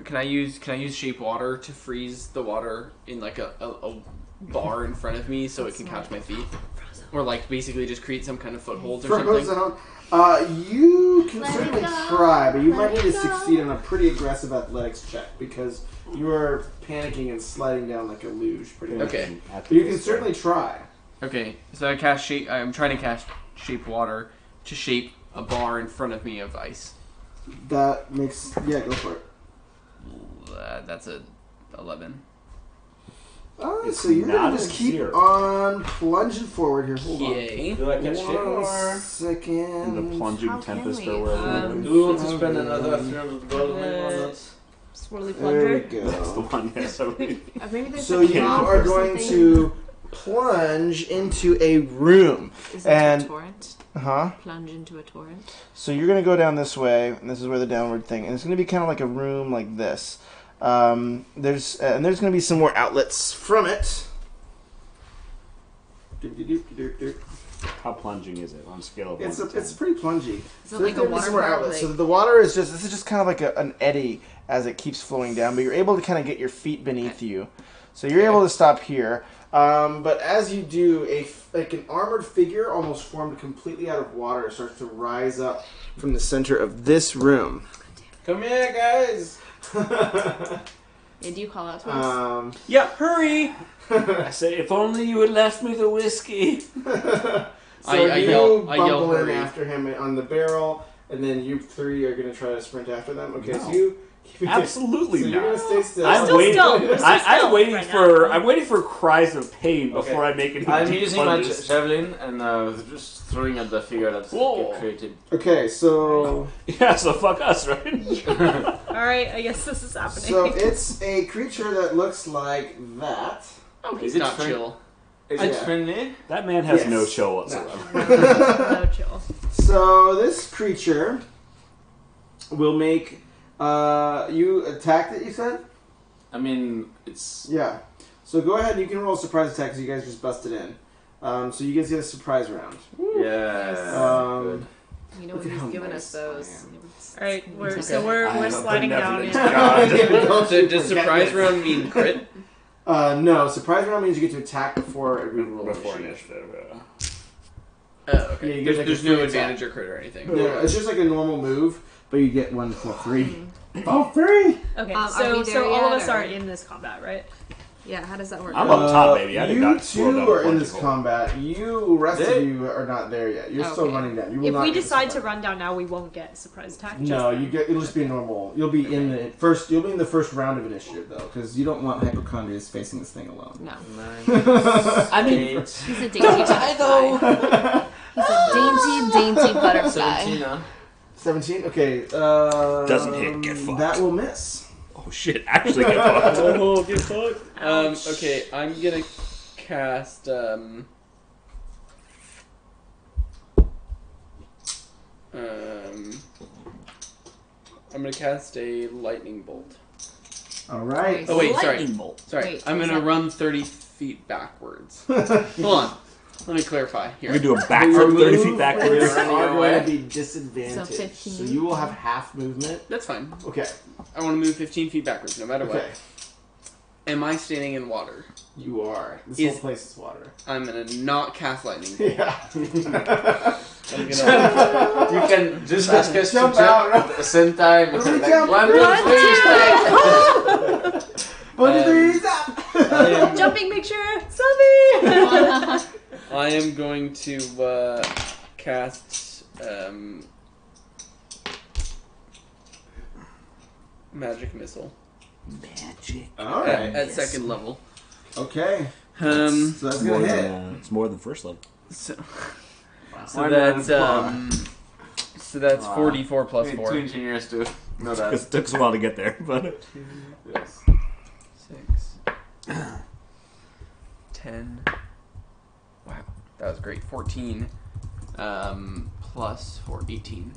can I use shape water to freeze the water in like a bar in front of me so it can catch my feet, or like basically just create some kind of footholds or For something? you can Let it certainly go. try, but you might Let need to it go. succeed on a pretty aggressive athletics check because you are panicking and sliding down like a luge pretty much. Okay. But you can certainly try. Okay, so I cast shape. I'm trying to cast shape water to shape a bar in front of me of ice. That makes go for it. That's a 11. It's So you're not gonna just a keep zero. on plunging forward here. Hold on. Yay! Do I catch it One or second. In the plunging How can tempest we? or wherever. do we want to spend another 300 gold maybe on that? Swirly There we plunger. That's the go. one. Yeah, so Maybe there's So a you trough are or going something. to plunge into a room. Is it and- a torrent? Plunge into a torrent. So you're going to go down this way, and this is where the downward thing, and it's going to be kind of like a room like this. There's going to be some more outlets from it. how plunging is it on a scale of 1 to 10? It's pretty plungy. Is it There's like a gonna be water some more park? outlets. Like, So the water is this is just kind of like an eddy as it keeps flowing down, but you're able to kind of get your feet beneath you. So you're able to stop here. But as you do, an armored figure almost formed completely out of water starts to rise up from the center of this room. Come here, guys! Yeah, do you call out to us? Yeah, hurry! I said, if only you had left me the whiskey. So I you yell bumble in hurry. after him on the barrel, and then you three are going to try to sprint after them. Okay, No. so you Absolutely so you're going not. to stay still. I'm waiting. I'm waiting for cries of pain before I make any I'm deep using my plunges. javelin and just throwing at the figure that's Whoa. created. Okay, so Yeah, so fuck us, right? Alright, I guess this is happening. so it's a creature that looks like that. Oh, Is he's it not friend- chill. Is it friendly? That man has Yes. no chill whatsoever. No chill. So this creature will make you attacked it. You said, I mean, it's yeah. So go ahead. You can roll a surprise attack because you guys just busted in. So you guys get a surprise round. yeah. Um, You know Look what at he's how giving nice us those. Alright, Okay. so we're I am sliding a down in. benevolent God. So does surprise round mean crit? No, surprise round means you get to attack before every roll. Before initiative. initiative. Oh, okay. Yeah, you get like there's a no free advantage or crit or anything. No, it's just like a normal move, but you get one for free. Oh, free! Okay, Are so we there all of yet, us or- are in this combat, right? Yeah, how does that work? I'm up top, baby. I did you not slow down two are in before this I rolled. combat. You, rest of They- you, are not there yet. You're still Okay. running down. You will If not we get decide to surprise. run down now, we won't get surprise attack. just No, then. you get. It'll just be normal. You'll be in the first. You'll be in the first round of initiative though, because you don't want hypochondrias facing this thing alone. No. 9, I mean, 8, He's a dainty butterfly. He's a dainty butterfly. 17, huh? 17. Okay. Doesn't hit, get fucked. That will miss. oh shit, actually get fucked. Oh, get fucked. Okay, I'm gonna cast I'm gonna cast a lightning bolt. All right. Oh wait, sorry. Lightning bolt. Sorry, Wait, I'm is gonna that- run 30 feet backwards. Hold on. Let me clarify We here. can do a Your backflip 30 move feet backwards. are Running going away. to be disadvantaged. So 15. So you will have half movement. That's fine. Okay. I want to move 15 feet backwards, no matter Okay. what. Am I standing in water? You are. This Is- whole place is water. I'm gonna not cast lightning bolt. Yeah. I'm gonna. You can just ask us Jump to out. jump at the same time. Let me Like, jump. 1, 2, 3, strike! 1, 2, 3, Um, stop! I am, Jumping picture, Sylvie. I am going to cast magic missile Magic. All right. at second level. Okay. Um, So that's More gonna hit. than, it's more than first level. so, Why so not? that's Wow. 44 plus need 4. 2 engineers to know that. It took us a while to get there, but Yes. 6, 10. Wow, that was great. 14 plus 4, 18.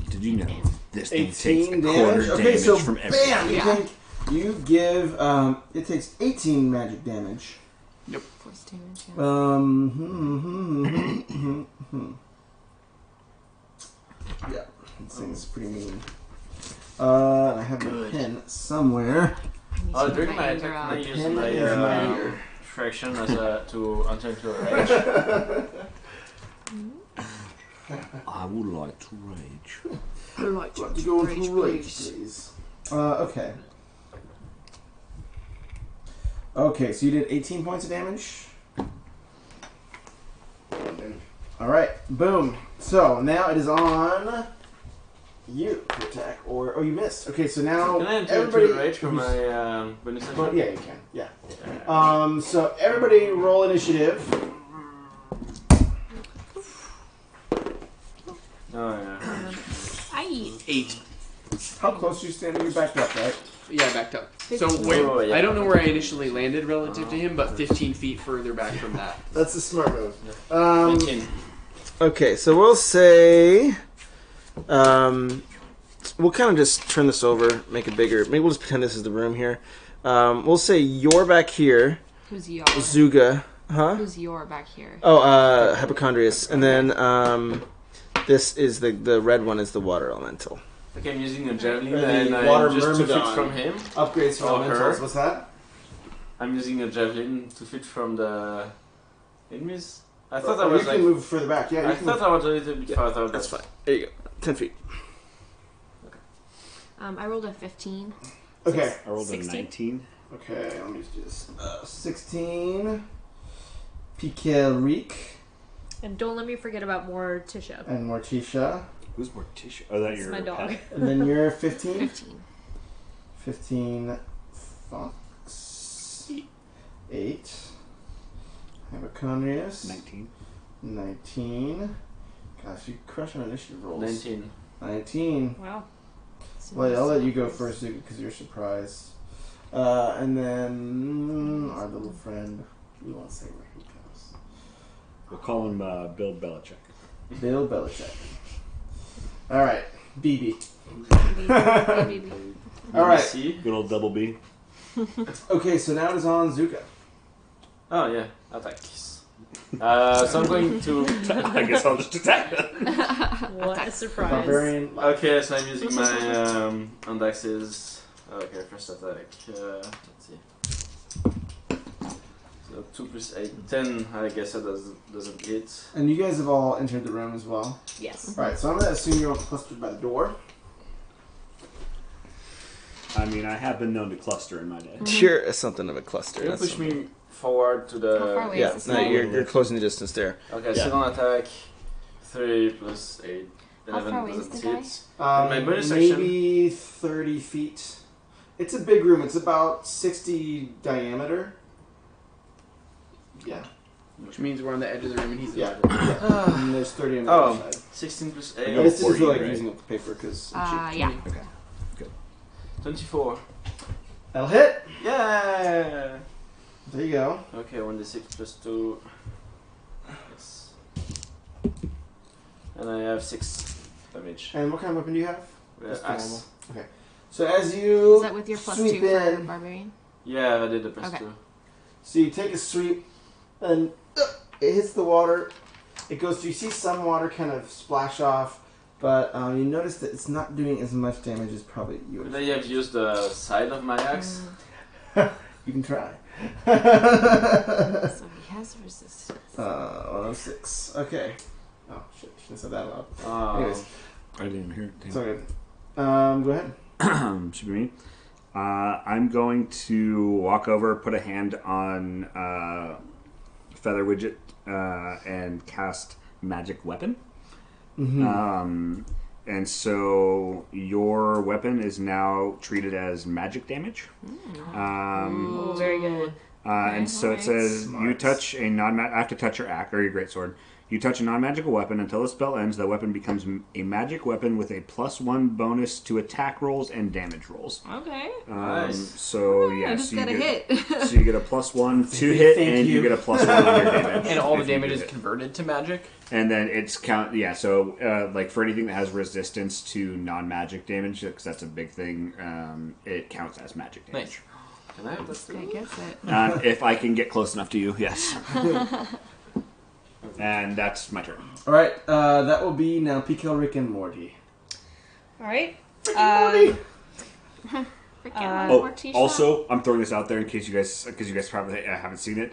did you know this thing takes 18 a quarter damage. Okay, damage so from every bam! Yeah. You give. It takes 18 magic damage. Force damage, yeah. Yeah, this thing's pretty mean. I have my pen somewhere. I need Oh, to during get my my attack, anger can I out. use Pen my is my- fraction as to enter into a rage? I would like to rage. I like Got to go into rage, please. Okay. Okay, so you did 18 points of damage. All right, boom. So now it is on you to attack, or oh, you missed. Okay, so now Can I enter everybody. into a rage for my bonus Well, action? yeah, you can. Yeah. So everybody roll initiative. Oh, yeah. 8. How close are you standing? You're backed up, right? Yeah, I backed up. So 15. where Oh, yeah. I don't know where I initially landed relative to him, but 15 feet further back from that. That's a smart move. 19. Okay, so we'll say, we'll kind of just turn this over, make it bigger. Maybe we'll just pretend this is the room here. We'll say you're back here, Who's your? Zuga, huh? Who's your back here? Oh, Hypochondrius, and then this is the red one is the water elemental. Okay, I'm using a javelin Or the and water I'm just 2 feet myrmidon. from him. Upgrades for Oh, elementals. her? What's that? I'm using a javelin 2 feet from the enemies. I thought I Oh, was you like. can move further back. Yeah, you I can thought move. I was a little bit farther. That's fine. There you go. 10 feet. I rolled a 15. Okay. I rolled 16. a 19. Okay, let me just do this. 16. Pikelrik And don't let me forget about Morticia. and Morticia. Who's Morticia? Oh, that That's your my dog. pet? And then you're 15? 15. 15. Fox. 8. Hypochondrius. 19. 19. Gosh, you crush on initiative rolls. 19. 19. Wow. Well, I'll let you go first because you're surprised. And then our little friend. We won't say where he goes. We'll call him Bill Belichick. Bill Belichick. All right, BB. All right. See? Good old double B. Okay, so now it is on Zuka. Oh yeah, attacks. So I'm going to. I guess I'll just attack them. What a surprise. Barbarian. Okay, so I'm using my indexes. Okay, first attack. Let's see. So 2 plus 8, 10. I guess that doesn't hit. And you guys have all entered the room as well. Yes. All right, so I'm gonna assume you're all clustered by the door. I mean, I have been known to cluster in my day. Sure, something of a cluster. Can you push me forward to the? How far away Yeah, is this no, guy? you're closing the distance there. Okay, Yeah. second attack. 3 plus 8. How 11 far away is doesn't the guy? hit. My bonus Maybe 30 feet. It's a big room. It's about 60 diameter. Yeah. Which means we're on the edge of the room and he's Yeah. the middle. And there's 30 on the Oh. other side. 16 plus I 8. go This is 40, for like right? using up the paper because Yeah. Okay. 24. That'll hit. Yeah. There you go. Okay, 1d6 plus 2. Yes. And I have 6 damage. And what kind of weapon do you have? Just normal. Okay. So as you Is that with your plus sweep 2 for in, barbarian? Yeah, I did the plus Okay. 2. so you take a sweep, and it hits the water. It goes. You see some water kind of splash off, but you notice that it's not doing as much damage as probably you would. Could I have used the side of my axe? You can try. So he has resistance. 106. Okay. Oh shit! Shouldn't have said that loud. Oh. Anyways, I didn't even hear it. it's all good. Go ahead. Should be me. I'm going to walk over, put a hand on Feather Widget, and cast Magic Weapon. Mm-hmm. And so your weapon is now treated as magic damage. Oh, very good. And so it says you touch a I have to touch your axe or your greatsword. You touch a non-magical weapon until the spell ends. The weapon becomes a magic weapon with a +1 bonus to attack rolls and damage rolls. Okay. Nice. So yeah, I just so got a hit. so you get a +1 to hit, Thank and you you. get a +1 on your damage. And all the if you damage do is it. converted to magic. And then it's count. Yeah, so like for anything that has resistance to non-magic damage, because that's a big thing, it counts as magic damage. Nice. Can I have that I too? guess it. If I can get close enough to you, yes. And that's my turn. All right. That will be now Pikel, Rick, and Morty. All right. Morty. Oh, also, I'm throwing this out there in case you guys, because you guys probably haven't seen it.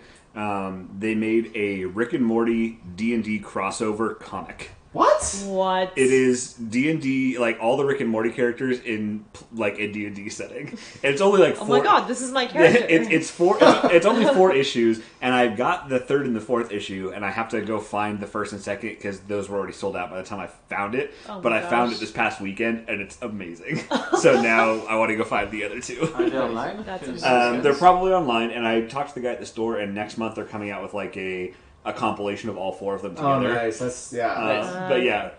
They made a Rick and Morty D&D crossover comic. What? What? It is D&D, like all the Rick and Morty characters in like a D&D setting. And it's only like Oh 4. my god, this is my character. It's only 4 issues, and I've got the 3rd and the 4th issue, and I have to go find the 1st and 2nd because those were already sold out by the time I found it. Oh But my I found gosh. it this past weekend, and it's amazing. So now I want to go find the other 2. Are they online? That's Can you amazing. see They're this? probably online, and I talked to the guy at the store, and next month they're coming out with like a compilation of all 4 of them Oh, together. nice. That's yeah. But yeah,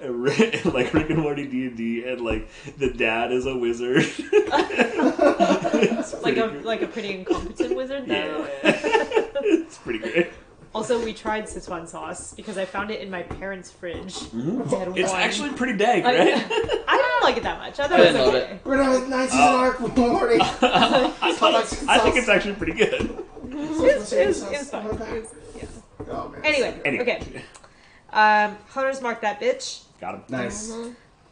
like Rick and Morty D&D, and like the dad is a wizard. It's like pretty a pretty incompetent wizard. good. though. Yeah, it's pretty great. Also, we tried Szechuan sauce because I found it in my parents' fridge. They had It's one. actually pretty dank, I, right? I didn't like it that much. I thought I it was didn't love okay. We're gonna have 9 season arc with Morty. I think it's actually pretty good. It was fine. It was- yeah. Oh man. Anyway, Anyway. okay. Hunter's mark that bitch. Got him. Nice. Do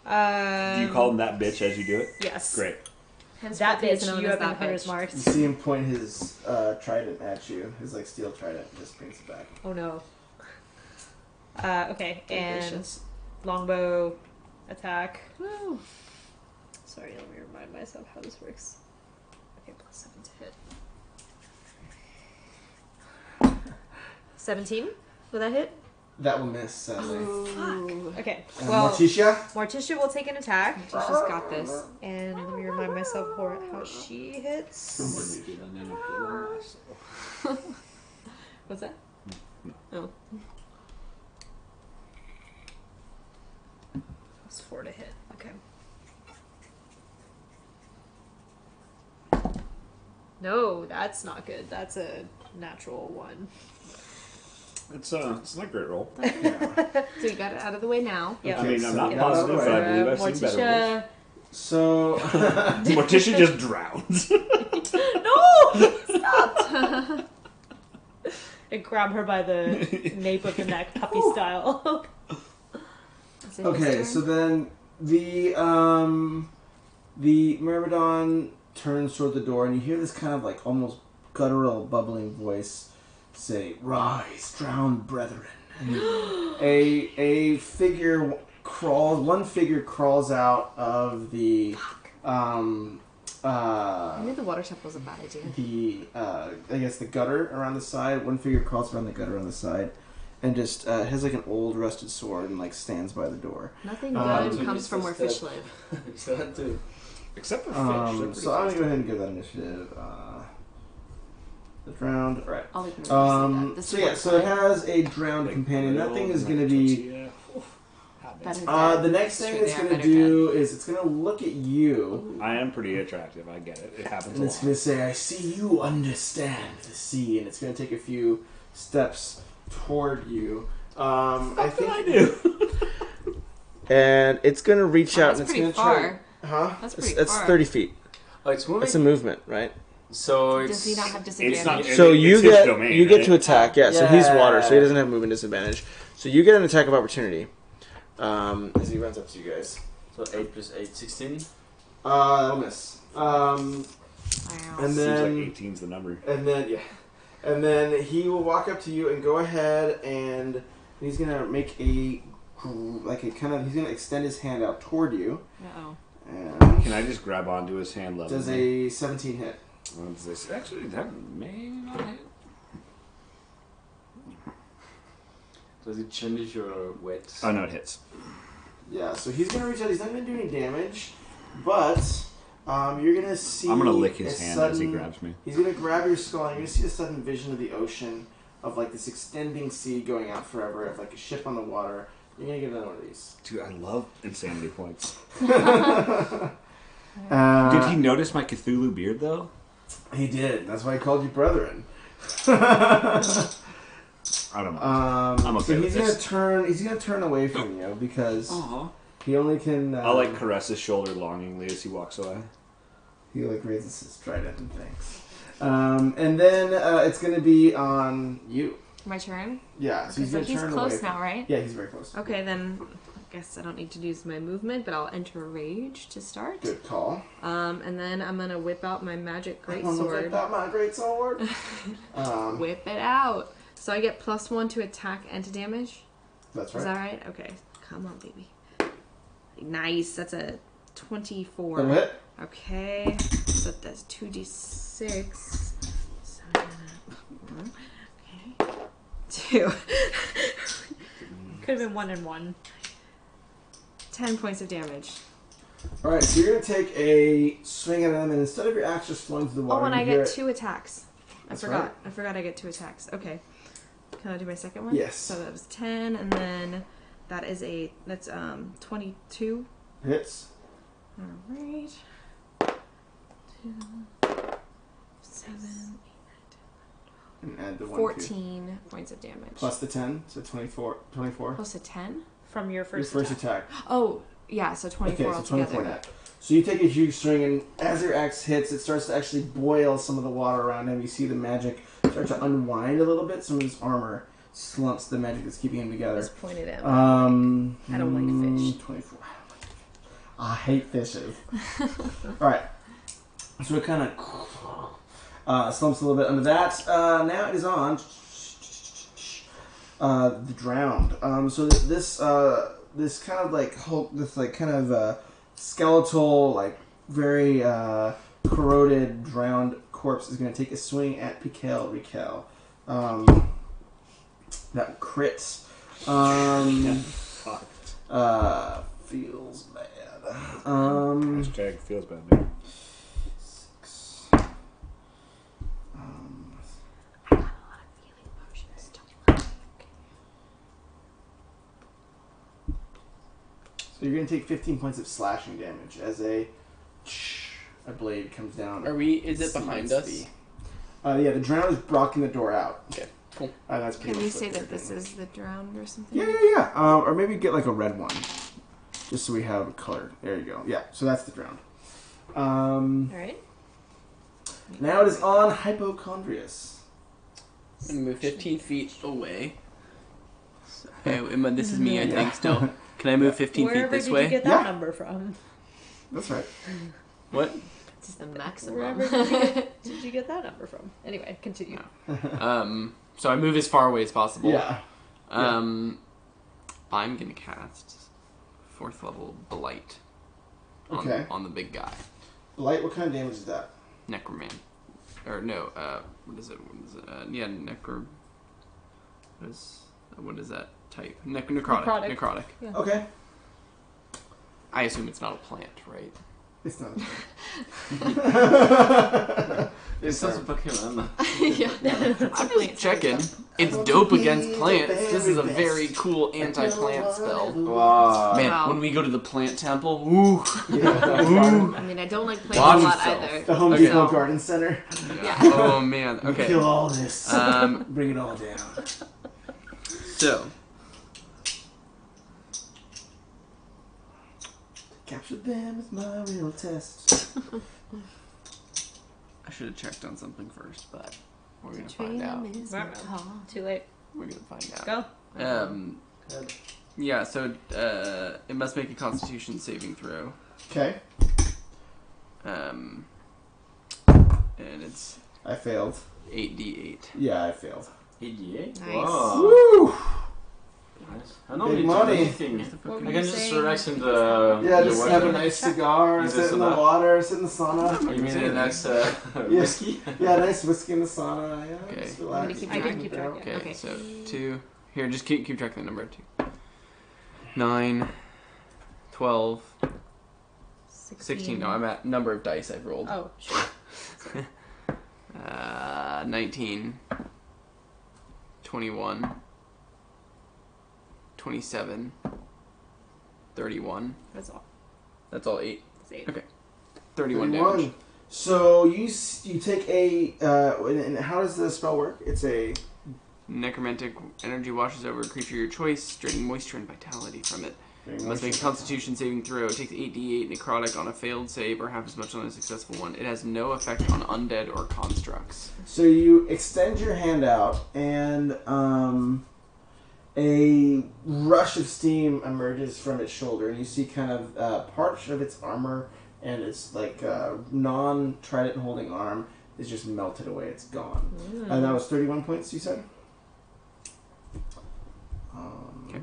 you call him that bitch as you do it? Yes. Great. That He is bitch. known You as have been that Hunter's bitch. marked. You see him point his trident at you. His like steel trident. Just brings it back. Oh no. Okay, and Delicious. longbow attack. Woo. Sorry, let me remind myself how this works. Okay, plus 7 to hit. 17? Will that hit? That will miss, sadly. Fuck. Okay. And Well, Morticia? Morticia will take an attack. She's just got this. And let me remind myself how she hits. What's that? Oh. Plus 4 to hit. Okay. No, that's not good. That's a natural 1. It's not a great roll. So you got it out of the way now. Yeah. I mean, I'm not Yeah. positive, but I believe I've seen better rolls. Morticia. So, Morticia just drowns. No! Stop! And grab her by the nape of the neck, puppy style. Is it his okay, turn? so then the Myrmidon turns toward the door, and you hear this kind of like almost guttural, bubbling voice say, "Rise, drowned brethren." And a figure crawls. One figure crawls out of the I knew the water temple was a bad idea. I guess the gutter around the side. One figure crawls around the gutter on the side, and just has like an old rusted sword and like stands by the door. Nothing good So comes it's from where just fish a- live. So that too. Except for fish. They're pretty So I'm gonna fast. go ahead and give that initiative. The drowned. All right. I'll leave that. This So yeah, is so it has a drowned Like companion. That thing is like going to be. tortilla. Oof. better The dead. next thing Sure, it's they are going to better do is it's going to look at you, I am pretty attractive. I get it. It happens and a it's lot. going to say, "I see you understand the sea," and it's going to take a few steps toward you. I think I do. and it's going to reach out That's and it's pretty going to try. far. Huh? That's pretty It's far. 30 feet. Oh, it's moving. It's a movement, right? So it's. Does he not have It's disadvantage? not. So It's you his get domain, you get right? to attack. Yeah. So he's water, so he Yeah. doesn't have movement disadvantage. So you get an attack of opportunity as he runs up to you guys. So 8 plus 8, 16. That'll miss. Wow. And Seems then like 18's the number. and then he will walk up to you and go ahead and he's gonna make he's gonna extend his hand out toward you. Uh-oh. And Can I just grab onto his hand level? does a 17 hit? What is this? Actually, that may not hit. Does it change your weight? Oh no, it hits. Yeah. So he's gonna reach out. He's not gonna do any damage, but you're gonna see. I'm gonna lick his a hand as he sudden- grabs me. He's gonna grab your skull, and you're gonna see a sudden vision of the ocean, of like this extending sea going out forever, of like a ship on the water. You're gonna get another one of these. Dude, I love insanity points. Uh, Did he notice my Cthulhu beard though? He did. That's why I called you brethren. I don't know. I'm okay So with he's gonna this. turn. He's gonna turn away from you because he only can. I'll like caress his shoulder longingly as he walks away. He like raises his trident and thanks. And then it's gonna be on you. My turn? Yeah. So Okay, he's so gonna he's turn close away. now, right? Yeah, he's very close. Okay, then I guess I don't need to use my movement, but I'll enter rage to start. Good call. And then I'm gonna whip out my magic I'm gonna greatsword. whip out my great sword. Whip it out. So I get +1 to attack and to damage. That's right. Is that right? Okay. Come on, baby. Nice. That's a 24. That'll hit. Okay. So that's 2d6. So I'm gonna... Okay. 2. Could have been 1 and 1. 10 points of damage. All right. So you're gonna take a swing at him, and instead of your axe just flowing through the water, Oh, and I you hear get it- 2 attacks. That's I forgot. right. I forgot I get 2 attacks. Okay. Can I do my second one? Yes. So that was 10, and then that's 22. hits. Alright. 2, 7, And add the 8, 1, 14 points of damage. plus the 10, so 24. Plus a 10? From your Your first, first attack. Oh, yeah, so 24 Okay, so 24 altogether. net. So you take a huge swing, and as your axe hits, it starts to actually boil some of the water around him. You see the magic start to unwind a little bit. Some of his armor slumps the magic that's keeping him together. Just pointed at me. I don't like fish. 24. I hate fishes. Alright. So it kind of slumps a little bit under that. Now it is on the drowned. So this kind of like Hulk, this like kind of skeletal, like very corroded, drowned corpse is going to take a swing at Raquel. That crits. Feels bad. Hashtag feels bad, man. 6. So you're going to take 15 points of slashing damage as a blade comes down. Is it behind us? Yeah, the drowned is blocking the door out. Okay, cool. That's Can we say that this is the drowned or something? Yeah. Or maybe get like a red one. Just so we have a color. There you go. Yeah, so that's the drowned. Alright. Now it is on Hypochondrius. I'm going to move 15 feet away. So, this is me, I think, still. Can I move 15 feet this way? Wherever did you get that number from? That's right. What? This is the maximum. Wherever did you get that number from? Anyway, continue. So I move as far away as possible. Yeah. I'm going to cast 4th level Blight on the big guy. Blight, what kind of damage is that? Necroman. Or no, what is it? Yeah, what is that type? Necrotic. Yeah. Okay. I assume it's not a plant, right? It's not. It's such a Pokemon. I'm just checking. It's dope against plants. This is a very cool anti-plant spell. Wow. Man, when we go to the plant temple, ooh. I mean, I don't like playing Watch a lot yourself. either. The Home Depot Garden Center. Yeah. Oh man. Okay. Kill all this. Bring it all down. So. Capture them is my real test. I should have checked on something first, but we're gonna find out. Too late. We're gonna find out. Go. Yeah. So it must make a Constitution saving throw. Okay. And it's I failed. 8d8. Yeah, I failed. 88? Nice. Wow. Woo! Nice. I don't Big need to money. do anything. What I were can you just saying? relax in the... Yeah, the just water. have a nice cigar, In the sit in the sauna. water, sit in the sauna. You mean a nice whiskey? Yeah, nice whiskey in the sauna. Yeah, Okay. just relax. I'm gonna keep I track. can keep track. Okay, Okay. so 2. Here, just keep track of the number. 2. 9, 12, 16. No, I'm at number of dice I've rolled. Oh, sure. 19, 21, 27, 31. That's all. That's all 8. That's 8. Okay. 31 damage. So you take a and how does the spell work? It's a Necromantic energy washes over a creature of your choice, draining moisture and vitality from it. Must make a Constitution saving throw. It takes 8d8 necrotic on a failed save or half as much on a successful one. It has no effect on undead or constructs. So you extend your hand out, and a rush of steam emerges from its shoulder, and you see kind of part of its armor and its like non-trident holding arm is just melted away. It's gone. And that was 31 points, you said? Okay.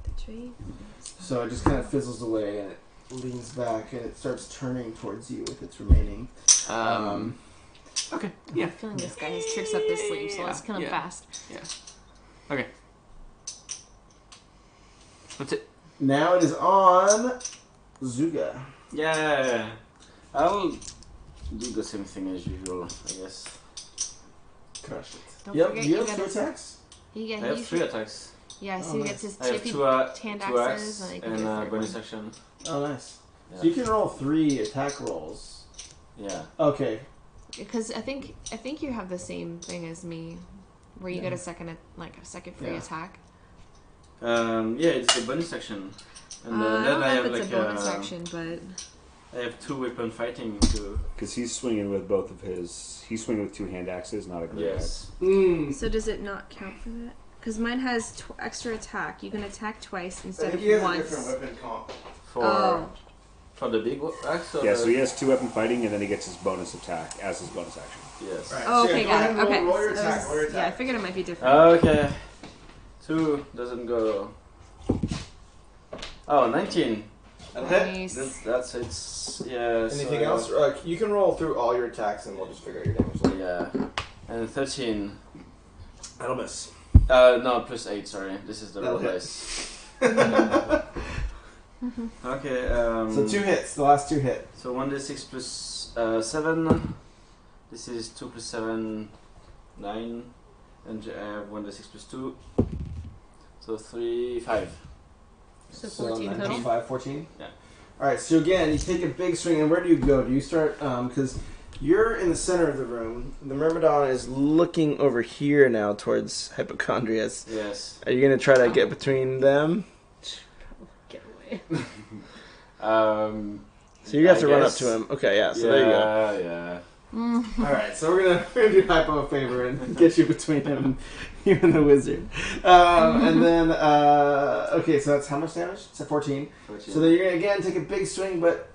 The tree. So it just kind of fizzles away, and it leans back, and it starts turning towards you with its remaining. Okay. Yeah. I'm feeling this guy has tricks up his sleeve, so let's kill him Yeah. fast. Yeah. Okay. That's it. Now it is on Zuga. Yeah. I'll do the same thing as usual, I guess. Crush it. Don't Yep, forget you you have gotta- 2 attacks? He I have 3 attacks. Yeah, so Oh, he nice. gets his I have chippy 2 hand two axes, axes and he can and do a a third bonus one. action. Oh, nice. Yeah. So you can roll 3 attack rolls. Yeah. Okay. Because I think you have the same thing as me, where you get a second free Yeah. attack. Yeah, it's a bonus action. And I then don't know I if have it's like a bonus action, but I have 2 weapon fighting too. Because he's swinging with both of his... He's swinging with 2 hand axes, not a great axe. Yes. so does it not count for that? Because mine has extra attack. You can attack twice I instead think of he has a once. different weapon comp. Oh. For the big axe or Yeah, the... so he has 2 weapon fighting, and then he gets his bonus attack as his bonus action. Yes. Right. Oh, So okay, go got ahead it. and Okay. Roll your So attack. Roll your yeah, I attack. figured it might be different. Okay. 2 doesn't go. Oh, 19. That'll hit. Nice. That's it's yeah. Anything so, else? You can roll through all your attacks and we'll just figure out your damage later. Yeah, and 13. That'll miss. No, plus 8. Sorry, this is the That'll roll hit. dice. Okay. So 2 hits. The last 2 hit. So 1d6 plus 7. This is 2 plus 7, 9, and 1d6 plus 2. So 3, 5. So 14 total? 5, 14? Yeah. Alright, so again, you take a big swing, and where do you go? Do you start, because you're in the center of the room. The Myrmidon is looking over here now towards Hypochondrius. Yes. Are you going to try to get between them? Get away. So you have to run up guess. to him. Okay, yeah, so there you go. Yeah. Alright, so we're gonna do Hypo a favor and get you between him and you and the wizard. And then, okay, so that's how much damage? It's at 14. 14. So then you're gonna again take a big swing, but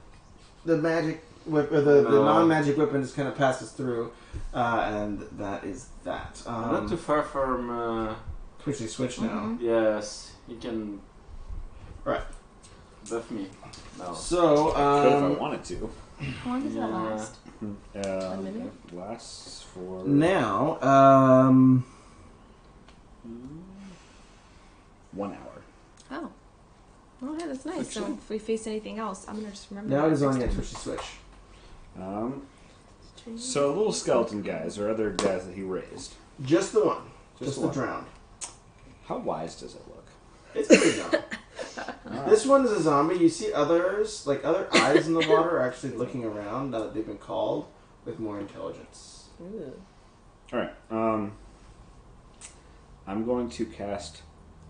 the magic whip, or the non-magic weapon just kind of passes through, and that is that. I'm not too far from. Quickly switch now. Yes, you can. Right. Buff me. No. So, Could if I wanted to. How long does that Yeah. last? A minute? It lasts for now, 1 hour. Oh. Oh, yeah, that's nice. So if we face anything else, I'm gonna just remember. now that it is on next your time. Twitchy switch. So little skeleton guys or other guys that he raised. Just the one. Just the the one. drowned. How wise does it look? It's pretty dumb. This one is a zombie. You see others, like other eyes in the water, are actually looking around now that they've been called with more intelligence. Ooh. All right. I'm going to cast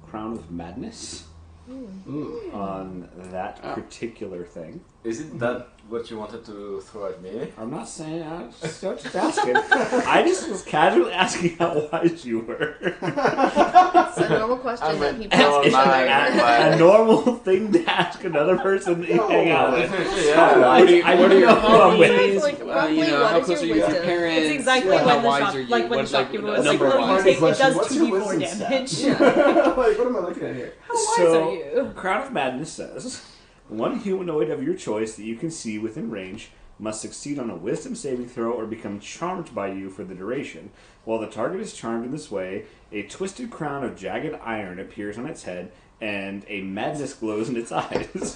Crown of Madness Ooh. on that particular thing. Is it that what you wanted to throw at me? I'm not saying. I'm just asking. I just was casually asking how wise you were. It's a normal question that people ask each other. A normal thing to ask another person that you hang out with. Yeah. What are your hobbies? Like, You roughly, know, what how is close are your you to your wisdom? parents? It's exactly Yeah. when How the wise shop, are you? like when the What, like, shopkeeper was like, number "Well, you wise? take, it Question, does what's your 2d4 wisdom damage." stat? Like, what am I looking at here? How wise So, are you? Crown of Madness says, one humanoid of your choice that you can see within range must succeed on a wisdom saving throw or become charmed by you for the duration. While the target is charmed in this way, a twisted crown of jagged iron appears on its head and a madness glows in its eyes.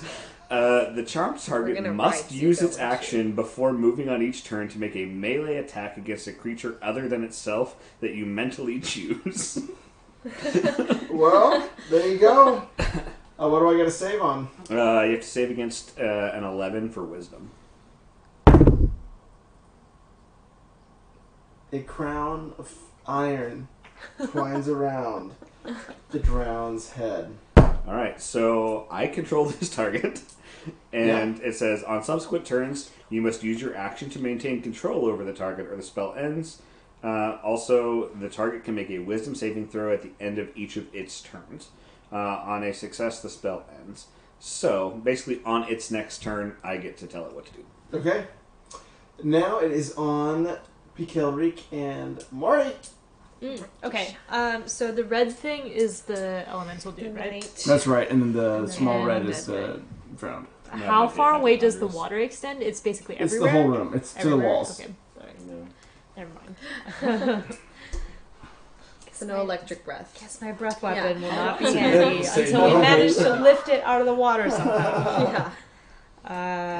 The charmed target gonna must write use Zuko, its aren't action before moving on each turn to make a melee attack against a creature other than itself that you mentally choose. Well, there you go. What do I got to save on? You have to save against an 11 for wisdom. A crown of iron twines around the drowned's head. Alright, so I control this target, and it says, on subsequent turns, you must use your action to maintain control over the target or the spell ends. Also, the target can make a wisdom saving throw at the end of each of its turns. On a success, the spell ends. So, basically, on its next turn, I get to tell it what to do. Okay. Now it is on Pikelrik and Mori. Okay, so the red thing is the elemental dude, right? That's right, and then the small And red the is the drowned. How far away does the water extend? It's basically It's everywhere. the whole room. It's to the Everywhere? walls. Okay, sorry. No. Never mind. So no electric breath. Guess my breath weapon will Yeah. not be handy Say until we no. manage to lift it out of the water somehow. Yeah.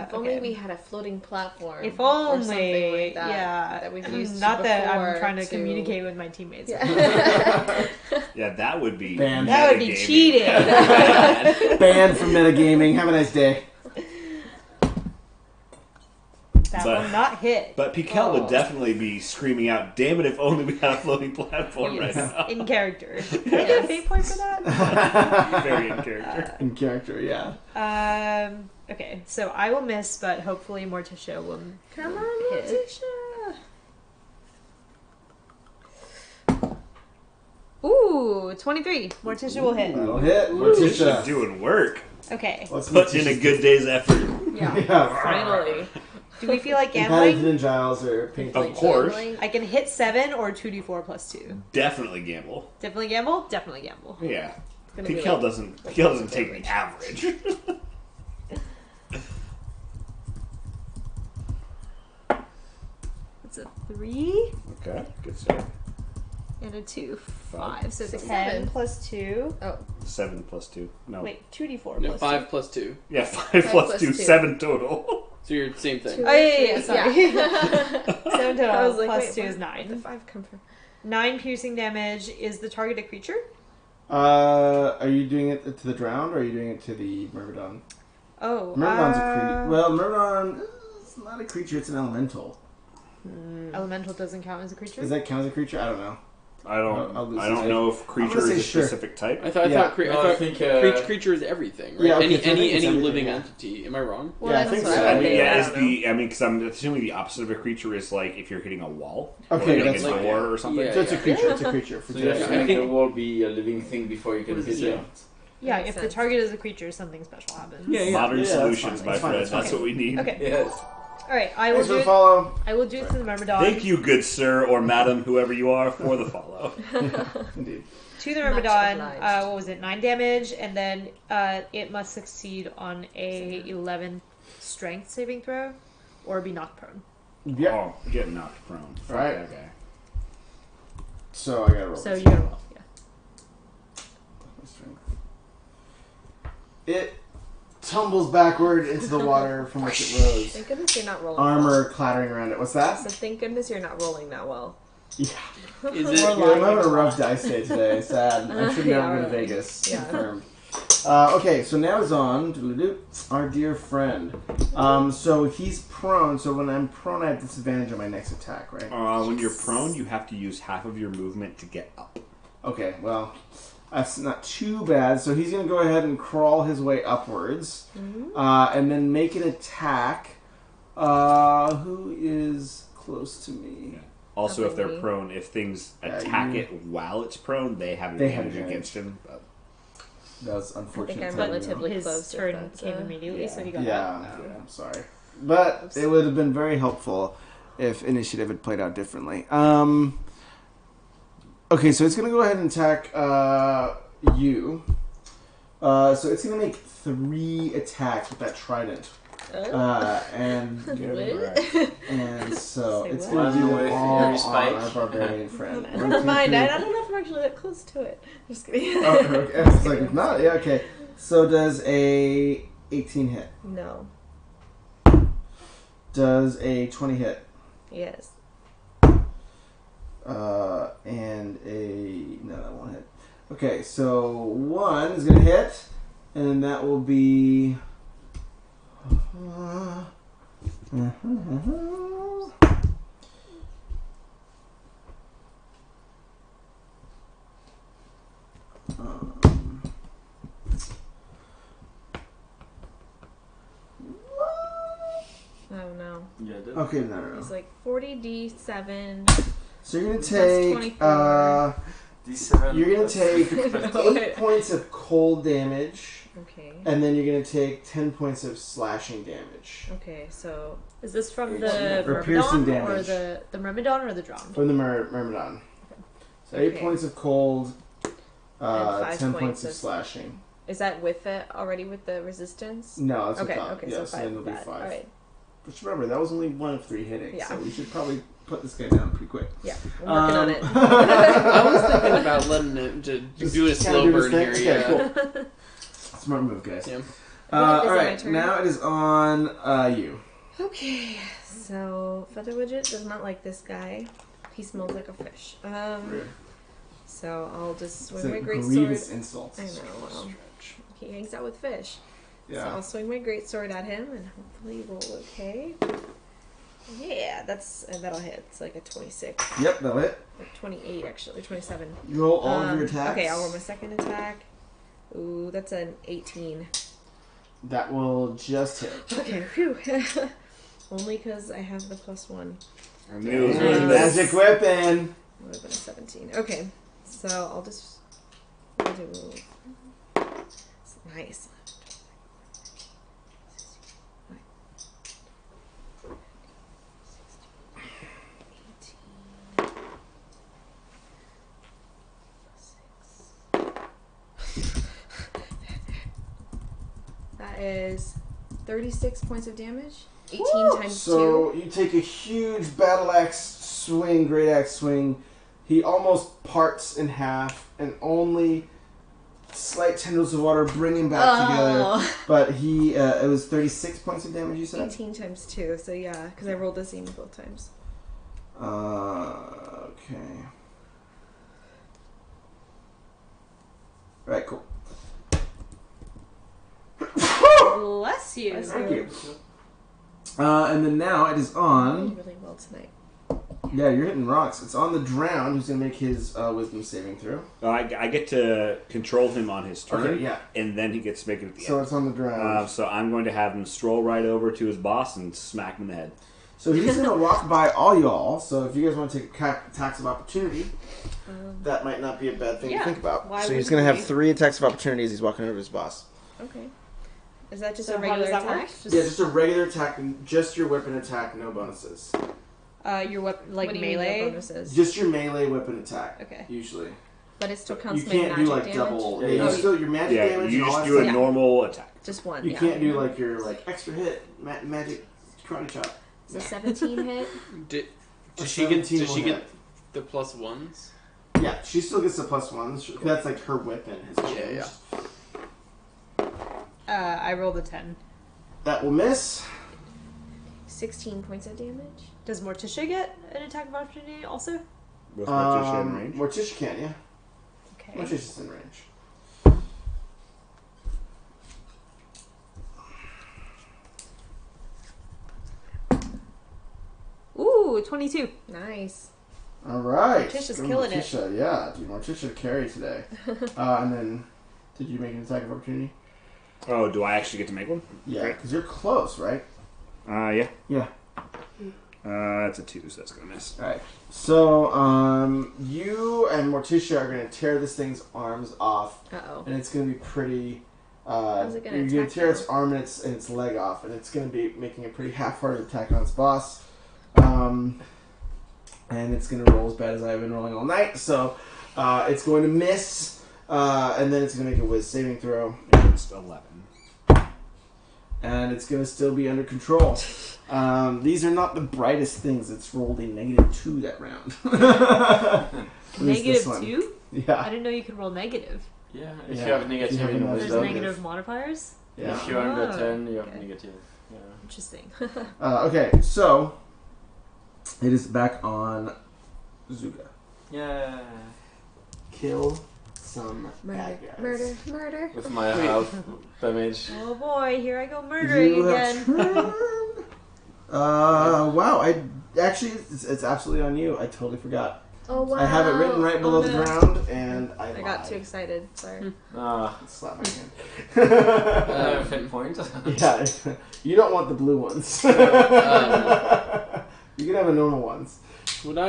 If only Okay. we had a floating platform. If or only, something like that, yeah. that we've used Not that I'm before trying to communicate with my teammates. Yeah. Yeah, that would be... Banned. That would be metagaming. cheating. Banned from metagaming. Have a nice day. That But- will not hit. But Pikel would definitely be screaming out, damn it, if only we had a floating platform right Yes, now. in character. Can I get a fate point for that? Very in character. In character, yeah. Okay, so I will miss, but hopefully Morticia will Come on, hit. Morticia. Ooh, 23. Morticia will hit. That'll hit. Morticia Morticia. doing work. Okay. What's Put in a good day's effort. Yeah. Yeah. Finally. Do we feel like And Paddington gambling? and Giles are painful. Of course. Gambling. I can hit 7 or 2d4 plus 2. Definitely gamble. Definitely gamble? Definitely gamble. Yeah. It's gonna be Pikel like- doesn't take the average. It's a 3 Okay, good save. and a 2. 5. 5. So 6, 10 7. plus 2. 7 plus 2. No. Wait, 2d4 No, plus 5 plus 2. Yeah, 5 plus plus 2. 2. 7 total. So you're the same thing. Two. Oh, yeah, sorry. Yeah. 7 total I was like, plus wait, 2 where is did 9. the 5 come from? 9 piercing damage. Is the target a creature? Are you doing it to the drowned or are you doing it to the Myrmidon? Oh. Myrmidon's a creature. Well, Myrmidon is not a creature, it's an elemental. Elemental doesn't count as a creature? Does that count as a creature? I don't know. I don't I'll lose I don't it. know if I'm creature gonna say is a sure. specific type. I thought, Yeah. creature is everything, right? Yeah, okay, any so I think it's any everything, living yeah. entity. Am I wrong? Well, Yeah, I that's think what so. I I would mean, think. yeah, I is don't know. the because I'm assuming the opposite of a creature is like if you're hitting a wall, Okay, or that's like a fine. door or something. Yeah. So it's a creature, it's a creature. For So you have Jess. to make the wall be a living thing before you can hit Yeah. it. Yeah, Makes if the sense. target is a creature, something special happens. Yeah, Modern that's solutions, fine, my that's fine, friend. that's fine. That's what we need. Okay. Yes. Alright, I will Thanks for do the it. follow. I will do it to the Myrmidon. Thank you, good sir or madam, whoever you are, for the follow. Indeed. To the Much Myrmidon, obliged. what was it, 9 damage, and then it must succeed on a 11 strength saving throw, or be knocked prone. Yeah. Oh, get knocked prone. Fuck Right. that guy. So I gotta roll. So this. you gotta roll, yeah. It tumbles backward into the water from which it rose. Thank goodness you're not rolling. Armor clattering around it. What's that? So thank goodness you're not rolling that well. Yeah. Is Yeah, it? I'm having a rough dice day today. Sad. I should Yeah, never go to right. Vegas. Yeah. Confirmed. Okay, so now is on our dear friend. So he's prone. So when I'm prone, I have disadvantage on my next attack, right? When you're prone, you have to use half of your movement to get up. Okay, well, that's not too bad. So he's going to go ahead and crawl his way upwards, and then make an attack. Who is close to me? Also, if they're Probably. prone, if things Yeah, attack you- it while it's prone, they have They have advantage advantage. against him. But That's I unfortunate. think I'm for you. relatively His close. if turn that's, came immediately, so he got Yeah, out. I'm sorry. But it would have been very helpful if initiative had played out differently. Okay, so it's going to go ahead and attack you. So it's going to make 3 attacks with that trident. And so Say it's what? going to do With all your on spike. our barbarian friend. Never mind. I don't know if I'm actually that close to it. Just kidding. Oh, okay. It's like, if not, yeah, okay. So does a 18 hit? No. Does a 20 hit? Yes. And no, that won't hit. Okay, so 1 is gonna hit, and that will be. Oh no. Yeah, that- Okay, no. It's like 40d7. So you're gonna Plus take. 24. D7 You're gonna plus- take No, 8 points of cold damage, Okay. and then you're gonna take 10 points of slashing damage Okay, so Is this from the Or piercing Myrmidon, or damage. the Myrmidon, or the Drown? from the Myrmidon. So 8 Okay. points of cold, And 5 10 points points of of- slashing. is that with it already with the resistance? No, that's Okay, without. okay, Yeah, so so 5 then it'll of be that. 5. Alright. But remember, that was only 1 of 3 hitting, Yeah. so we should probably put this guy down pretty quick. Yeah, I'm working on it. I was thinking about letting it to Just do a kinda slow do burn this here. thing? Yeah. Okay, cool. Smart move, guys. Yeah. Is it my Alright, turn? now it is on you. Okay, so Feather Widget does not like this guy. He smells like a fish. Rude. So I'll just It's swing a my great grievous sword. insult. I know. Well, he hangs out with fish. So Yeah. I'll swing my great sword at him and hopefully roll okay. Yeah, that'll hit. It's like a 26, Yep, that'll hit. or 28 actually, 27. You roll all of your attacks. Okay, I'll roll my second attack. Ooh, that's an 18. That will just hit. Okay, phew. Only because I have the +1. I knew it was Nice. one of those. Magic weapon. Would have been a 17. Okay, so I'll just do. It's nice. That is 36 points of damage. 18 times So you take a huge battle axe swing, great axe swing. He almost parts in half, and only slight tendrils of water bring him back together. But he, it was 36 points of damage, you 2. said? 18 times 2, so yeah, because I rolled the same both times. Okay. Right, cool. Bless you. Thank you. And then now it is I'm on. doing really well tonight. Yeah, you're hitting rocks. It's on the drown. Who's gonna make his wisdom saving throw? I get to control him on his turn, Okay, yeah. and then he gets to make it at the So end. it's on the drown. So I'm going to have him stroll right over to his boss and smack him in the head. So he's gonna walk by all y'all. So if you guys want to take attacks of opportunity, that might not be a bad thing to think about. Why So he's wouldn't gonna have we? 3 attacks of opportunity as he's walking over to his boss. Okay. Is that just So a how regular does that attack? work? Yeah, just a regular attack, just your weapon attack, no bonuses. Your weapon, like What do you mean no melee. bonuses? Just your melee weapon attack. Okay. Usually. But it still counts You my can't magic do like damage? double. Yeah, Yeah, you- you still your magic Yeah, damage. you and all just that do a stuff. normal attack. Just one. You yeah. can't do like your extra hit magic karate chop. Is a 17 hit? Does she get 17 will hit. the plus ones? Yeah, she still gets the +1s. That's like her weapon has changed. I rolled a 10. That will miss. 16 points of damage. Does Morticia get an attack of opportunity also? With Morticia in range. Morticia can, yeah. Okay. Morticia's in range. Ooh, 22. Nice. All right. Morticia's Go killing it. Morticia, yeah. Dude, Morticia carry today. And then, did you make an attack of opportunity? Oh, do I actually get to make one? Yeah, Great. because you're close, right? Yeah. Yeah. That's a 2, so that's going to miss. All right. So, you and Morticia are going to tear this thing's arms off, Uh-oh. and it's going to be pretty. How's it gonna you're going attack to tear its now? arm and its leg off, and it's going to be making a pretty half-hearted attack on its boss. And it's going to roll as bad as I've been rolling all night. So, it's going to miss, and then it's going to make a whiz saving throw. Against 11. And it's going to still be under control. These are not the brightest things. It's rolled a -2 that round. At least this one. -2? I Yeah. didn't know you could roll negative. Yeah, if Yeah, you have if negative you have in enough There's Wisdom. negative modifiers? Yeah. If you're under Oh, 10, you have okay. negative. Yeah. Interesting. Okay, so it is back on Zuga. Yeah. Kill some bad guys. Murder. With my half damage. Oh boy, here I go murdering You again. have turned. Wow. I actually, it's absolutely on you. I totally forgot. Oh, wow. I have it written right below the no. ground, and I got lied. too excited. Sorry. Ah, Slap my hand. fit point. Yeah, you don't want the blue ones. You can have the normal ones. Do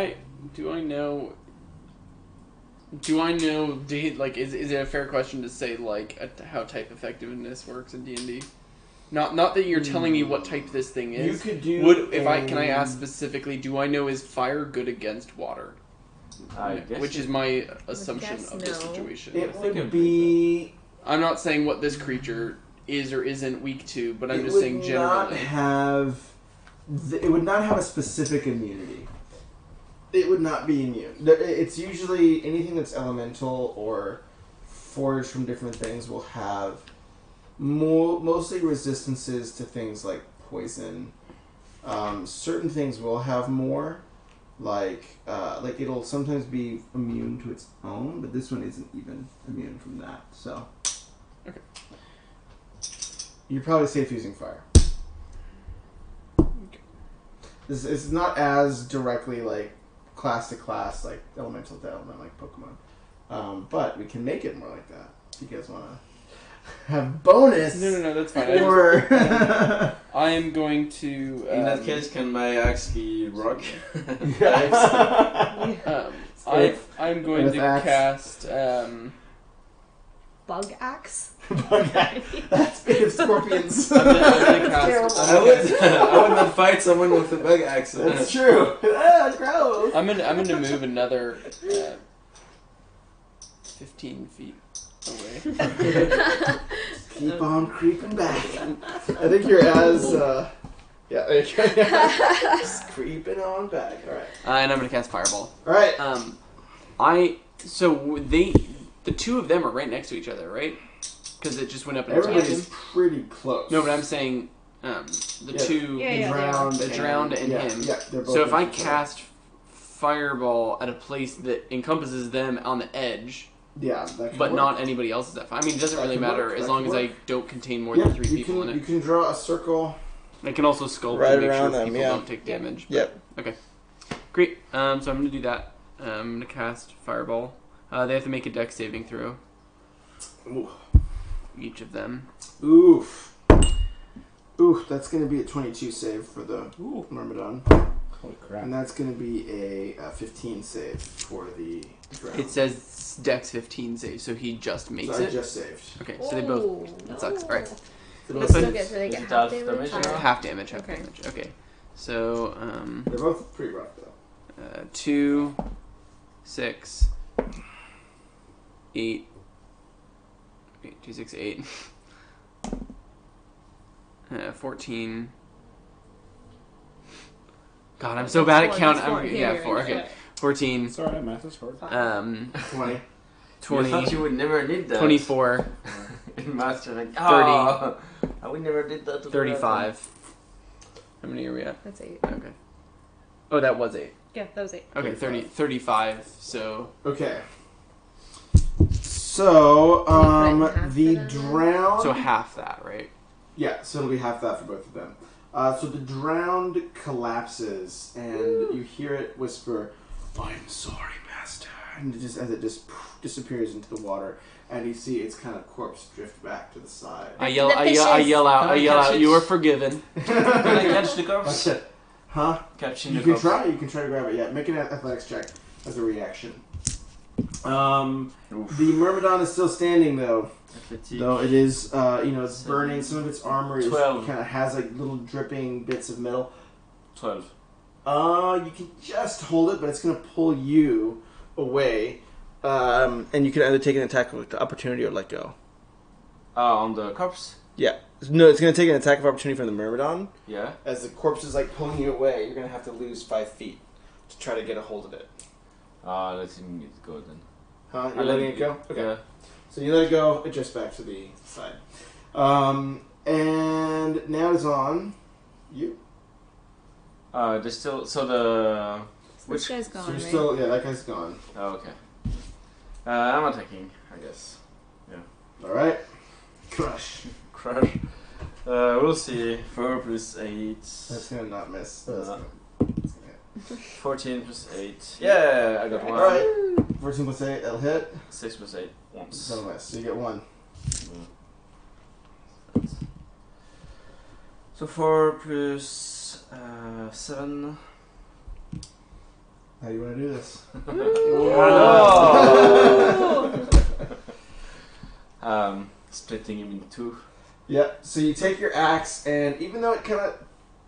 I know? Like, is it a fair question to say like how type effectiveness works in D&D? Not that you're telling me what type this thing is. You could do. Can I ask specifically? Do I know is fire good against water? I guess. Which is my assumption guess of this no. situation. It think would it'd be. I'm not saying what this creature is or isn't weak to, but I'm It just would saying not generally. have. It would not have a specific immunity. It would not be immune. It's usually anything that's elemental or forged from different things will have mostly resistances to things like poison. Certain things will have more, like it'll sometimes be immune to its own, but this one isn't even immune from that. So, Okay. You're probably safe using fire. This is not as directly like class to class, like elemental to element, like Pokemon. But we can make it more like that. If you guys want to have bonus. No, that's fine. Or I am going to. In that case, can my axe be rock? I'm going With to axe. cast. Bug axe? That's big of scorpions. I'm gonna cast. terrible. I would not fight someone with a bug axe. That's true. Ah, gross. I'm gonna move another 15 feet away. Keep on creeping back. I think you're as Yeah, there you go. Just creeping on back. All right. And I'm gonna cast Fireball. All right. The two of them are right next to each other, right? Because it just went up in Everybody's pretty close. No, but I'm saying two, the drowned and him. Yeah, they're both so if I next to each cast Fireball at a place that encompasses them on the edge, that can but work. not anybody else's, that fine. I mean, it doesn't That really can matter work. as That long can as I work. don't contain more than 3 people in You it. can draw a circle. I can also sculpt Right to make around sure them, people yeah. don't take damage. Yep. Okay. Great. So I'm gonna do that. I'm gonna cast Fireball. They have to make a dex saving throw. Ooh. Each of them. Oof. That's going to be a 22 save for the Myrmidon. Holy crap. And that's going to be a 15 save for the drowned. It says dex 15 save, so he just makes So I it. just saved. Okay, so they both. That sucks. All right. That's still good. So they get Is it half half damage. damage? Half damage. Half Okay. damage. Okay. So They're both pretty rough, though. 2, 6, 8. Okay, 2, 6, 8. 14. God, I'm so bad at counting. Yeah, 4. Okay. 14. It's alright, math is hard. 20. 20. You thought you would never need that. 24. In Master, like, 30. oh, we never did that. 35. How many are we at? That's 8. Okay. Oh, that was 8. Yeah, that was 8. Okay, 35. So Okay. So, Can you put it in half the for them? drowned... half that, right? Yeah, so it'll be half that for both of them. So the drowned collapses, and you hear it whisper, "I'm sorry, master." And it just as it just disappears into the water, and you see its kind of corpse drift back to the side. I yell out, you are forgiven. Can I catch the corpse? That's it. Huh? Catching You the can corpse. try. You can try to grab it. Yeah, make an athletics check as a reaction. The Myrmidon is still standing though. Athletic. Though it is, it's burning. Some of its armor is 12. kind of has like little dripping bits of metal. 12. You can just hold it, but it's gonna pull you away. And you can either take an attack with the opportunity or let go. On the corpse? Yeah. No, it's gonna take an attack of opportunity from the Myrmidon. Yeah. As the corpse is like pulling you away, you're gonna have to lose 5 feet to try to get a hold of it. Let him go then. Huh? You're letting it go? Okay. Yeah. So you let it go, it drifts back to the side. And now it's on you. There's still, so the... This guy's So gone, you're right? still, that guy's gone. Oh, okay. I'm attacking, I guess. Alright. Crush. Crush. We'll see. 4 plus 8. That's gonna not miss. That's No. gonna hit. 14 plus 8. Yeah, I got 1. Alright. 14 plus 8, that'll hit. 6 plus 8. Once. That'll miss. So you get 1. So 4 plus 7. How do you want to do this? Splitting him in 2. Yeah, so you take your axe, and even though it kind of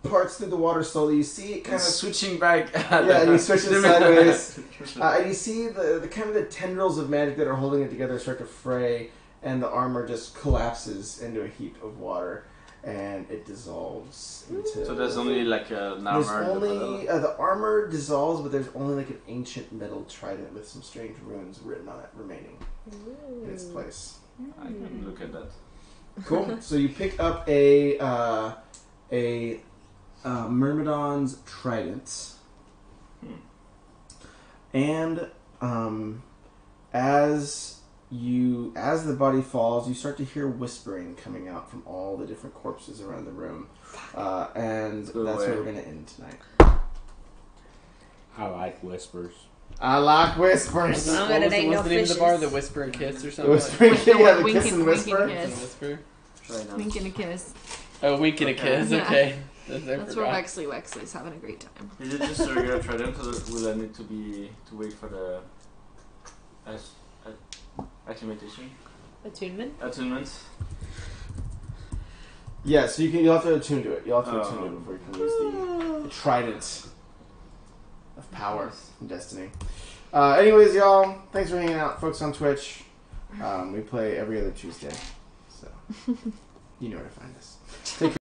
parts through the water slowly, you see it kind of... Switching back. Yeah, and you switch it sideways. And you see the kind of the tendrils of magic that are holding it together start to fray, and the armor just collapses into a heap of water, and it dissolves into... So there's only like an There's armor. only... the armor dissolves, but there's only like an ancient metal trident with some strange runes written on it remaining in its place. I can look at that. Cool. So you pick up a Myrmidon's trident, and as the body falls, you start to hear whispering coming out from all the different corpses around the room, and that's where we're gonna end tonight. I like whispers. I like whispers. I'm What gonna was, name what's no the name of the fishes. bar? The Whisper and Kiss or The something? whispering, yeah, the Wink kiss and- and wink whisper. and Like kiss. Whisper? Try now. Wink and a kiss. Oh, wink and a kiss. Yeah. Okay. I That's where forgot. Wexley's having a great time. Is it just a regular trident, or will I need to wait for the acclimatization? Attunement? Yeah, so you'll have to attune to it. You'll have to Oh. attune to it before you can use the trident of power and destiny. Anyways, y'all, thanks for hanging out, folks on Twitch. We play every other Tuesday, so you know where to find us. Take care.